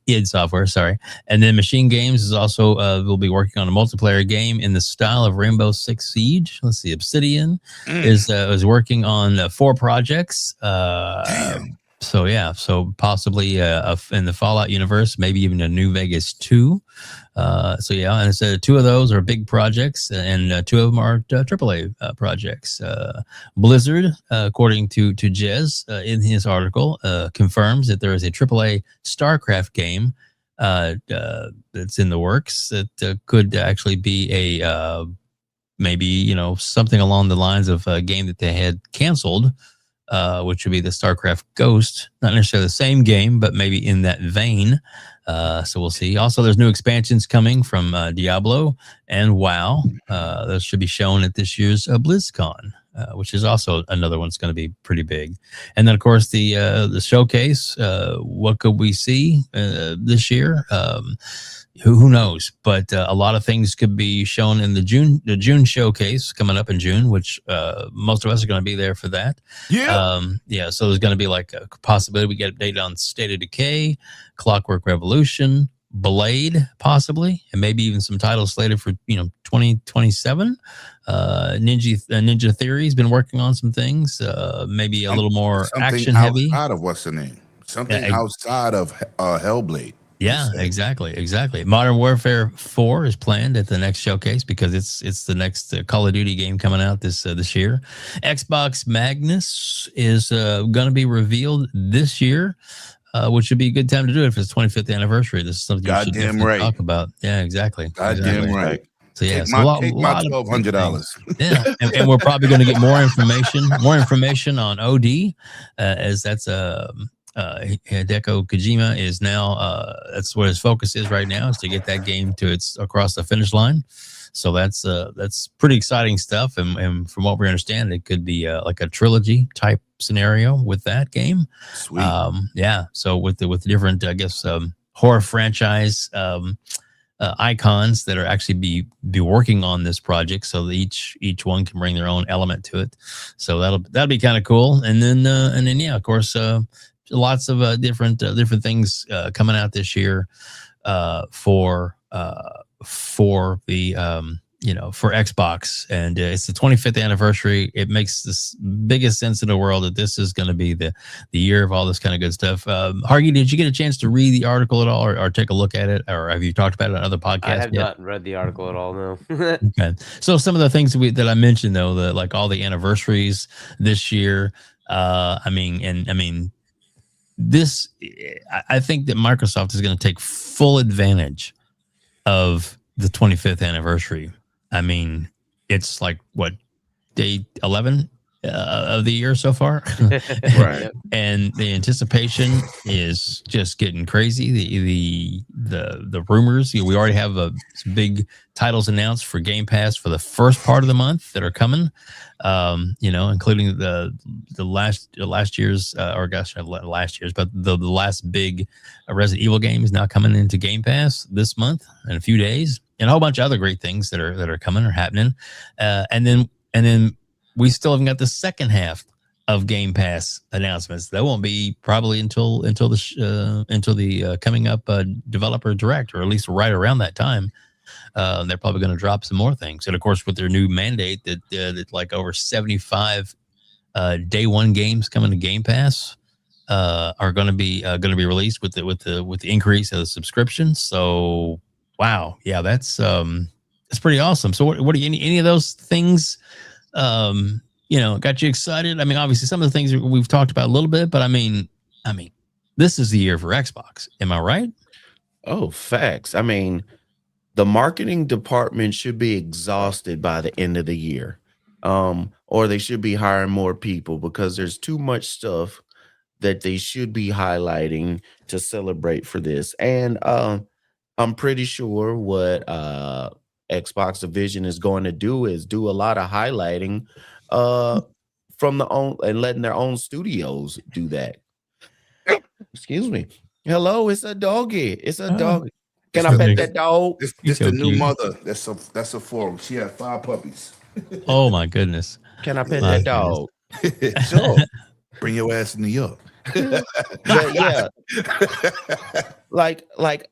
id Software, sorry. And then Machine Games is also will be working on a multiplayer game in the style of Rainbow Six Siege. Let's see, Obsidian is working on 4 projects. So possibly in the Fallout universe, maybe even a New Vegas 2. And so 2 of those are big projects, and 2 of them are AAA projects. Blizzard, according to Jez in his article, confirms that there is a AAA StarCraft game that's in the works that could actually be a maybe something along the lines of a game that they had canceled. Which would be the StarCraft Ghost. Not necessarily the same game, but maybe in that vein. So we'll see. Also, there's new expansions coming from Diablo and WoW. Those should be shown at this year's BlizzCon, which is also another one that's going to be pretty big. And then, of course, the showcase. What could we see this year? Who knows? But a lot of things could be shown in the June showcase coming up in June, which most of us are going to be there for that. Yeah. So there's going to be like a possibility we get updated on State of Decay, Clockwork Revolution, Blade, possibly, and maybe even some titles slated for 2027. Ninja Theory's been working on some things, maybe a little more action heavy. Outside of what's the name? Something outside of Hellblade. Yeah, exactly. Modern Warfare 4 is planned at the next showcase because it's the next Call of Duty game coming out this year. Xbox Magnus is going to be revealed this year, which would be a good time to do it for its 25th anniversary. This is something you should definitely talk about. Yeah, exactly. Goddamn right. So yeah, take my $1,200. Yeah, and we're probably going to get more information on OD, as that's Hideko Kojima is now that's what his focus is right now, is to get that game to across the finish line. So that's pretty exciting stuff, and from what we understand, it could be like a trilogy type scenario with that game. Sweet. So with the different horror franchise icons that are actually be working on this project, so that each one can bring their own element to it. So that'll be kind of cool. And then of course, lots of different things coming out this year for the for Xbox, and it's the 25th anniversary. It makes this biggest sense in the world that this is going to be the year of all this kind of good stuff. Hargee, did you get a chance to read the article at all, or take a look at it, or have you talked about it on other podcasts? I have not read the article at all. No. Okay, so some of the things that I mentioned, though, like all the anniversaries this year. This, I think that Microsoft is going to take full advantage of the 25th anniversary. I mean, it's like what, day 11 of the year so far, Right? And the anticipation is just getting crazy. The rumors, we already have some big titles announced for Game Pass for the first part of the month that are coming. Including the last year's but the last big Resident Evil game is now coming into Game Pass this month in a few days, and a whole bunch of other great things that are coming or happening. And then we still haven't got the second half of Game Pass announcements. That won't be probably until the coming up developer direct, or at least right around that time. They're probably going to drop some more things, and of course, with their new mandate that like over 75 day one games coming to Game Pass are going to be released with the increase of the subscription. So, wow, yeah, that's pretty awesome. So, what do you, any of those things got you excited? I mean, obviously, some of the things we've talked about a little bit, but I mean, this is the year for Xbox. Am I right? Oh, facts. I mean, the marketing department should be exhausted by the end of the year. or they should be hiring more people because there's too much stuff that they should be highlighting to celebrate for this. And I'm pretty sure what Xbox Division is going to do is do a lot of highlighting from the own and letting their own studios do that. Excuse me. Hello, it's a doggy. It's a dog. Can I pet that dog? This the new mother. That's a forum. She had 5 puppies. Oh my goodness. Can I pet that dog? Sure. Bring your ass to New York. But yeah, like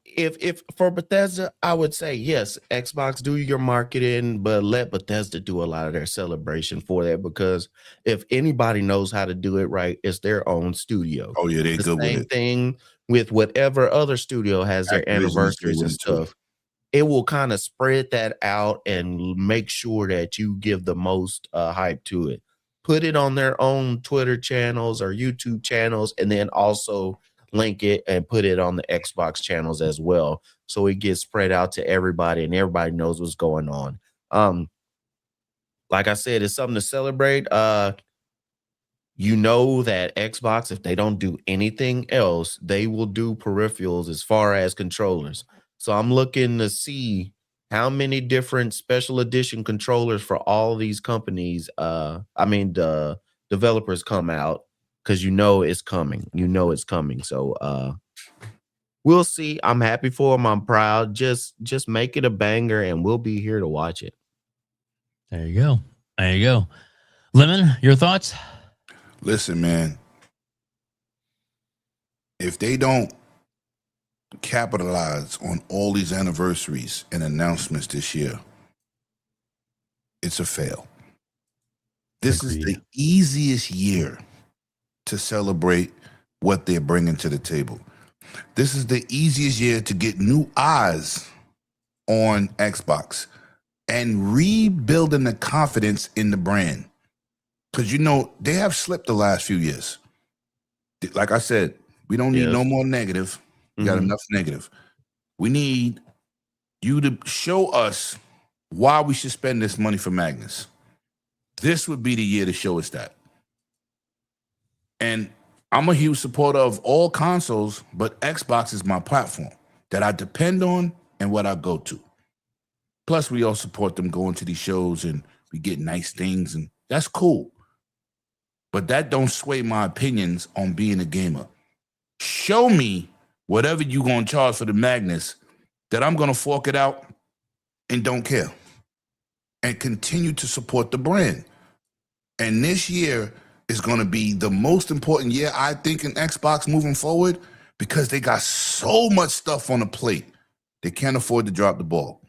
if for Bethesda, I would say yes, Xbox, do your marketing, but let Bethesda do a lot of their celebration for that, because if anybody knows how to do it right, it's their own studio. Oh yeah, they're The good with same it. thing with whatever other studio has their Activision's anniversaries good and with it, too. stuff. It will kind of spread that out and make sure that you give the most hype to it. Put it on their own Twitter channels or YouTube channels, and then also link it and put it on the Xbox channels as well, so it gets spread out to everybody and everybody knows what's going on. Like I said, it's something to celebrate. You know that Xbox, if they don't do anything else, they will do peripherals as far as controllers. So I'm looking to see how many different special edition controllers for all these companies, the developers come out, because it's coming. It's coming. So we'll see. I'm happy for them. I'm proud. Just make it a banger, and we'll be here to watch it. There you go. There you go. Lemon, your thoughts? Listen, man. If they don't capitalize on all these anniversaries and announcements this year, it's a fail. This is the easiest year to celebrate what they're bringing to the table. This is the easiest year to get new eyes on Xbox and rebuilding the confidence in the brand. Because, they have slipped the last few years. Like I said, we don't need no more negative. We got enough negative. We need you to show us why we should spend this money for Magnus. This would be the year to show us that. And I'm a huge supporter of all consoles, but Xbox is my platform that I depend on and what I go to. Plus, we all support them going to these shows and we get nice things, and that's cool. But that don't sway my opinions on being a gamer. Show me whatever you going to charge for the Magnus, that I'm going to fork it out and don't care. And continue to support the brand. And this year is going to be the most important year, I think, in Xbox moving forward, because they got so much stuff on the plate. They can't afford to drop the ball.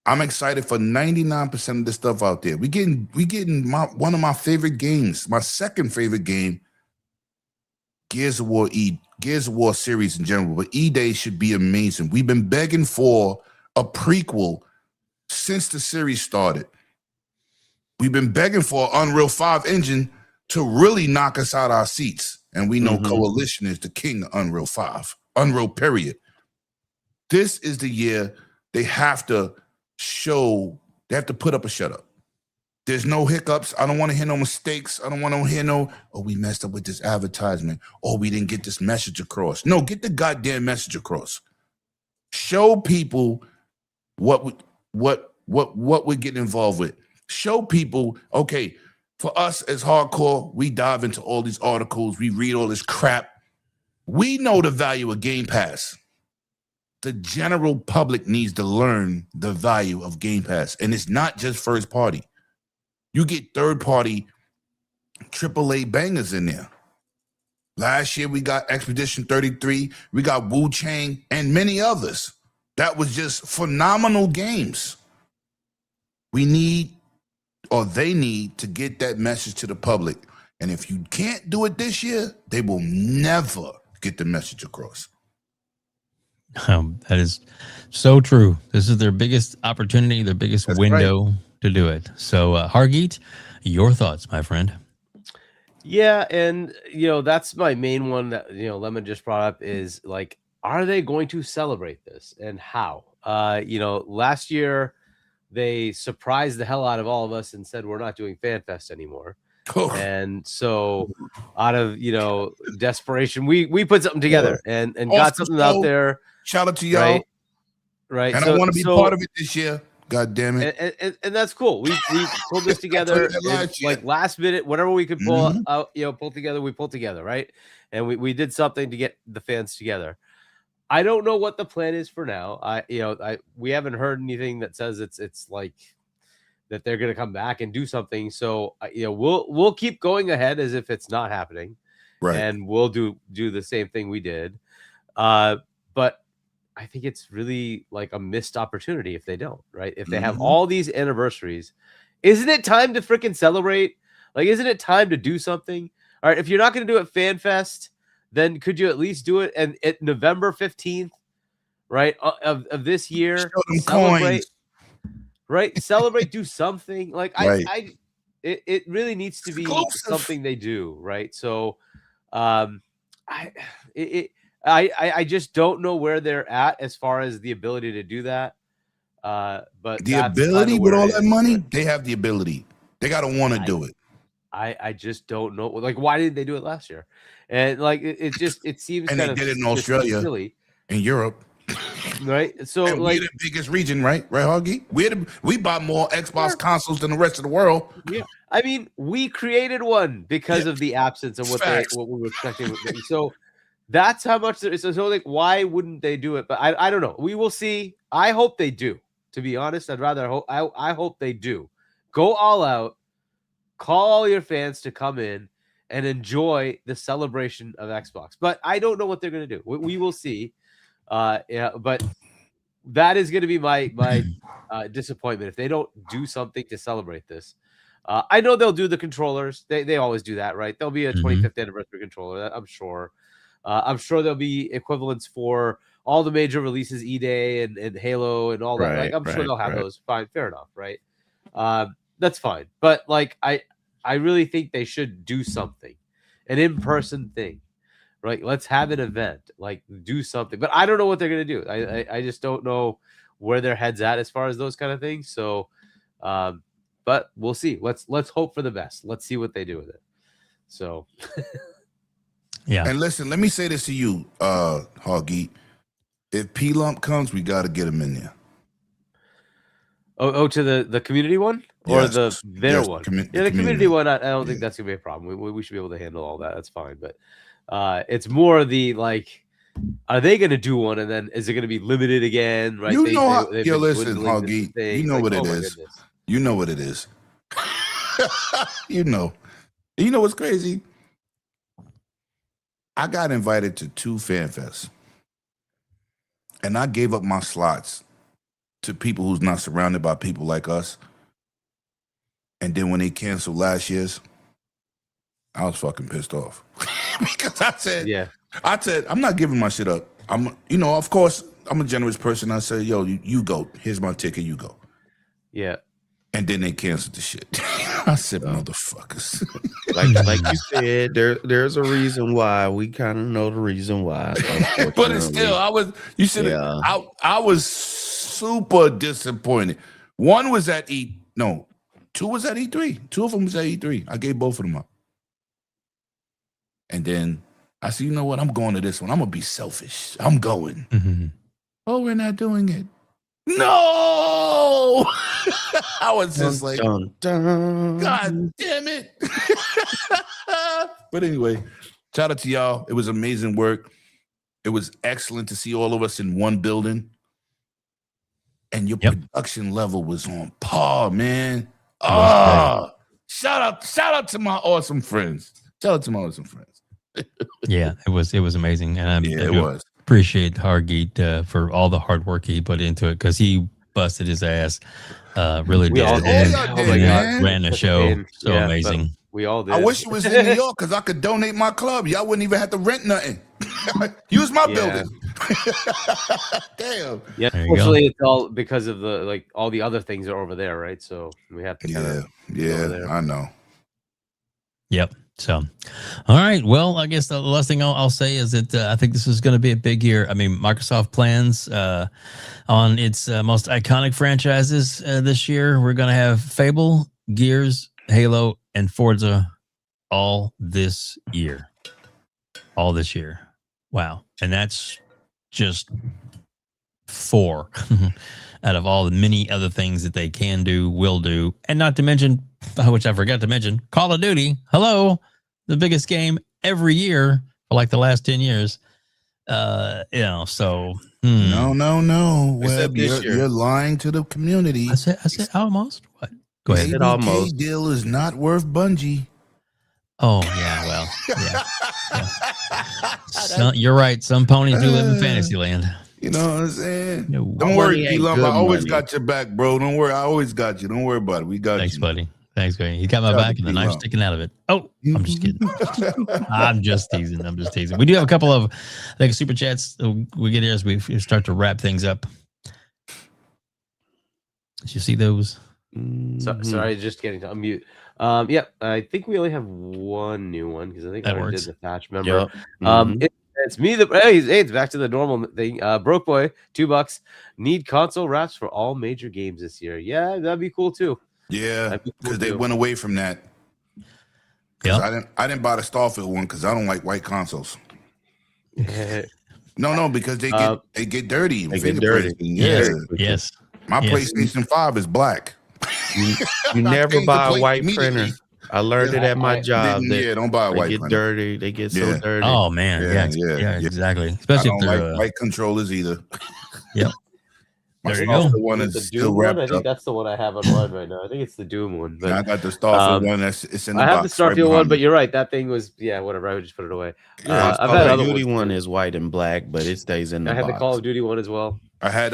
I'm excited for 99% of the stuff out there. We getting one of my favorite games, my second favorite game, Gears of War series in general, but E-Day should be amazing. We've been begging for a prequel since the series started. We've been begging for an Unreal 5 engine to really knock us out our seats. And we know Coalition is the king of Unreal 5. Unreal, period. This is the year they have to put up a shut up. There's no hiccups. I don't want to hear no mistakes. I don't want to hear we messed up with this advertisement, or we didn't get this message across. No, get the goddamn message across. Show people what we're getting involved with. Show people, okay, for us as hardcore, we dive into all these articles, we read all this crap. We know the value of Game Pass. The general public needs to learn the value of Game Pass. And it's not just first party. You get third party AAA bangers in there. Last year, we got Expedition 33, we got Wu Chang, and many others. That was just phenomenal games. They need to get that message to the public. And if you can't do it this year, they will never get the message across. That is so true. This is their biggest opportunity, their biggest window to do it. So, Hargeet, your thoughts, my friend? Yeah, and that's my main one that Lemon just brought up is like, are they going to celebrate this, and how? Last year they surprised the hell out of all of us and said we're not doing FanFest anymore. And so out of desperation, we put something together and got something out there. Shout out to y'all. Right. And I want to be part of it this year. God damn it. And that's cool. We pulled this together like last minute, whatever we could pull out, pull together, we pulled together, right? And we did something to get the fans together. I don't know what the plan is for now. We haven't heard anything that says it's like that they're going to come back and do something. So we'll keep going ahead as if it's not happening, right? And we'll do the same thing we did. But I think it's really like a missed opportunity if they don't, right? If they have all these anniversaries, isn't it time to freaking celebrate? Like, isn't it time to do something? All right, if you're not going to do it FanFest, then could you at least do it and at November 15th, right, of this year? Show them celebrate, coins. Right? Celebrate, do something. Like Right. It really needs to be Exclusive. something they do, right? So, I just don't know where they're at as far as the ability to do that. But The ability with all that money, they have the ability. They got to want to do it. I just don't know. Like, why didn't they do it last year? And like, it seems And kind they of did it in just Australia, silly, in Europe. right? So And like, we're the biggest region, right? Right, Huggy? We buy more Xbox consoles than the rest of the world. yeah, I mean, we created one because of the absence of what Facts. we were expecting. So that's how much there is. So like, why wouldn't they do it? But I don't know. We will see. I hope they do. To be honest, I'd rather hope. I hope they do. Go all out. Call all your fans to come in and enjoy the celebration of Xbox. But I don't know what they're going to do. We will see. Yeah, but that is going to be my disappointment if they don't do something to celebrate this. I know they'll do the controllers. They always do that, right? There'll be a 25th anniversary controller. I'm sure. I'm sure there'll be equivalents for all the major releases, E-Day and Halo and all that. Right, Like, I'm sure right, they'll have right. those. Fine, fair enough, right? That's fine. But like, I really think they should do something, an in-person thing, right? Let's have an event, like do something. But I don't know what they're gonna do. I just don't know where their heads at as far as those kind of things. So, but we'll see. Let's hope for the best. Let's see what they do with it. So, yeah. And listen, let me say this to you, Hoggy. If P-Lump comes, we got to get him in there. Oh, to the community one or Yes, their yes, one? the The community. community one. I don't think that's gonna be a problem. We should be able to handle all that. That's fine. But it's more the like, are they gonna do one and then is it gonna be limited again? Right? You know how, they've yo, been listen, dwindling this Hoggy, thing. you know Like, what it oh my is. goodness. You know what it is. You know what's crazy? I got invited to 2 FanFests, and I gave up my slots to people who's not surrounded by people like us. And then when they canceled last year's, I was fucking pissed off because I said, I'm not giving my shit up. Of course, I'm a generous person. I said, yo, you go. Here's my ticket. You go. Yeah. And then they canceled the shit. I said, motherfuckers. like you said, there's a reason why. We kind of know the reason why. But it's still, I was super disappointed. One was at two was at E3. 2 of them was at E3. I gave both of them up. And then I said, you know what? I'm going to this one. I'm going to be selfish. I'm going. Mm-hmm. Oh, we're not doing it. No! I was just like, dun, dun. God damn it. But anyway, shout out to y'all. It was amazing work. It was excellent to see all of us in one building. And your production level was on par, man. Shout out to my awesome friends. Shout out to my awesome friends. Yeah, it was amazing. And I it do was. appreciate Hargeet for all the hard work he put into it because he busted his ass. Really We did. all And did. Oh my God. ran the Such a show. pain. So Yeah, amazing. but we all did. I wish it was in New York because I could donate my club. Y'all wouldn't even have to rent nothing. Use my building. Damn. Yeah, There you unfortunately, it's all because of all the other things are over there, right? So we have to kind of Yeah, I know. Yep. So, all right. Well, I guess the last thing I'll say is that I think this is going to be a big year. I mean, Microsoft plans on its most iconic franchises this year. We're going to have Fable, Gears, Halo, and Forza all this year. All this year. Wow. And that's just 4 out of all the many other things that they can do, will do, and not to mention, which I forgot to mention, Call of Duty. Hello, the biggest game every year for like the last 10 years. So No. Except Web, this year. you're lying to the community. I said almost. What? Go ahead. Said ABK almost. deal is not worth Bungie. Oh yeah, well, yeah. You're right. Some ponies do live in fantasy land. You know what I'm saying? No. Don't worry, Money ain't D-Lump. good I always money. got your back, bro. Don't worry. I always got you. Don't worry about it. We got Thanks, you. buddy. Thanks, buddy. He got my Shout out back to and the knife D-Lump. sticking out of it. Oh, I'm just kidding. I'm just teasing. We do have a couple of super chats we get here as we start to wrap things up. Did you see those? Sorry, just getting to unmute. I think we only have one new one because I think That I already works. did the Thatch member. Yep. It's me. It's back to the normal thing. Broke boy, $2. Need console wraps for all major games this year. Yeah, that'd be cool too. Yeah, That'd be cool because they too. went away from that. Yep. I didn't buy the Starfield one because I don't like white consoles. No, because they get dirty. They get dirty. Yeah. Yes. My PlayStation 5 is black. You never changed buy the a white immediately. printer. I learned it at my job. Don't buy a They white get printer. dirty. They get so Yeah. dirty. Oh man. Yeah. Exactly. Especially I if don't they're like white controllers either. Yep. My There you Starfield go. one The is Doom still one. wrapped I think up. that's the one I have online right now. I think it's the Doom one. But I got the Starfield one. It's in the I have the box right Starfield one, behind but me. you're right. That thing was whatever. I would just put it away. Yeah, I've Call had of other Duty ones. one is white and black, but it stays in the I had box. the Call of Duty one as well. I had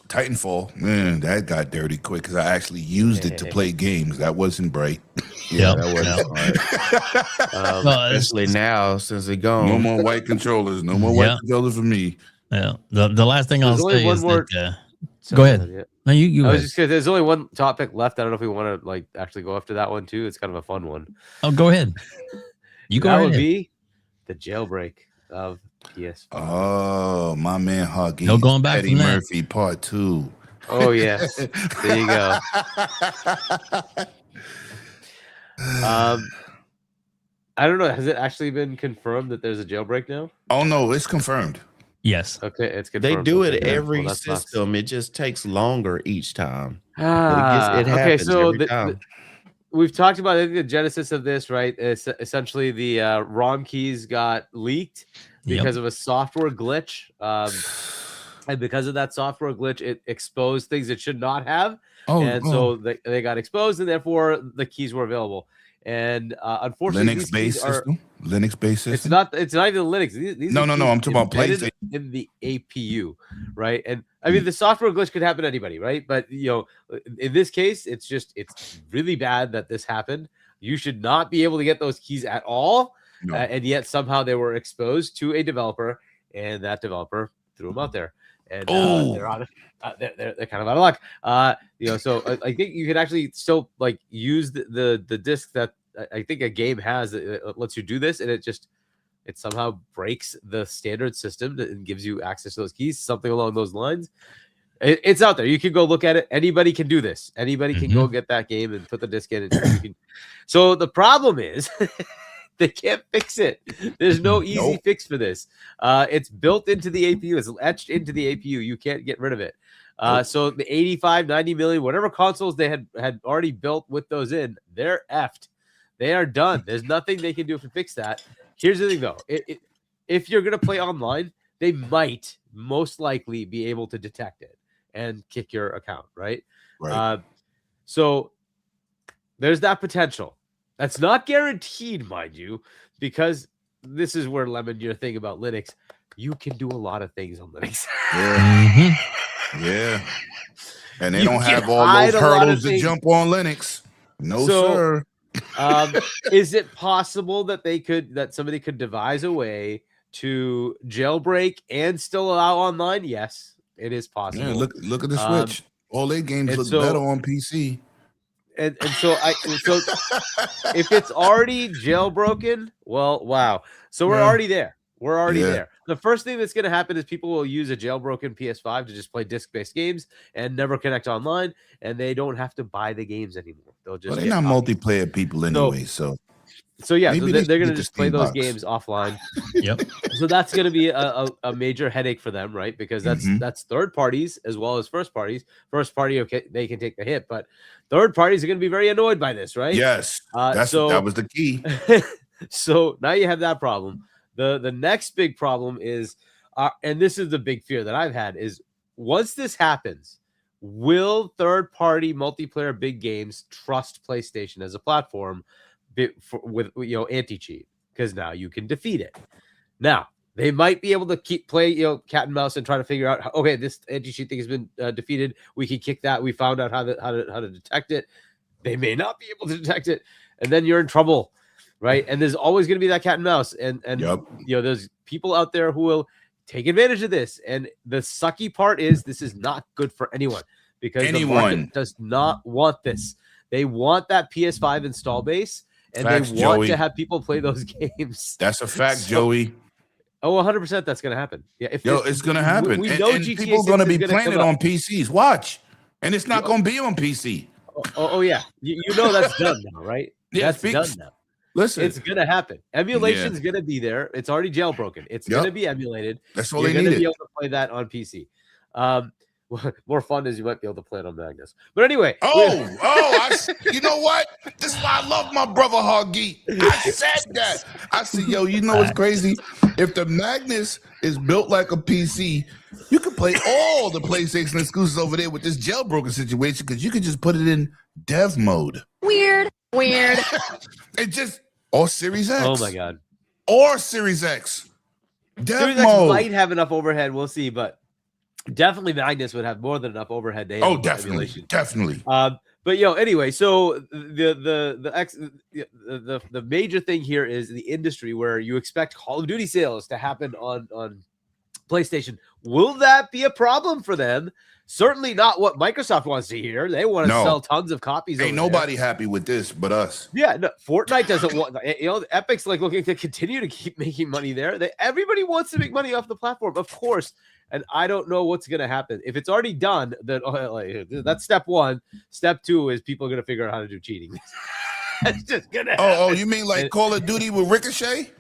Titanfall. Man, that got dirty quick because I actually used it to play games. That wasn't bright. Yeah, that wasn't smart. Especially now since it's gone. No more white controllers. No more white controllers for me. Yeah. The last thing I'll There's only say one is more- that. Sorry, Go ahead. yeah. No, you. I go was ahead. just because there's only one topic left. I don't know if we want to actually go after that one too. It's kind of a fun one. Oh, go ahead. You go That ahead. would be the jailbreak of PS5. Oh, my man Hargeet. No going back Eddie from that. Murphy Part 2. Oh yes, there you go. I don't know. Has it actually been confirmed that there's a jailbreak now? Oh no, it's confirmed. Yes. Okay, it's They confirmed. do it Okay, yeah. every Well, that sucks. system. It just takes longer each time. It Okay, happens so every time. we've talked about the genesis of this, right? It's essentially the ROM keys got leaked because of a software glitch. And because of that software glitch, it exposed things it should not have. So they got exposed, and therefore the keys were available. And unfortunately, these keys are Linux-based system. It's not even Linux. These No, are no, no. keys I'm talking about embedded PlayStation. in the APU, right? And I mean, the software glitch could happen to anybody, right? But in this case, it's really bad that this happened. You should not be able to get those keys at all, and yet somehow they were exposed to a developer, and that developer threw them out there. And they're out of, they're kind of out of luck. So I think you can actually still use the disc that I think a game has that lets you do this, and it somehow breaks the standard system and gives you access to those keys, something along those lines. It's out there. You can go look at it. Anybody can do this. Anybody can go get that game and put the disc in. So the problem is they can't fix it. There's no easy fix for this. It's built into the APU. It's etched into the APU. You can't get rid of it. So the 85, 90 million, whatever consoles they had already built with those in, they're effed. They are done. There's nothing they can do to fix that. Here's the thing, though. If you're going to play online, they might most likely be able to detect it and kick your account, right? Right. So there's that potential. That's not guaranteed, mind you, because this is where, Lemon, your thing about Linux, you can do a lot of things on Linux. Yeah. Yeah. And they You don't have can all hide those a lot of hurdles to things. jump on Linux. No, So, sir. Is it possible that somebody could devise a way to jailbreak and still allow online? Yes, it is possible. Yeah, look at the Switch. All their games and look so- better on PC. and so if it's already jailbroken, well, wow. So we're already there. We're already there. The first thing that's going to happen is people will use a jailbroken PS5 to just play disc-based games and never connect online, and they don't have to buy the games anymore. They'll just they're not multiplayer people anyway, so yeah, maybe they're going to the just play Steam those box. games offline. Yep. So that's going to be a major headache for them, right? Because that's third parties as well as first parties. First party, okay, they can take the hit, but third parties are going to be very annoyed by this, right? Yes, that was the key. So now you have that problem. The next big problem is, and this is the big fear that I've had, is once this happens, will third-party multiplayer big games trust PlayStation as a platform with anti-cheat? Because now you can defeat it. Now they might be able to play cat and mouse and try to figure out, okay, this anti-cheat thing has been defeated. We can kick that. We found out how to detect it. They may not be able to detect it, and then you're in trouble. Right. And there's always going to be that cat and mouse. And there's people out there who will take advantage of this. And the sucky part is this is not good for anyone because the market does not want this. They want that PS5 install base and they want to have people play those games. That's a fact, Joey. Oh, 100% that's going to happen. Yeah. It's going to happen. We know and people are going to be playing it on PCs. Watch. And it's not going to be on PC. Oh yeah. You know that's done now, right? Yeah, that's done now. Listen, it's gonna happen. Emulation's gonna be there. It's already jailbroken. It's gonna be emulated. That's all You're they gonna needed. be able to play that on PC. More fun is you might be able to play it on Magnus. But anyway, you know what? This is why I love my brother Hargeet. I said that. I said, yo, you know what's crazy? If the Magnus is built like a PC, you can play all the PlayStation exclusives over there with this jailbroken situation because you can just put it in dev mode. Weird. It just or Series X. Oh my god. Or Series X. Dev Series mode. X might have enough overhead. We'll see, but definitely Magnus would have more than enough overhead. Definitely. But anyway, so the major thing here is the industry where you expect Call of Duty sales to happen on PlayStation. Will that be a problem for them? Certainly not what Microsoft wants to hear. They want to sell tons of copies. Ain't nobody happy with this but us. Yeah, no, Fortnite doesn't want. Epic's like looking to continue to keep making money there. Everybody wants to make money off the platform, of course. And I don't know what's going to happen. If it's already done, then that's step one. Step two is people are going to figure out how to do cheating. It's just gonna happen. Oh, you mean like Call of Duty with Ricochet?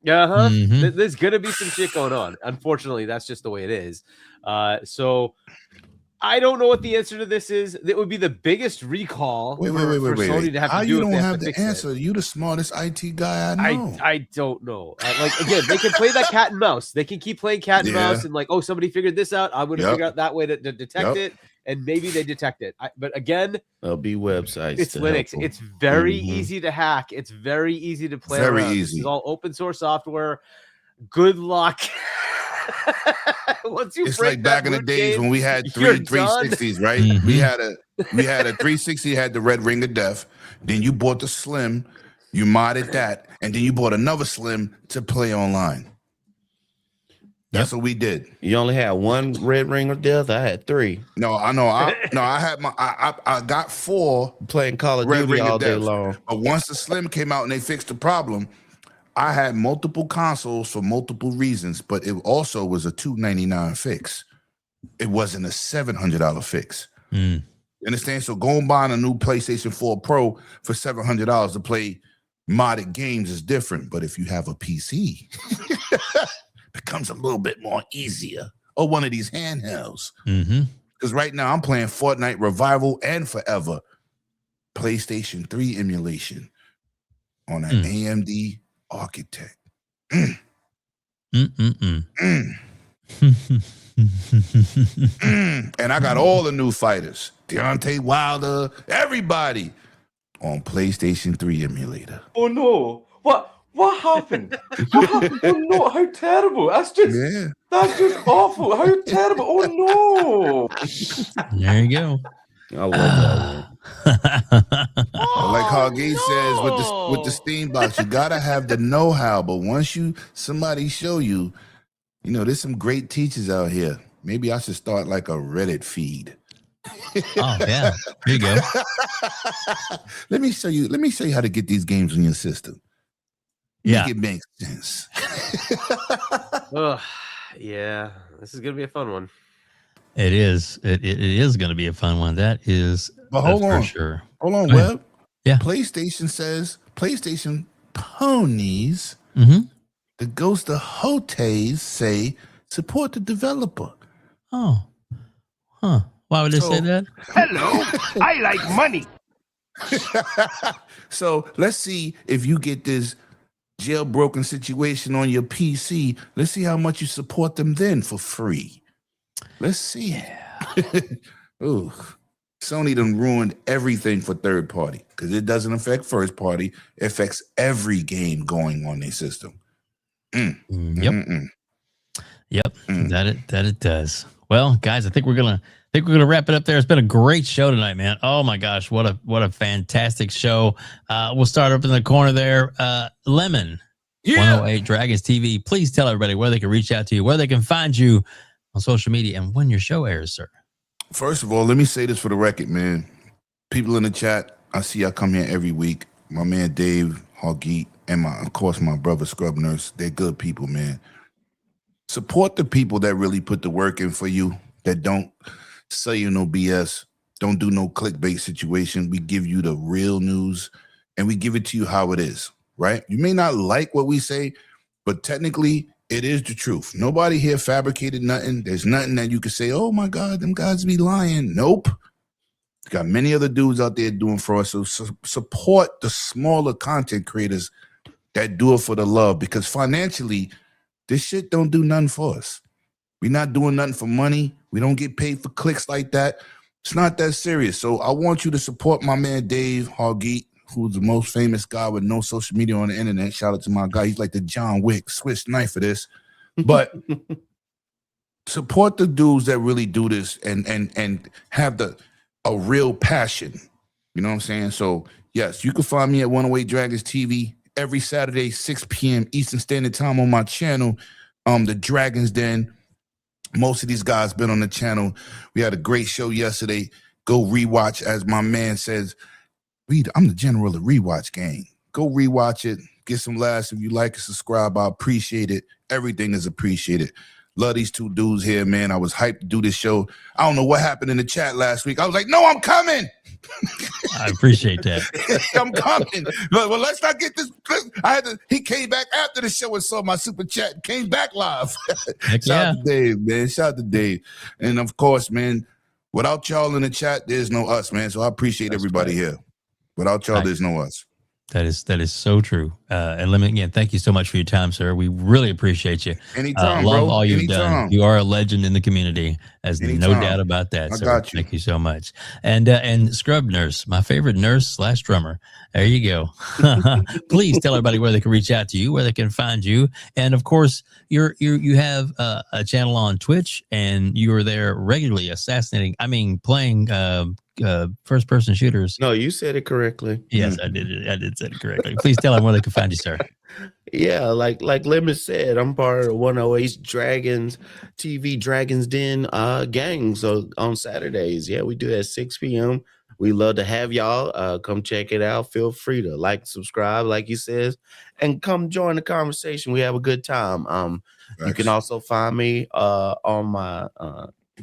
There's gonna be some shit going on. Unfortunately, that's just the way it is. So I don't know what the answer to this is. It would be the biggest recall for Sony to have How to do. You don't have the answer. You the smartest IT guy I know. I don't know. Again, they can play that cat and mouse. They can keep playing cat and mouse and somebody figured this out. I'm gonna figure out that way to detect it. And maybe they detect it. But again, there'll be websites. It's Linux. It's very easy to hack. It's very easy to play very around. easy. It's all open source software. Good luck. Once you it's like back in the days when we had three 360s, right? We had a 360 had the red ring of death. Then you bought the slim, you modded that, and then you bought another slim to play online. That's what we did. You only had one red ring of death. I had three. No, I know. I had I got 4 playing Call of Duty all day long. But once the slim came out and they fixed the problem, I had multiple consoles for multiple reasons, but it also was a $299 fix. It wasn't a $700 fix. You understand? So going buying a new PlayStation 4 Pro for $700 to play modded games is different. But if you have a PC, becomes a little bit more easier. Or one of these handhelds. Because right now I'm playing Fortnite Revival and Forever PlayStation 3 emulation on an AMD Architect. And I got all the new fighters. Deontay Wilder, everybody on PlayStation 3 emulator. Oh no. What happened? What happened? Oh no, how terrible. That's just awful. How terrible. Oh no. There you go. I love that one. Like Hargeet says with the Steam box, you gotta have the know-how, but once somebody show you, there's some great teachers out here. Maybe I should start like a Reddit feed. Oh yeah, there you go. Let me show you how to get these games in your system. Yeah. Make it make sense. Yeah, this is gonna be a fun one. It is. It is going to be a fun one. That is. But hold for on. sure. Hold on, Go ahead. Web. Yeah. PlayStation says PlayStation ponies. Mm-hmm. The Ghost of Hotes say support the developer. Oh. Huh. Why would they say that? Hello, I like money. So let's see if you get this jailbroken situation on your PC. Let's see how much you support them then for free. Let's see. Ooh, Sony done ruined everything for third party because it doesn't affect first party. It affects every game going on their system. Yep. Yep. That it does. Well, guys, I think we're gonna wrap it up there. It's been a great show tonight, man. Oh my gosh, what a fantastic show. We'll start up in the corner there. Lemon, 108 Dragons TV. Please tell everybody where they can reach out to you, where they can find you on social media, and when your show airs, sir. First of all, let me say this for the record, man. People in the chat, I see y'all come here every week. My man Dave Hargeet and of course my brother Scrub Nurse. They're good people, man. Support the people that really put the work in for you, that don't say you no BS, don't do no clickbait situation. We give you the real news and we give it to you how it is, right? You may not like what we say, but technically it is the truth. Nobody here fabricated nothing. There's nothing that you can say, oh my God, them guys be lying. Nope. Got many other dudes out there doing for us. So support the smaller content creators that do it for the love, because financially, this shit don't do nothing for us. We're not doing nothing for money. We don't get paid for clicks like that. It's not that serious. So I want you to support my man Dave Hargeet, who's the most famous guy with no social media on the internet. Shout out to my guy. He's like the John Wick Swiss knife for this. But support the dudes that really do this and have a real passion. You know what I'm saying? So yes, you can find me at 108 Dragons TV every Saturday, 6 p.m. Eastern Standard Time on my channel, The Dragon's Den. Most of these guys been on the channel. We had a great show yesterday. Go rewatch, as my man says. I'm the general of rewatch game. Go rewatch it. Get some laughs. If you like it, subscribe. I appreciate it. Everything is appreciated. Love these two dudes here, man. I was hyped to do this show. I don't know what happened in the chat last week. I was like, no, I'm coming. I appreciate that. I'm coming. Well, let's not get this. He came back after the show and saw my super chat. Came back live. Shout out to Dave, man. Shout out to Dave. And of course, man, without y'all in the chat, there's no us, man. So I appreciate everybody here. Without y'all, there's no us. That is so true. And Lemon, again, thank you so much for your time, sir. We really appreciate you. Anytime, love bro. all you've Anytime. done. You are a legend in the community. There's no Anytime. doubt about that. I So got you. Thank you so much. And Scrub Nurse, my favorite nurse / drummer. There you go. Please tell everybody where they can reach out to you, where they can find you, and of course, you have a channel on Twitch, and you are there regularly playing first person shooters. No, you said it correctly. Yes, I did say it correctly. Please tell them where they can find you, sir. Yeah, like Lemon said, I'm part of the 108 Dragons TV Dragons Den gang. So on Saturdays, yeah, we do that at 6 p.m. We love to have y'all come check it out. Feel free to like, subscribe, like he says, and come join the conversation. We have a good time. You can also find me on my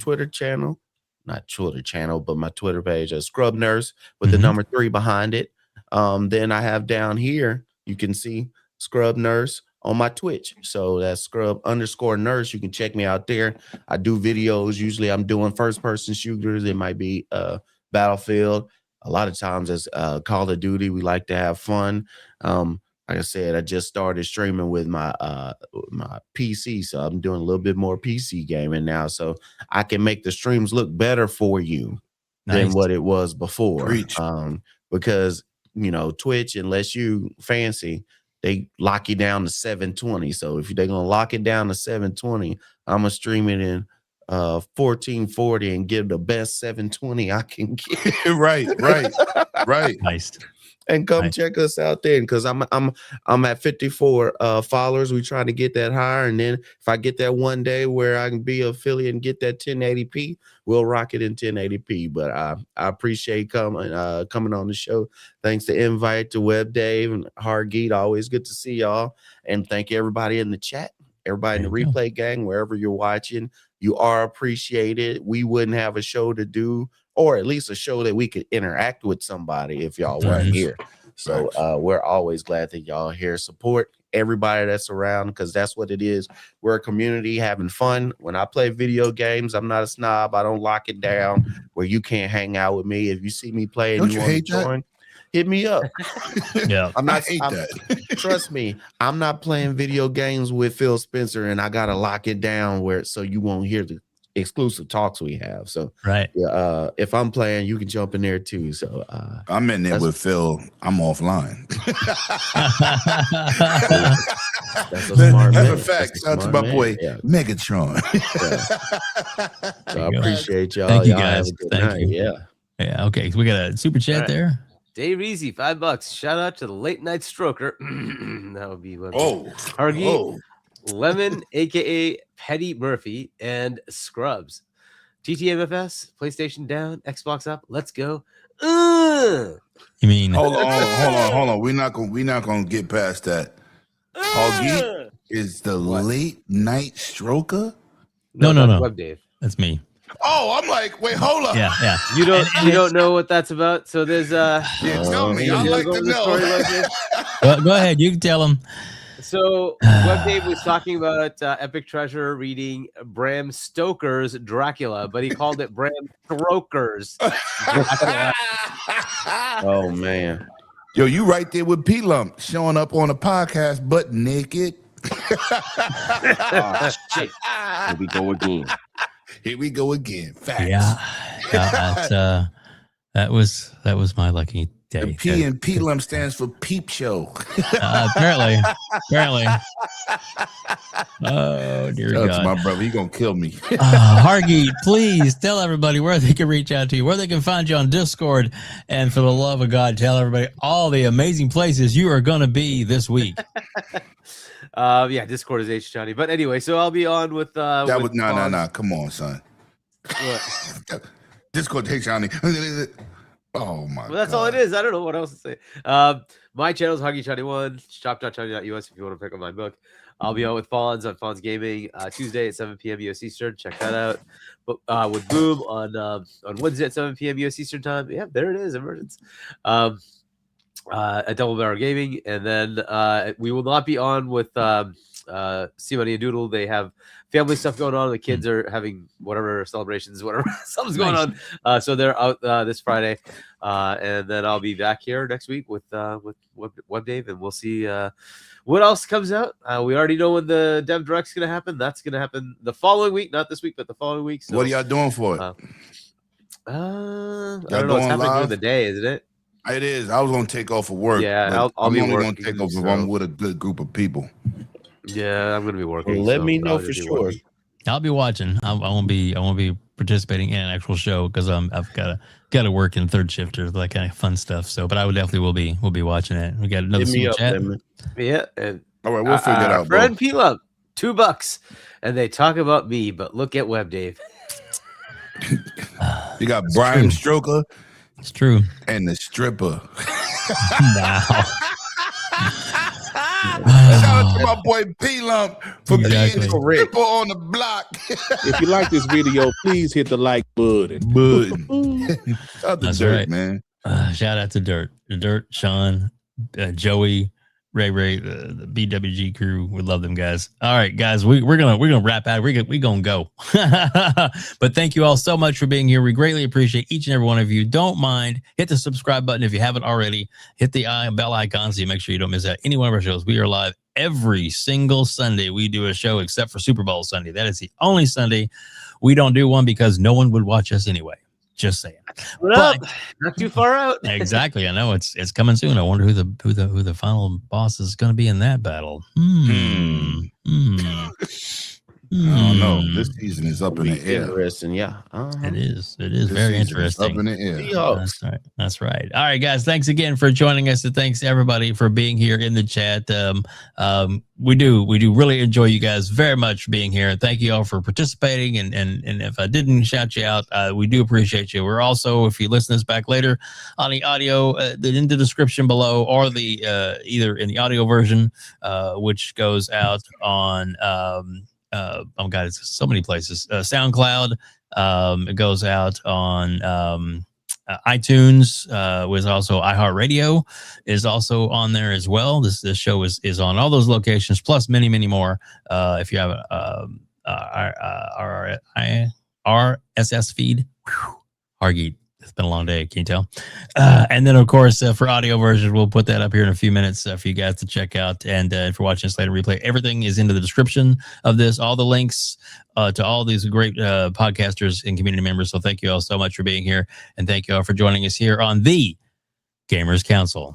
Twitter channel. Not Twitter channel, but my Twitter page, Scrub Nurse with the number 3 behind it. Then I have down here, you can see Scrub Nurse on my Twitch. So that's Scrub_Nurse. You can check me out there. I do videos. Usually I'm doing first person shooters. It might be Battlefield. A lot of times it's Call of Duty. We like to have fun. Like I said, I just started streaming with my PC, so I'm doing a little bit more PC gaming now, so I can make the streams look better for you than what it was before. Because Twitch, unless you fancy, they lock you down to 720. So if they're gonna lock it down to 720, I'm gonna stream it in 1440 and give the best 720 I can get. right. Nice. And come check us out then, because I'm at 54 followers. We trying to get that higher, and then if I get that one day where I can be an affiliate and get that 1080p, we'll rock it in 1080p. But I appreciate coming on the show. Thanks to invite to WEBDAVE and Hargeet. Always good to see y'all, and thank everybody in the chat, everybody in the replay gang, wherever you're watching. You are appreciated. We wouldn't have a show to do, or at least a show that we could interact with somebody if y'all weren't here. So we're always glad that y'all here. Support everybody that's around, because that's what it is. We're a community having fun. When I play video games, I'm not a snob. I don't lock it down where you can't hang out with me. If you see me playing, you want to join, hit me up. Yeah, I hate that. Trust me, I'm not playing video games with Phil Spencer, and I gotta lock it down where so you won't hear the exclusive talks we have. So if I'm playing, you can jump in there too. So I'm in there with Phil. I'm offline. That's a smart man. That's a fact. Shout out to my boy Megatron. So I appreciate y'all. Thank you Y'all have guys. a good Thank night. you. Yeah. Okay. So we got a super chat there. Dave Easy, $5. Shout out to the late night stroker. That would be Hargeet, Lemon, aka Petty Murphy, and Scrubs. TTMFS, PlayStation down, Xbox up. Let's go. You mean? Hold on. We're not gonna get past that. Hargeet is the late night stroker. No. WEBDAVE. That's me. Oh, I'm like, wait, hold up. Yeah. You don't know what that's about. So there's tell me. I'd like to know. Go ahead. You can tell them. So WEBDAVE was talking about Epic Treasure reading Bram Stoker's Dracula, but he called it Bram Stoker's Dracula. Oh man. Yo, you right there with P-Lump showing up on a podcast butt naked. Oh, shit. Here we go again. Here we go again. Facts. Yeah. That was my lucky day. The P in P-Lump stands for peep show. Apparently. Oh dear God. That's my brother. He gonna kill me. Hargeet, please tell everybody where they can reach out to you, where they can find you on Discord, and for the love of God, tell everybody all the amazing places you are going to be this week. Discord is H Johnny. But anyway, so I'll be on with no. Come on, son. What? Discord H Johnny. Oh my! Well, that's all it is. I don't know what else to say. My channel is Hargeet Chani 1, shop.chani.us if you want to pick up my book. I'll be on with Fonz on Fonz Gaming Tuesday at 7 p.m. US Eastern. Check that out. But with Boom on Wednesday at 7 p.m. US Eastern time. Yeah, there it is. Emergence. At Double Barrel Gaming, and then we will not be on with C Money and Doodle. They have family stuff going on. The kids are having whatever celebrations, whatever something's going on. So they're out this Friday, and then I'll be back here next week with WEBDAVE, and we'll see what else comes out. We already know when the Dev Direct's going to happen. That's going to happen the following week, not this week, but the following week. So, what are y'all doing for it? I don't know. It's happening during the day, isn't it? It is. I was going to take off for work. Yeah, I'll be only working. Going to take off if I'm with a good group of people. Yeah, I'm going to be working. Well, let me know for sure. I'll be watching. I won't be participating in an actual show because I've got to work in third shift or that kind of fun stuff. So, but I would definitely will be watching it. We got another super chat. Yeah, and all right, we'll figure it out. Friend P-Lump, $2, and they talk about me, but look at WEBDAVE. You got Brian Stroker. It's true. And the stripper. Wow. Shout out to my boy P-Lump for being the stripper on the block. If you like this video, please hit the like button. Shout out to That's Dirt, right. man. Shout out to Dirt, Shaun, Joey, Ray, the BWG crew. We love them guys. All right, guys, we're gonna wrap out. We're gonna go. But thank you all so much for being here. We greatly appreciate each and every one of you. Don't mind, hit the subscribe button if you haven't already. Hit the bell icon so you make sure you don't miss out any one of our shows. We are live every single Sunday. We do a show except for Super Bowl Sunday. That is the only Sunday we don't do one because no one would watch us anyway. Just saying. Not too far out. Exactly. I know it's coming soon. I wonder who the final boss is going to be in that battle. I don't know. This season is up in the air. Interesting, yeah. It is. It is This very season is interesting. up in the air. That's right. That's right. All right, guys. Thanks again for joining us, and thanks everybody for being here in the chat. We do really enjoy you guys very much being here. Thank you all for participating. And if I didn't shout you out, we do appreciate you. We're also, if you listen to this back later on the audio, in the description below, or the either in the audio version, which goes out on oh God, it's so many places. SoundCloud. It goes out on iTunes. Was also iHeartRadio is also on there as well. This show is on all those locations, plus many more. If you have our RSS feed, Hargeet. It's been a long day. Can you tell? And then, of course, for audio versions, we'll put that up here in a few minutes for you guys to check out. And if you're watching this later replay, everything is into the description of this. All the links to all these great podcasters and community members. So thank you all so much for being here. And thank you all for joining us here on the Gamers Council.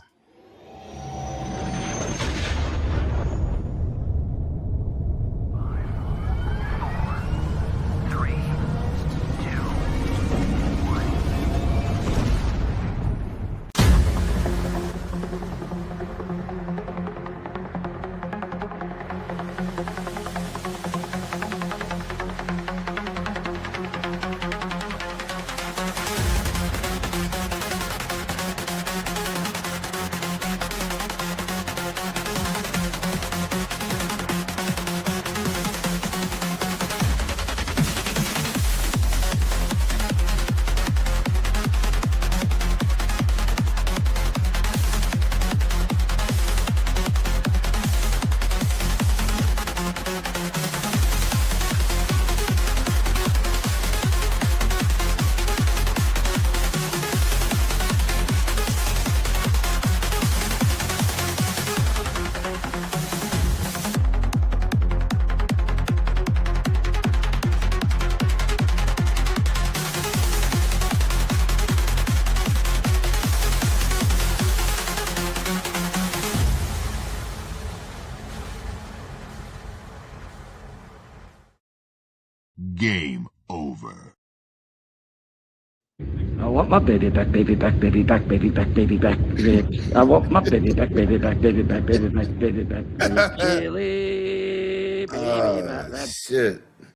Game over. I want my baby back, baby back, baby back, baby back, baby back. I want my baby back, baby back, baby back, baby back, baby back. Chili, baby back. Shit.